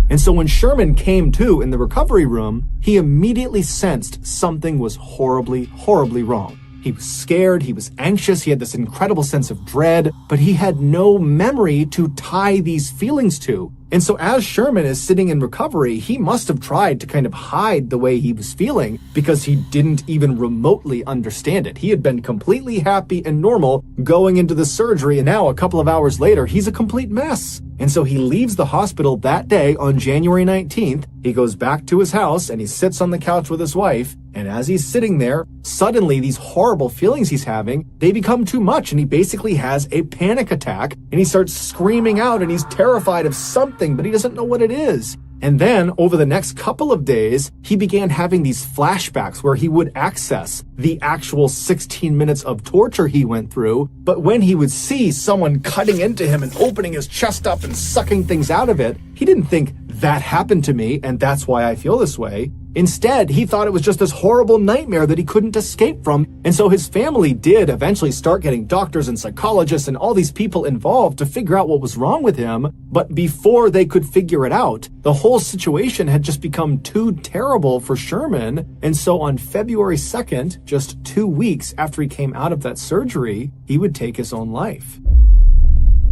And so when Sherman came to in the recovery room, he immediately sensed something was horribly, horribly wrong. He was scared, he was anxious, he had this incredible sense of dread, but he had no memory to tie these feelings to. And so as Sherman is sitting in recovery, he must have tried to kind of hide the way he was feeling because he didn't even remotely understand it. He had been completely happy and normal going into the surgery, and now a couple of hours later, he's a complete mess. And so he leaves the hospital that day on January 19th. He goes back to his house and he sits on the couch with his wife. And as he's sitting there, suddenly these horrible feelings he's having, they become too much. And he basically has a panic attack and he starts screaming out and he's terrified of something, but he doesn't know what it is. And then over the next couple of days, he began having these flashbacks where he would access the actual 16 minutes of torture he went through. But when he would see someone cutting into him and opening his chest up and sucking things out of it, he didn't think that happened to me and that's why I feel this way. Instead, he thought it was just this horrible nightmare that he couldn't escape from. And so his family did eventually start getting doctors and psychologists and all these people involved to figure out what was wrong with him. But before they could figure it out, the whole situation had just become too terrible for Sherman. And so on February 2nd, just 2 weeks after he came out of that surgery, he would take his own life.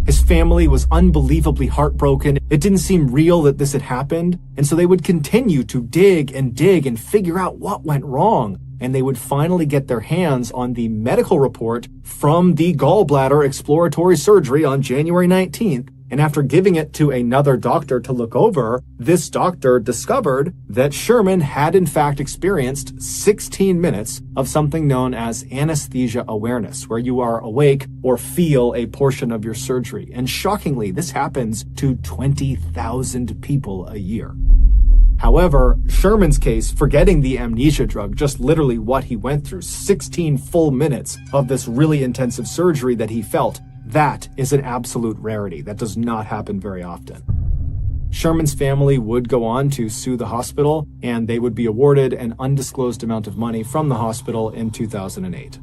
His family was unbelievably heartbroken. It didn't seem real that this had happened. And so they would continue to dig and figure out what went wrong. And they would finally get their hands on the medical report from the gallbladder exploratory surgery on January 19th. And after giving it to another doctor to look over, this doctor discovered that Sherman had in fact experienced 16 minutes of something known as anesthesia awareness, where you are awake or feel a portion of your surgery. And shockingly, this happens to 20,000 people a year. However, Sherman's case, forgetting the amnesia drug, just literally what he went through, 16 full minutes of this really intensive surgery that he felt, that is an absolute rarity. That does not happen very often. Sherman's family would go on to sue the hospital, and they would be awarded an undisclosed amount of money from the hospital in 2008.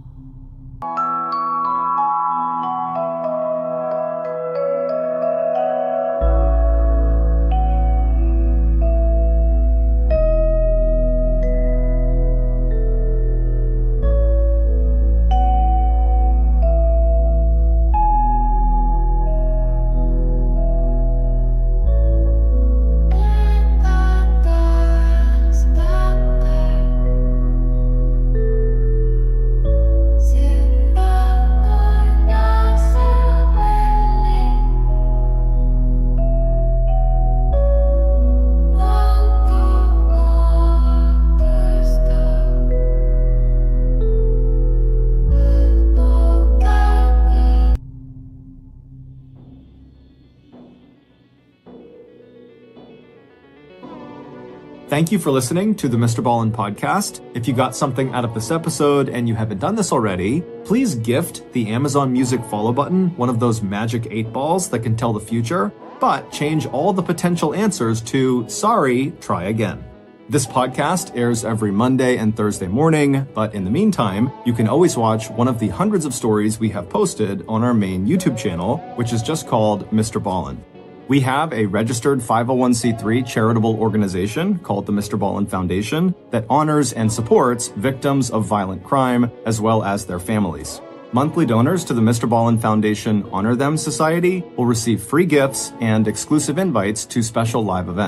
Thank you for listening to the MrBallen Podcast. If you got something out of this episode and you haven't done this already, please gift the Amazon Music follow button one of those magic 8 balls that can tell the future, but change all the potential answers to, sorry, try again. This podcast airs every Monday and Thursday morning, but in the meantime, you can always watch one of the hundreds of stories we have posted on our main YouTube channel, which is just called MrBallen. We have a registered 501c3 charitable organization called the MrBallen Foundation that honors and supports victims of violent crime as well as their families. Monthly donors to the MrBallen Foundation Honor Them Society will receive free gifts and exclusive invites to special live events.